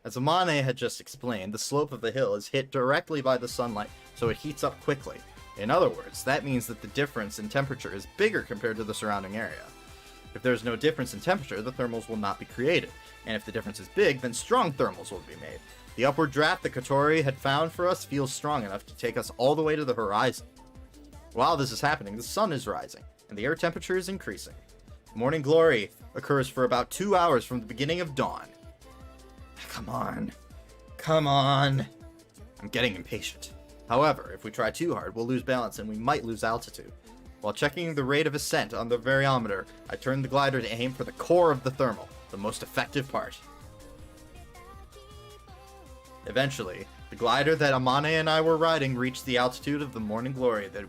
As Amane had just explained, the slope of the hill is hit directly by the sunlight, so it heats up quickly. In other words, that means that the difference in temperature is bigger compared to the surrounding area. If there's no difference in temperature, the thermals will not be created, and if the difference is big, then strong thermals will be made. The upward draft that Kotori had found for us feels strong enough to take us all the way to the horizon. While this is happening, the sun is rising, and the air temperature is increasing. Morning glory occurs for about 2 hours from the beginning of dawn. Come on. Come on. I'm getting impatient. However, if we try too hard, we'll lose balance and we might lose altitude. While checking the rate of ascent on the variometer, I turned the glider to aim for the core of the thermal, the most effective part. Eventually, the glider that Amane and I were riding reached the altitude of the morning glory that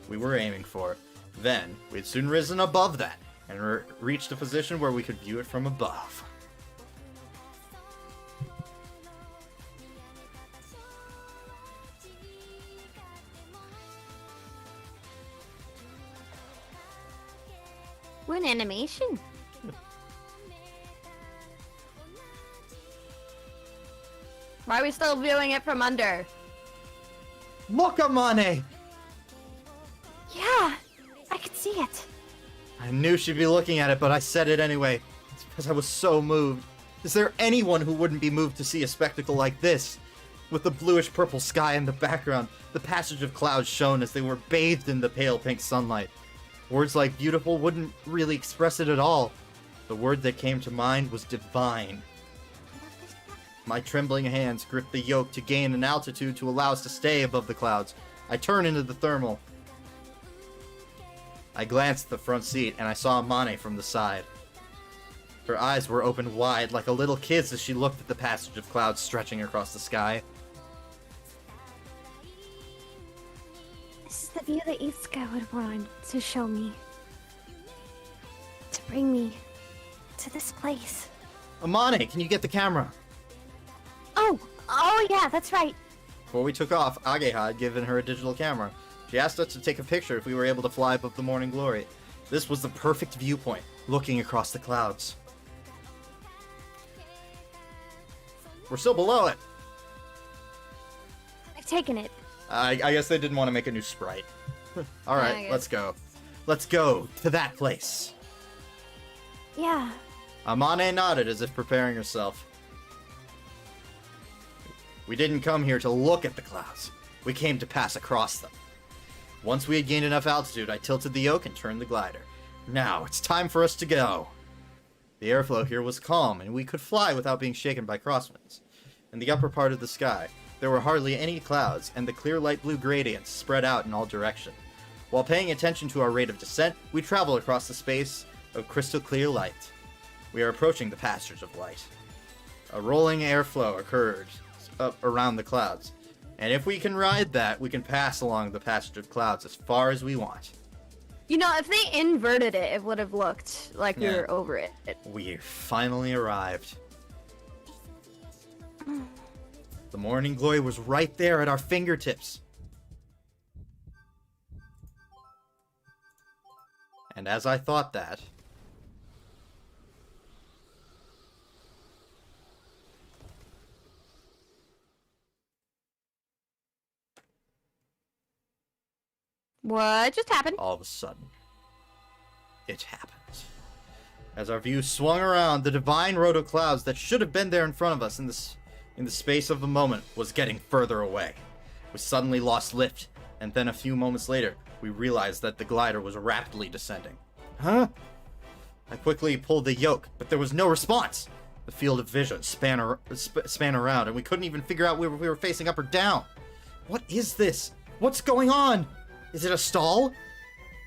we were aiming for. Then, we had soon risen above that, and reached a position where we could view it from above. What an animation. Why are we still viewing it from under? Look, Amane! Yeah, I could see it. I knew she'd be looking at it, but I said it anyway. It's because I was so moved. Is there anyone who wouldn't be moved to see a spectacle like this? With the bluish-purple sky in the background, the passage of clouds shone as they were bathed in the pale pink sunlight. Words like beautiful wouldn't really express it at all. The word that came to mind was divine. My trembling hands gripped the yoke to gain an altitude to allow us to stay above the clouds. I turned into the thermal. I glanced at the front seat and I saw Amane from the side. Her eyes were opened wide like a little kid's as she looked at the passage of clouds stretching across the sky. This is the view that Itsuka would want to show me. To bring me to this place. Amane, can you get the camera? Oh yeah, that's right. Before we took off, Ageha had given her a digital camera. She asked us to take a picture if we were able to fly above the morning glory. This was the perfect viewpoint, looking across the clouds. We're still below it. I've taken it. I guess they didn't want to make a new sprite. All I right, guess. let's go. Let's go to that place. Yeah. Amane nodded as if preparing herself. We didn't come here to look at the clouds. We came to pass across them. Once we had gained enough altitude, I tilted the yoke and turned the glider. Now, it's time for us to go. The airflow here was calm, and we could fly without being shaken by crosswinds. In the upper part of the sky, there were hardly any clouds, and the clear light blue gradients spread out in all directions. While paying attention to our rate of descent, we travel across the space of crystal clear light. We are approaching the passage of light. A rolling airflow occurred up around the clouds, and if we can ride that, we can pass along the passage of clouds as far as we want. You know, if they inverted it, it would have looked like we were over it. We finally arrived. The morning glory was right there at our fingertips. And as I thought that, What just happened? all of a sudden, it happened. As our view swung around, the divine road of clouds that should have been there in front of us in the space of a moment was getting further away. We suddenly lost lift, and then a few moments later, we realized that the glider was rapidly descending. Huh? I quickly pulled the yoke, but there was no response. The field of vision span around, and we couldn't even figure out whether we were facing up or down. What is this? What's going on? Is it a stall?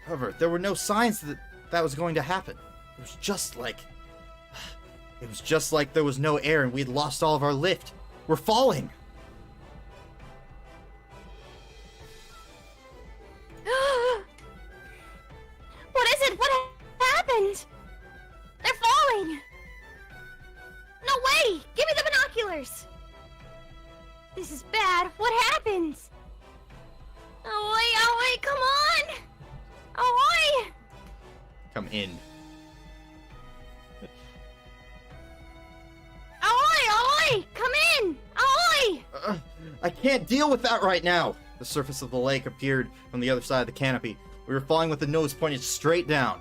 However, there were no signs that that was going to happen. It was just like there was no air and we'd lost all of our lift. We're falling. What is it? What happened? They're falling! No way! Give me the binoculars! This is bad. What happened? Oh, wait, come on! Oh, wait! Come in. Ahoy! Come in! Ahoy! I can't deal with that right now. The surface of the lake appeared from the other side of the canopy. We were falling with the nose pointed straight down.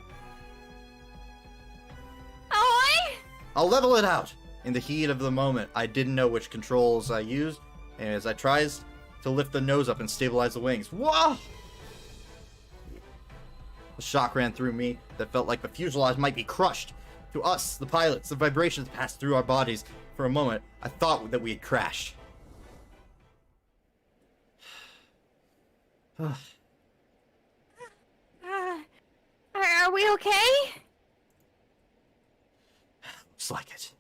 Ahoy! I'll level it out. In the heat of the moment, I didn't know which controls I used, and as I tried to lift the nose up and stabilize the wings, whoa! A shock ran through me that felt like the fuselage might be crushed. To us, the pilots, the vibrations passed through our bodies. For a moment, I thought that we had crashed. Are we okay? Looks like it.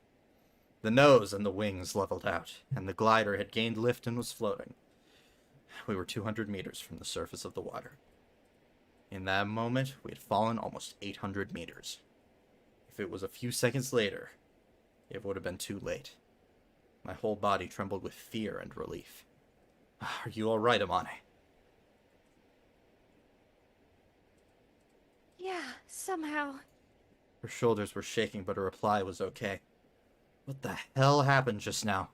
The nose and the wings leveled out, and the glider had gained lift and was floating. We were 200 meters from the surface of the water. In that moment, we had fallen almost 800 meters. If it was a few seconds later, it would have been too late. My whole body trembled with fear and relief. Are you all right, Amane? Yeah, somehow. Her shoulders were shaking, but her reply was okay. What the hell happened just now?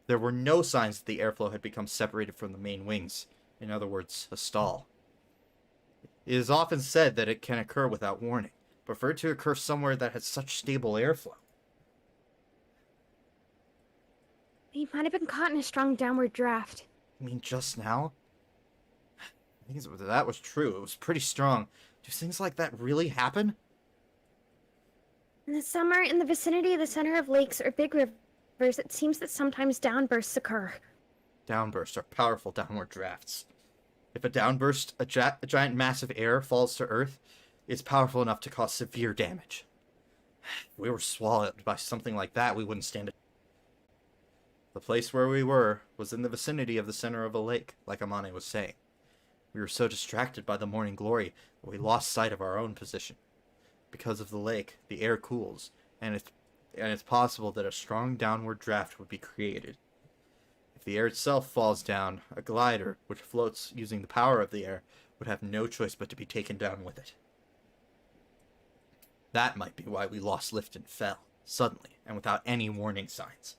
There were no signs that the airflow had become separated from the main wings. In other words, a stall. It is often said that it can occur without warning, but for it to occur somewhere that has such stable airflow. He might have been caught in a strong downward draft. I mean, just now? I think that was true. It was pretty strong. Do things like that really happen? In the summer, in the vicinity of the center of lakes or big rivers, it seems that sometimes downbursts occur. Downbursts are powerful downward drafts. If a downburst, a giant mass of air falls to Earth, it's powerful enough to cause severe damage. If we were swallowed by something like that, we wouldn't stand it. The place where we were was in the vicinity of the center of a lake, like Amane was saying. We were so distracted by the morning glory that we lost sight of our own position. Because of the lake, the air cools, and it's possible that a strong downward draft would be created. If the air itself falls down, a glider, which floats using the power of the air, would have no choice but to be taken down with it. That might be why we lost lift and fell, suddenly, and without any warning signs.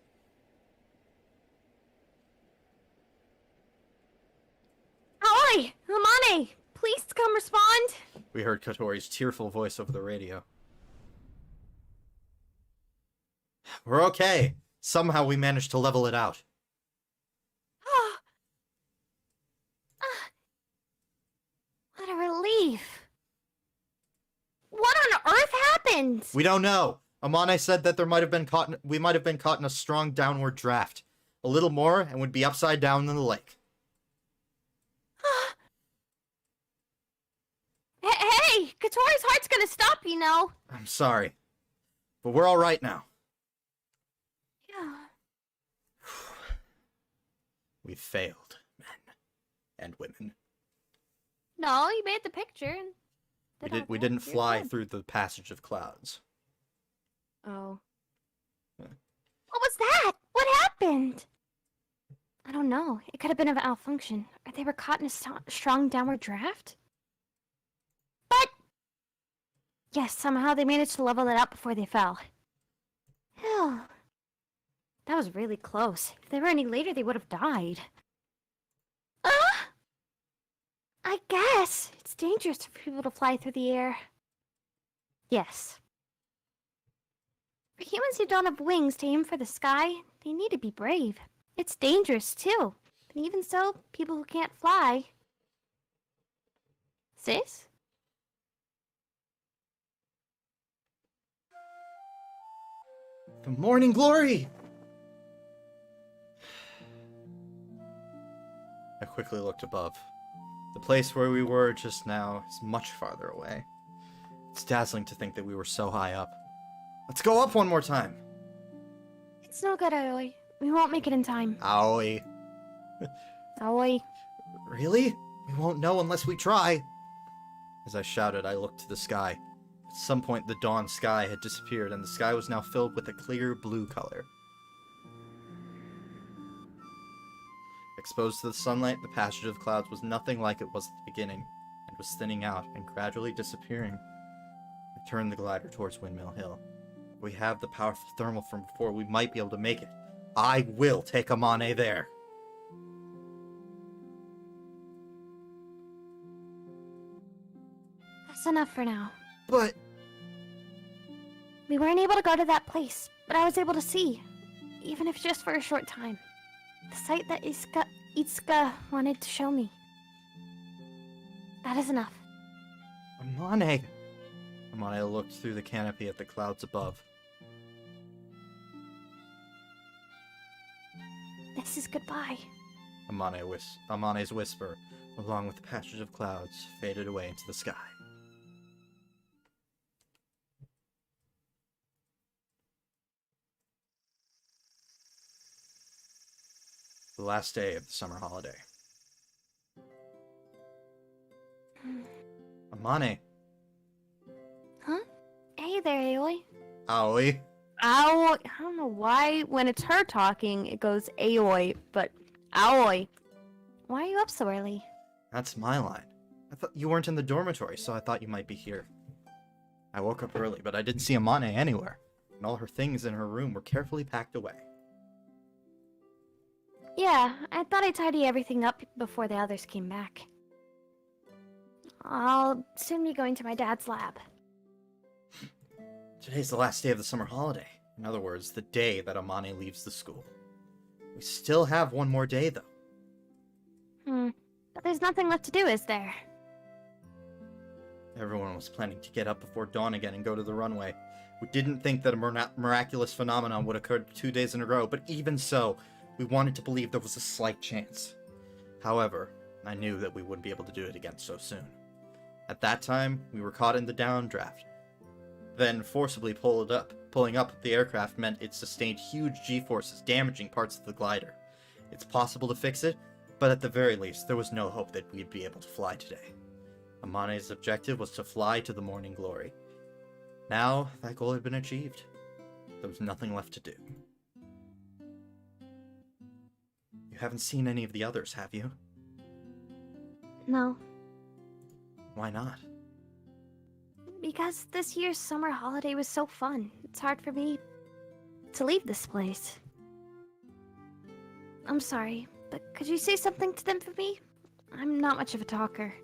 Ahoy! Amane! Please come respond! We heard Kotori's tearful voice over the radio. We're okay. Somehow we managed to level it out. safe. What on earth happened? We don't know. Amane said that we might have been caught in a strong downward draft. A little more and would be upside down in the lake. Hey, Katori's heart's gonna stop, you know. I'm sorry. But we're alright now. Yeah. We failed, men and women. No, you made the picture. We didn't fly through the passage of clouds. Oh. Yeah. What was that? What happened? I don't know. It could have been a malfunction. Or they were caught in a strong downward draft? But... yes, somehow they managed to level it out before they fell. Phew. That was really close. If they were any later, they would have died. I guess. It's dangerous for people to fly through the air. Yes. For humans who don't have wings to aim for the sky, they need to be brave. It's dangerous, too. But even so, people who can't fly... Sis? The morning glory! I quickly looked above. The place where we were just now is much farther away. It's dazzling to think that we were so high up. Let's go up one more time! It's no good, Aoi. We won't make it in time. Aoi. Aoi. Really? We won't know unless we try. As I shouted, I looked to the sky. At some point, the dawn sky had disappeared, and the sky was now filled with a clear blue color. Exposed to the sunlight, the passage of clouds was nothing like it was at the beginning, and was thinning out and gradually disappearing. I turned the glider towards Windmill Hill. If we have the powerful thermal from before, we might be able to make it. I will take Amane there. That's enough for now. But... we weren't able to go to that place, but I was able to see, even if just for a short time. The sight that Itsuka wanted to show me. That is enough. Amane! Amane looked through the canopy at the clouds above. This is goodbye. Amane's whisper, along with the patches of clouds, faded away into the sky. The last day of the summer holiday. Amane. Huh? Hey there, Aoi. Aoi. Aoi. I don't know why when it's her talking, it goes Aoi, but Aoi. Why are you up so early? That's my line. I thought you weren't in the dormitory, so I thought you might be here. I woke up early, but I didn't see Amane anywhere, and all her things in her room were carefully packed away. Yeah, I thought I'd tidy everything up before the others came back. I'll soon be going to my dad's lab. Today's the last day of the summer holiday. In other words, the day that Amane leaves the school. We still have one more day, though. But there's nothing left to do, is there? Everyone was planning to get up before dawn again and go to the runway. We didn't think that a miraculous phenomenon would occur 2 days in a row, but even so, we wanted to believe there was a slight chance. However, I knew that we wouldn't be able to do it again so soon. At that time, we were caught in the downdraft. Then, forcibly pulling up the aircraft meant it sustained huge G-forces, damaging parts of the glider. It's possible to fix it, but at the very least, there was no hope that we'd be able to fly today. Amane's objective was to fly to the morning glory. Now, that goal had been achieved. There was nothing left to do. You haven't seen any of the others, have you? No. Why not? Because this year's summer holiday was so fun. It's hard for me to leave this place. I'm sorry, but could you say something to them for me? I'm not much of a talker.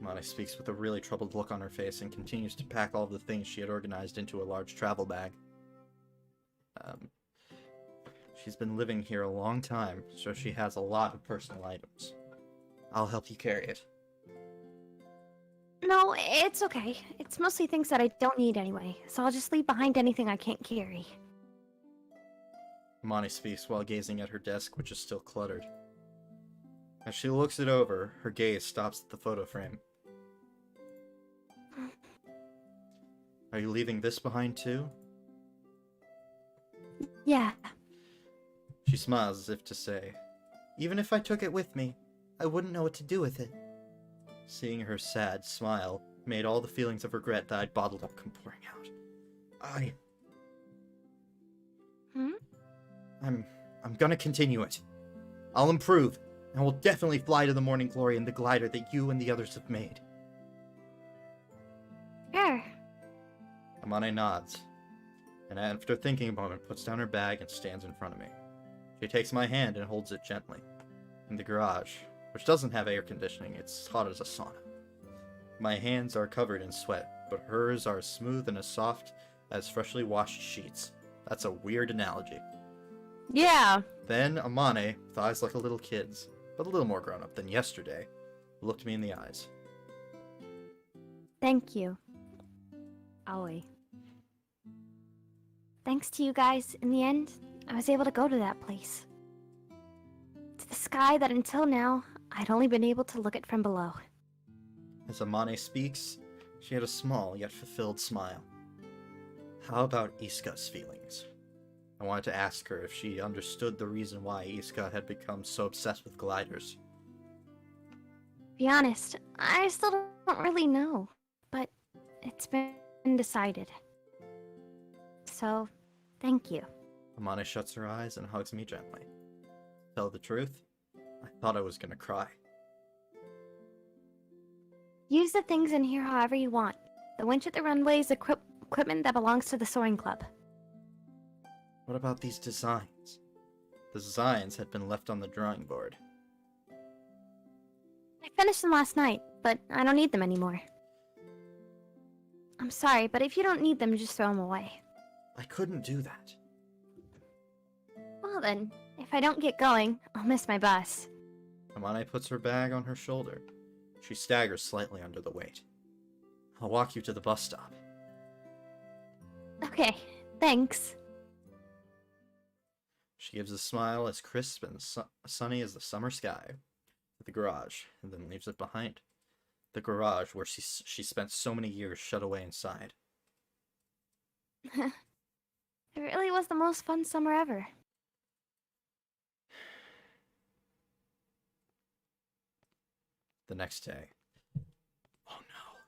Amane speaks with a really troubled look on her face and continues to pack all of the things she had organized into a large travel bag. She's been living here a long time, so she has a lot of personal items. I'll help you carry it. No, it's okay. It's mostly things that I don't need anyway, so I'll just leave behind anything I can't carry. Amane speaks while gazing at her desk, which is still cluttered. As she looks it over, her gaze stops at the photo frame. Are you leaving this behind too? Yeah. She smiles as if to say, even if I took it with me, I wouldn't know what to do with it. Seeing her sad smile made all the feelings of regret that I'd bottled up come pouring out. I'm gonna continue it. I'll improve, and will definitely fly to the morning glory in the glider that you and the others have made. Sure. Amane nods, and after thinking a moment, puts down her bag and stands in front of me. She takes my hand and holds it gently. In the garage, which doesn't have air conditioning, it's hot as a sauna. My hands are covered in sweat, but hers are as smooth and as soft as freshly washed sheets. That's a weird analogy. Yeah. Then Amane, with eyes like a little kid's, but a little more grown up than yesterday, looked me in the eyes. Thank you. Aoi. Thanks to you guys, in the end, I was able to go to that place. To the sky that until now, I'd only been able to look at from below. As Amane speaks, she had a small yet fulfilled smile. How about Iska's feelings? I wanted to ask her if she understood the reason why Iska had become so obsessed with gliders. Be honest, I still don't really know, but it's been decided. So, thank you. Amane shuts her eyes and hugs me gently. Tell the truth, I thought I was gonna cry. Use the things in here however you want. The winch at the runway is equipment that belongs to the soaring club. What about these designs? The designs had been left on the drawing board. I finished them last night, but I don't need them anymore. I'm sorry, but if you don't need them, just throw them away. I couldn't do that. Well then, if I don't get going, I'll miss my bus. Amane puts her bag on her shoulder. She staggers slightly under the weight. I'll walk you to the bus stop. Okay, thanks. She gives a smile as crisp and sunny as the summer sky to the garage, and then leaves it behind. The garage where she spent so many years shut away inside. It really was the most fun summer ever. The next day. Oh no.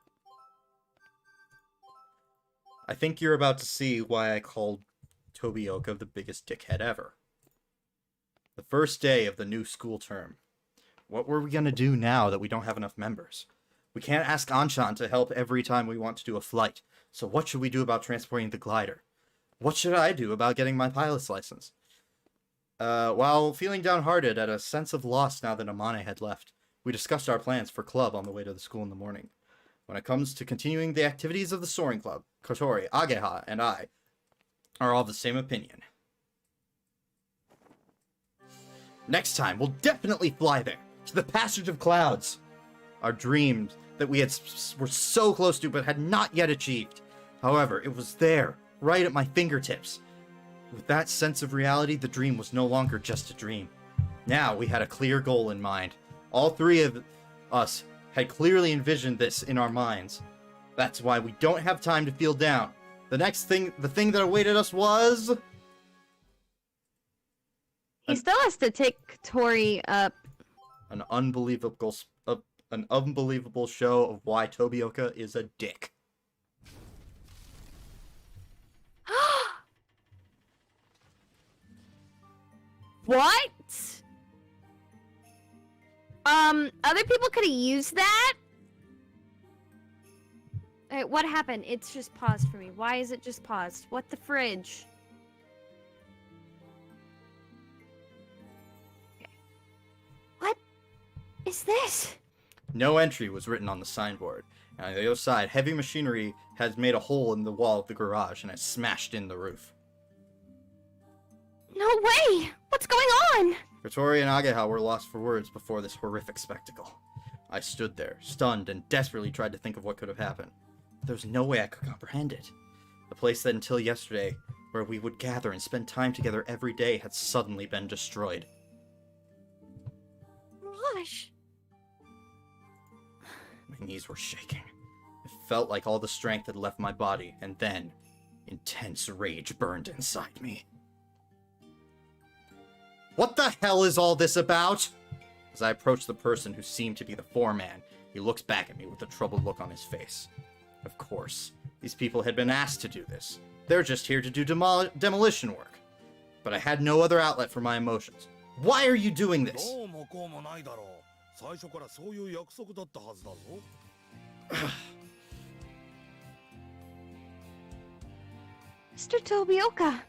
I think you're about to see why I called Tobioka the biggest dickhead ever. The first day of the new school term. What were we gonna do now that we don't have enough members? We can't ask Anshan to help every time we want to do a flight. So what should we do about transporting the glider? What should I do about getting my pilot's license? While feeling downhearted at a sense of loss now that Amane had left, we discussed our plans for club on the way to the school in the morning. When it comes to continuing the activities of the soaring club, Kotori, Ageha, and I are all of the same opinion. Next time, we'll definitely fly there, to the passage of clouds. Our dreams that we were so close to but had not yet achieved. However, it was there, right at my fingertips. With that sense of reality, the dream was no longer just a dream. Now we had a clear goal in mind. All three of us had clearly envisioned this in our minds. That's why we don't have time to feel down. The thing that awaited us was... He still has to take Tori up. An unbelievable show of why Tobioka is a dick. What? Other people could have used that? Alright, what happened? It's just paused for me. Why is it just paused? What the fridge? Okay. What is this? No entry was written on the signboard, and on the other side, heavy machinery has made a hole in the wall of the garage and has smashed in the roof. No way! What's going on? Kotori and Ageha were lost for words before this horrific spectacle. I stood there, stunned, and desperately tried to think of what could have happened. There was no way I could comprehend it. The place that until yesterday, where we would gather and spend time together every day, had suddenly been destroyed. Gosh. My knees were shaking. It felt like all the strength had left my body, and then, intense rage burned inside me. What the hell is all this about? As I approached the person who seemed to be the foreman, he looks back at me with a troubled look on his face. Of course, these people had been asked to do this. They're just here to do demolition work. But I had no other outlet for my emotions. Why are you doing this? Mr. Tobioka.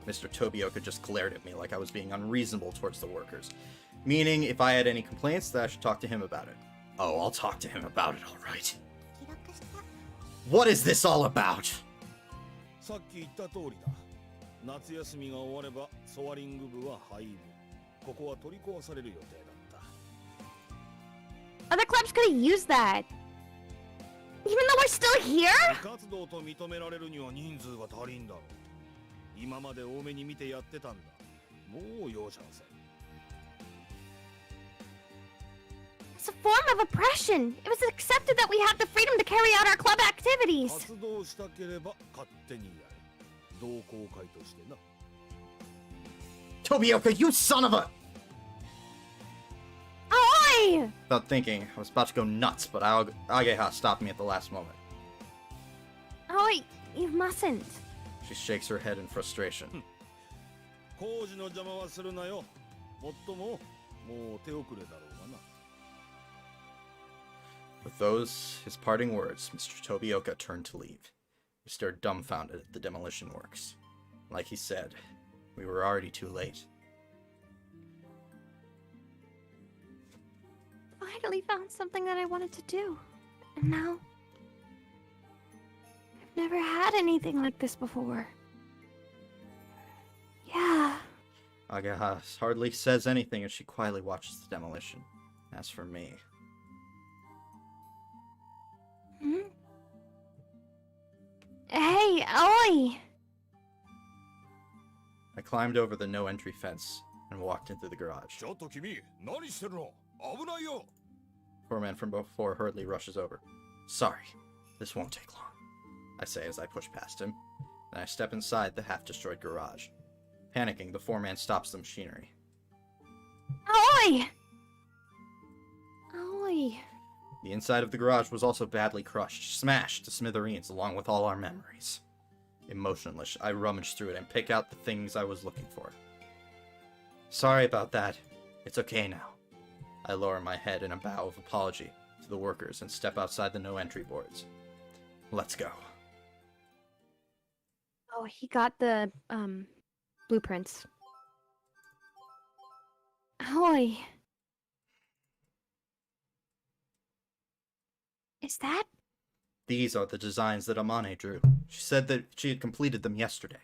Mr. Tobioka just glared at me like I was being unreasonable towards the workers, meaning if I had any complaints that I should talk to him about it. Oh, I'll talk to him about it, all right. What is this all about? Other clubs could have used that. Even though we're still here? It's a form of oppression. It was accepted that we have the freedom to carry out our club activities. Tobioka, you son of a... Ahoy! Without thinking, I was about to go nuts, but Ageha stopped me at the last moment. Ahoy, you mustn't. She shakes her head in frustration. With those, his parting words, Mr. Tobioka turned to leave. We stared dumbfounded at the demolition works. Like he said, we were already too late. Finally found something that I wanted to do. And now... I've never had anything like this before. Yeah. Ageha hardly says anything as she quietly watches the demolition. As for me... Hmm? Hey, Oi! I climbed over the no-entry fence and walked into the garage. Foreman from before hurriedly rushes over. Sorry, this won't take long, I say as I push past him. Then I step inside the half-destroyed garage. Panicking, the foreman stops the machinery. Oi! Oi! The inside of the garage was also badly crushed, smashed to smithereens along with all our memories. Emotionless, I rummage through it and pick out the things I was looking for. Sorry about that. It's okay now. I lower my head in a bow of apology to the workers and step outside the no-entry boards. Let's go. Oh, he got the, blueprints. Oi! Is that? These are the designs that Amane drew. She said that she had completed them yesterday.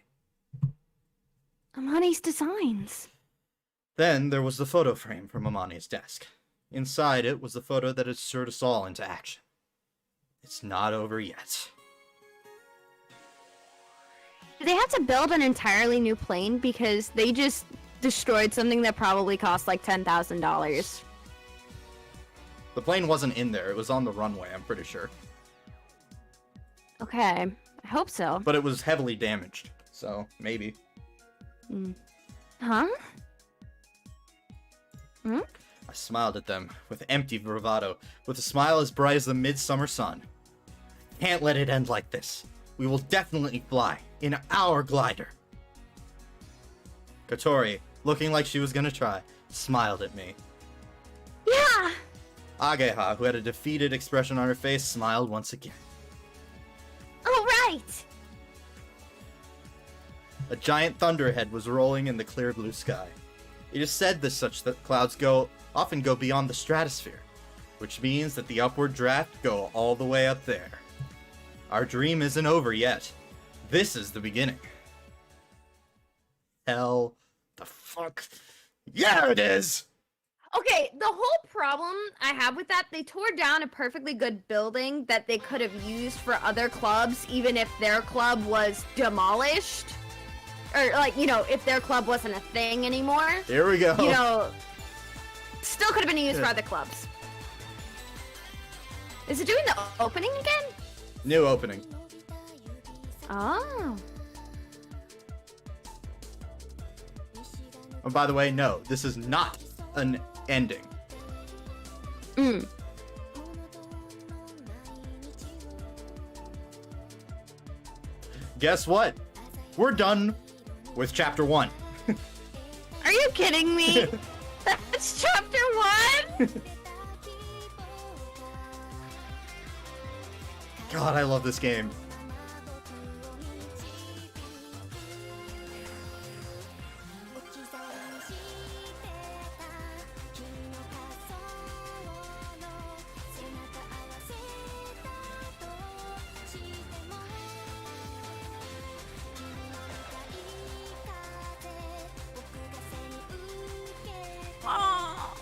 Amani's designs. Then there was the photo frame from Amane's desk. Inside it was the photo that had stirred us all into action. It's not over yet. Do they have to build an entirely new plane because they just destroyed something that probably cost like $10,000? The plane wasn't in there. It was on the runway, I'm pretty sure. Okay, I hope so. But it was heavily damaged, so maybe. Huh? Hmm? I smiled at them with empty bravado, with a smile as bright as the midsummer sun. Can't let it end like this. We will definitely fly in our glider. Kotori, looking like she was gonna try, smiled at me. Yeah! Ageha, who had a defeated expression on her face, smiled once again. All right! A giant thunderhead was rolling in the clear blue sky. It is said that such clouds often go beyond the stratosphere, which means that the upward draft go all the way up there. Our dream isn't over yet. This is the beginning. Hell the fuck. Yeah, it is! Okay, the whole problem I have with that, they tore down a perfectly good building that they could have used for other clubs, even if their club was demolished. Or, like, you know, if their club wasn't a thing anymore. Here we go. You know, still could have been used for other clubs. Is it doing the opening again? New opening. Oh. Oh, by the way, no, this is not an ending. Mm. Guess what? We're done with chapter 1. Are you kidding me? That's chapter 1? God, I love this game. Aw.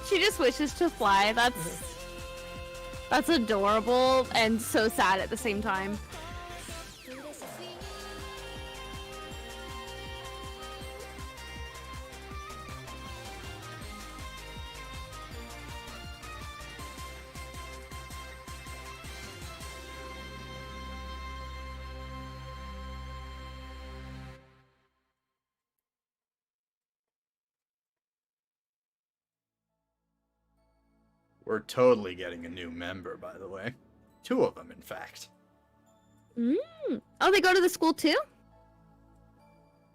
She just wishes to fly. That's adorable and so sad at the same time. We're totally getting a new member, by the way. 2 of them, in fact. Oh, they go to the school too?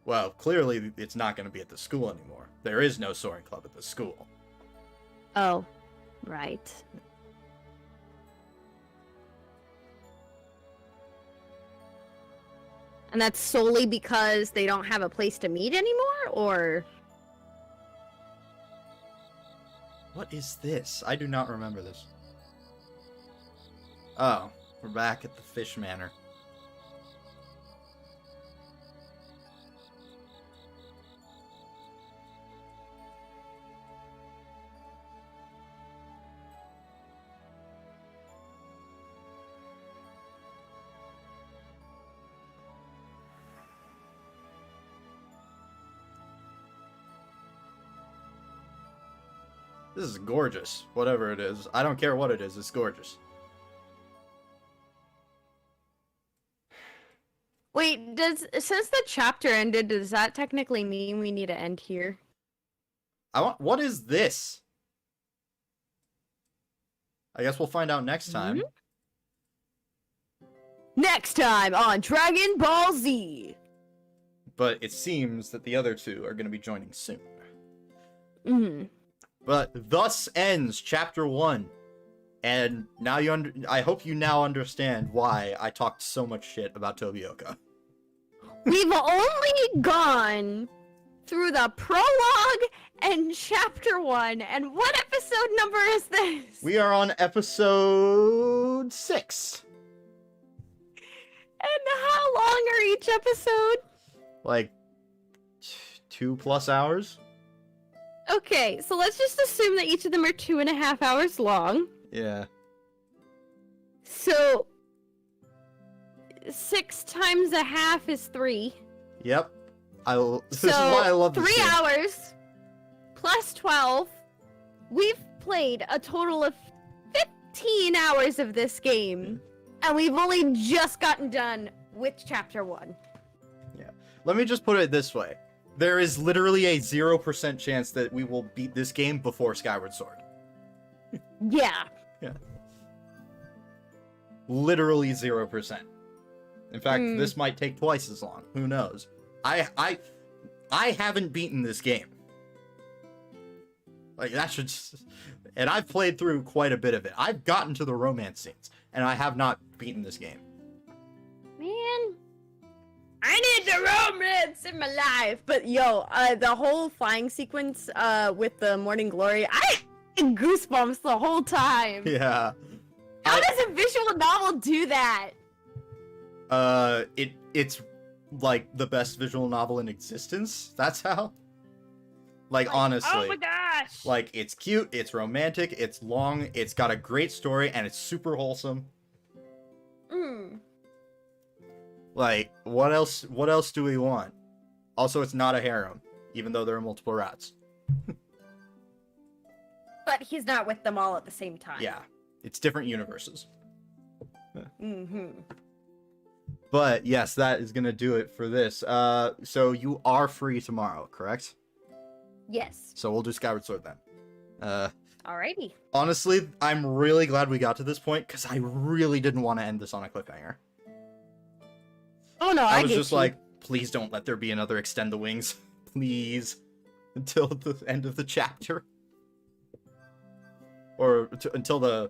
Well, clearly it's not going to be at the school anymore. There is no soaring club at the school. Oh, right. And that's solely because they don't have a place to meet anymore, or? What is this? I do not remember this. Oh, we're back at the Fish Manor. This is gorgeous. Whatever it is. I don't care what it is. It's gorgeous. Wait, since the chapter ended, does that technically mean we need to end here? What is this? I guess we'll find out next time. Next time on Dragon Ball Z! But it seems that the other 2 are going to be joining soon. Mm-hmm. But thus ends chapter 1. And now I hope you now understand why I talked so much shit about Tobioka. We've only gone through the prologue and chapter 1, and what episode number is this? We are on episode 6. And how long are each episode? Like 2+ hours? Okay, so let's just assume that each of them are 2.5 hours long. Yeah. So 6 times a half is 3. Yep. This is why I love this 3 game. hours plus 12. We've played a total of 15 hours of this game. And we've only just gotten done with chapter 1. Yeah. Let me just put it this way. There is literally a 0% chance that we will beat this game before Skyward Sword. Yeah. Yeah. Literally 0%. In fact, this might take twice as long. Who knows? I haven't beaten this game. Like, that should... And I've played through quite a bit of it. I've gotten to the romance scenes, and I have not beaten this game. Man. I need the romance in my life. But yo, the whole flying sequence with the Morning Glory, I had goosebumps the whole time. Yeah. How does a visual novel do that? It's like the best visual novel in existence. That's how. Like honestly. Oh my gosh. Like, it's cute, it's romantic, it's long, it's got a great story, and it's super wholesome. Mm. Like, what else do we want? Also, it's not a harem, even though there are multiple rats. But he's not with them all at the same time. Yeah, it's different universes. Mm-hmm. But yes, that is gonna do it for this. So you are free tomorrow, correct? Yes. So we'll do Skyward Sword then. Alrighty. Honestly, I'm really glad we got to this point, because I really didn't want to end this on a cliffhanger. Oh no, I was get just you. like, please don't let there be another Extend the Wings. Please. Until the end of the chapter. Or until the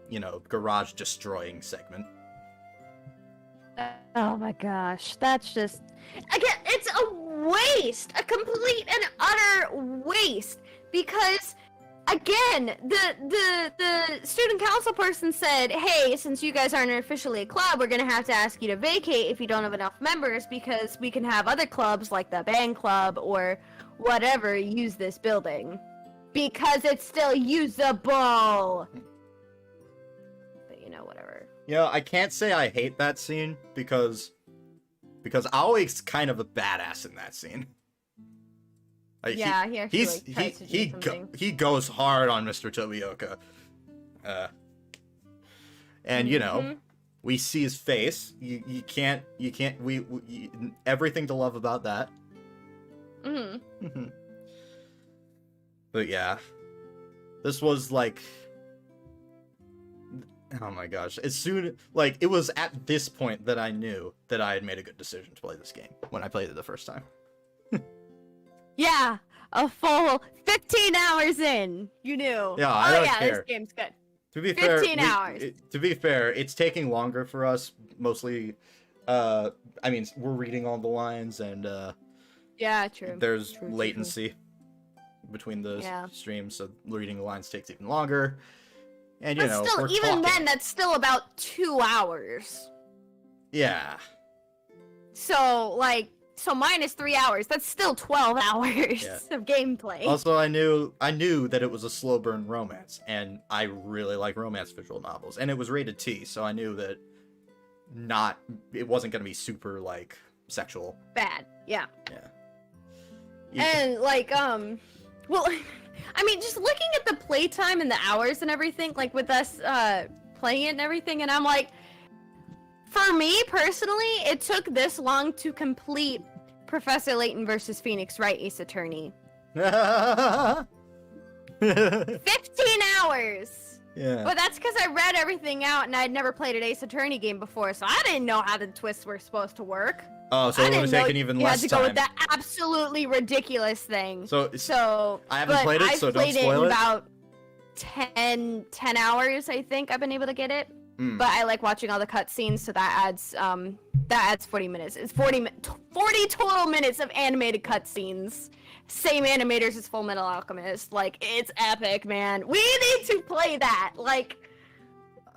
you know, garage destroying segment. Oh my gosh, that's just again, it's a waste, a complete and utter waste. Because again, the student council person said, "Hey, since you guys aren't officially a club, we're gonna have to ask you to vacate if you don't have enough members, because we can have other clubs like the band club or whatever use this building because it's still usable." But you know, whatever. Yeah, I can't say I hate that scene because Aoi's kind of a badass in that scene. Like, Yeah, he actually like, tries to do something. he goes hard on Mr. Tobioka. And you know, Mhm. we see his face. You can't everything to love about that. Mhm. But yeah, this was like, oh my gosh, as soon, like, it was at this point that I knew that I had made a good decision to play this game when I played it the first time. Yeah, a full 15 hours in, you knew. Yeah, I oh don't yeah, care. this game's good. To be fair, 15 hours. To be fair, it's taking longer for us, mostly, I mean, we're reading all the lines, and, Yeah, true. there's True. latency between the Yeah. streams, so reading the lines takes even longer. And, you But know, still, we're even talking. then, that's still about 2 hours. Yeah. So minus 3 hours, that's still 12 hours Yeah. of gameplay. Also, I knew that it was a slow burn romance, and I really like romance visual novels, and it was rated T, so I knew that it wasn't gonna be super like sexual. Bad, yeah. Yeah. And well, I mean, just looking at the playtime and the hours and everything, like with us playing it and everything, and I'm like, for me personally, it took this long to complete Professor Layton versus Phoenix Wright Ace Attorney. 15 hours! Yeah. But that's because I read everything out and I'd never played an Ace Attorney game before, so I didn't know how the twists were supposed to work. Oh, so I it would didn't have know taken even you less had to go time. with that absolutely ridiculous thing. So I haven't but played it, I've so don't played spoil it in it. about 10 hours, I think I've been able to get it. Mm. But I like watching all the cutscenes, so that adds 40 minutes. It's 40 total minutes of animated cutscenes. Same animators as Full Metal Alchemist. Like, it's epic, man. We need to play that. Like,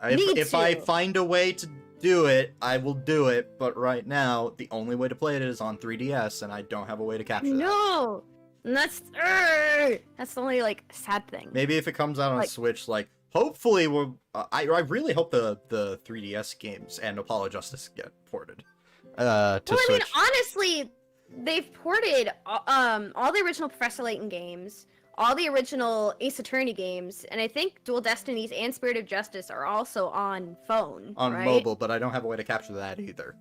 If I to. find a way to do it, I will do it. But right now, the only way to play it is on 3DS, and I don't have a way to capture that. no. And that's the only, like, sad thing. Maybe if it comes out on Like- Switch, like, hopefully we'll... I really hope the 3DS games and Apollo Justice get ported to Well, I mean, Switch. honestly, they've ported all the original Professor Layton games, all the original Ace Attorney games, and I think Dual Destinies and Spirit of Justice are also on phone, On right? mobile, but I don't have a way to capture that either.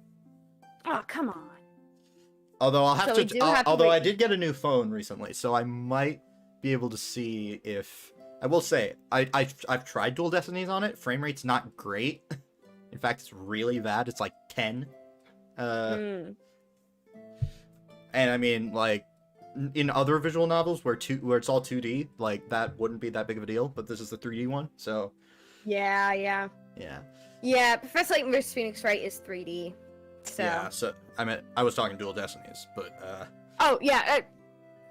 Oh, come on. Although I'll have So we to... do have to although wait. I did get a new phone recently, so I might be able to see if... I will say, I've tried Dual Destinies on it. Frame rate's not great. In fact, it's really bad. It's like 10. Mm. And I mean, like, in other visual novels where it's all 2D, like, that wouldn't be that big of a deal. But this is the 3D one, so Yeah. yeah. Professor Layton vs. Phoenix Wright is 3D. So. Yeah, so I was talking Dual Destinies, but Oh yeah.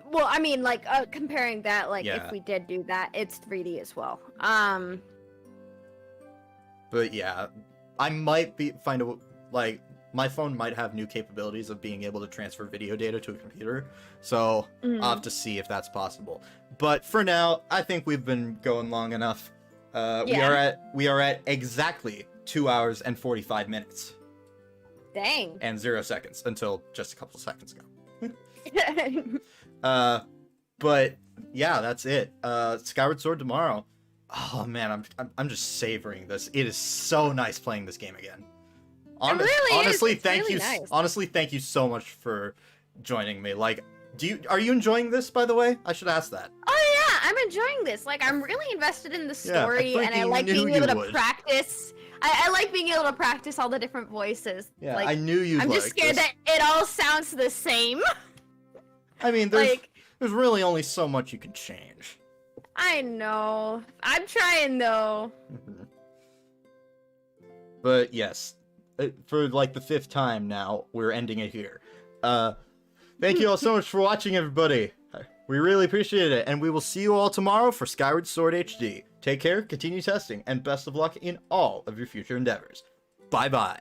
Well, I mean, like, comparing that, like, Yeah. if we did do that, it's 3D as well. But yeah, I might find a, like, my phone might have new capabilities of being able to transfer video data to a computer, so I'll have to see if that's possible. But for now, I think we've been going long enough. We are at exactly 2 hours and 45 minutes. Dang. And 0 seconds until just a couple seconds ago. But yeah, that's it. Skyward Sword tomorrow. Oh man, I'm just savoring this. It is so nice playing this game again. Honestly, thank you. Nice. Honestly, thank you so much for joining me. Like, are you enjoying this, by the way? I should ask that. Oh yeah, I'm enjoying this. Like, I'm really invested in the story, I and I freaking like knew being able you to would. practice. I like being able to practice all the different voices. Yeah, like, I knew you'd I'm like just scared this. that it all sounds the same. I mean, like, there's really only so much you can change. I know. I'm trying though. But yes, for like the 5th time now, we're ending it here. Thank you all so much for watching, everybody. We really appreciate it, and we will see you all tomorrow for Skyward Sword HD. Take care, continue testing, and best of luck in all of your future endeavors. Bye-bye.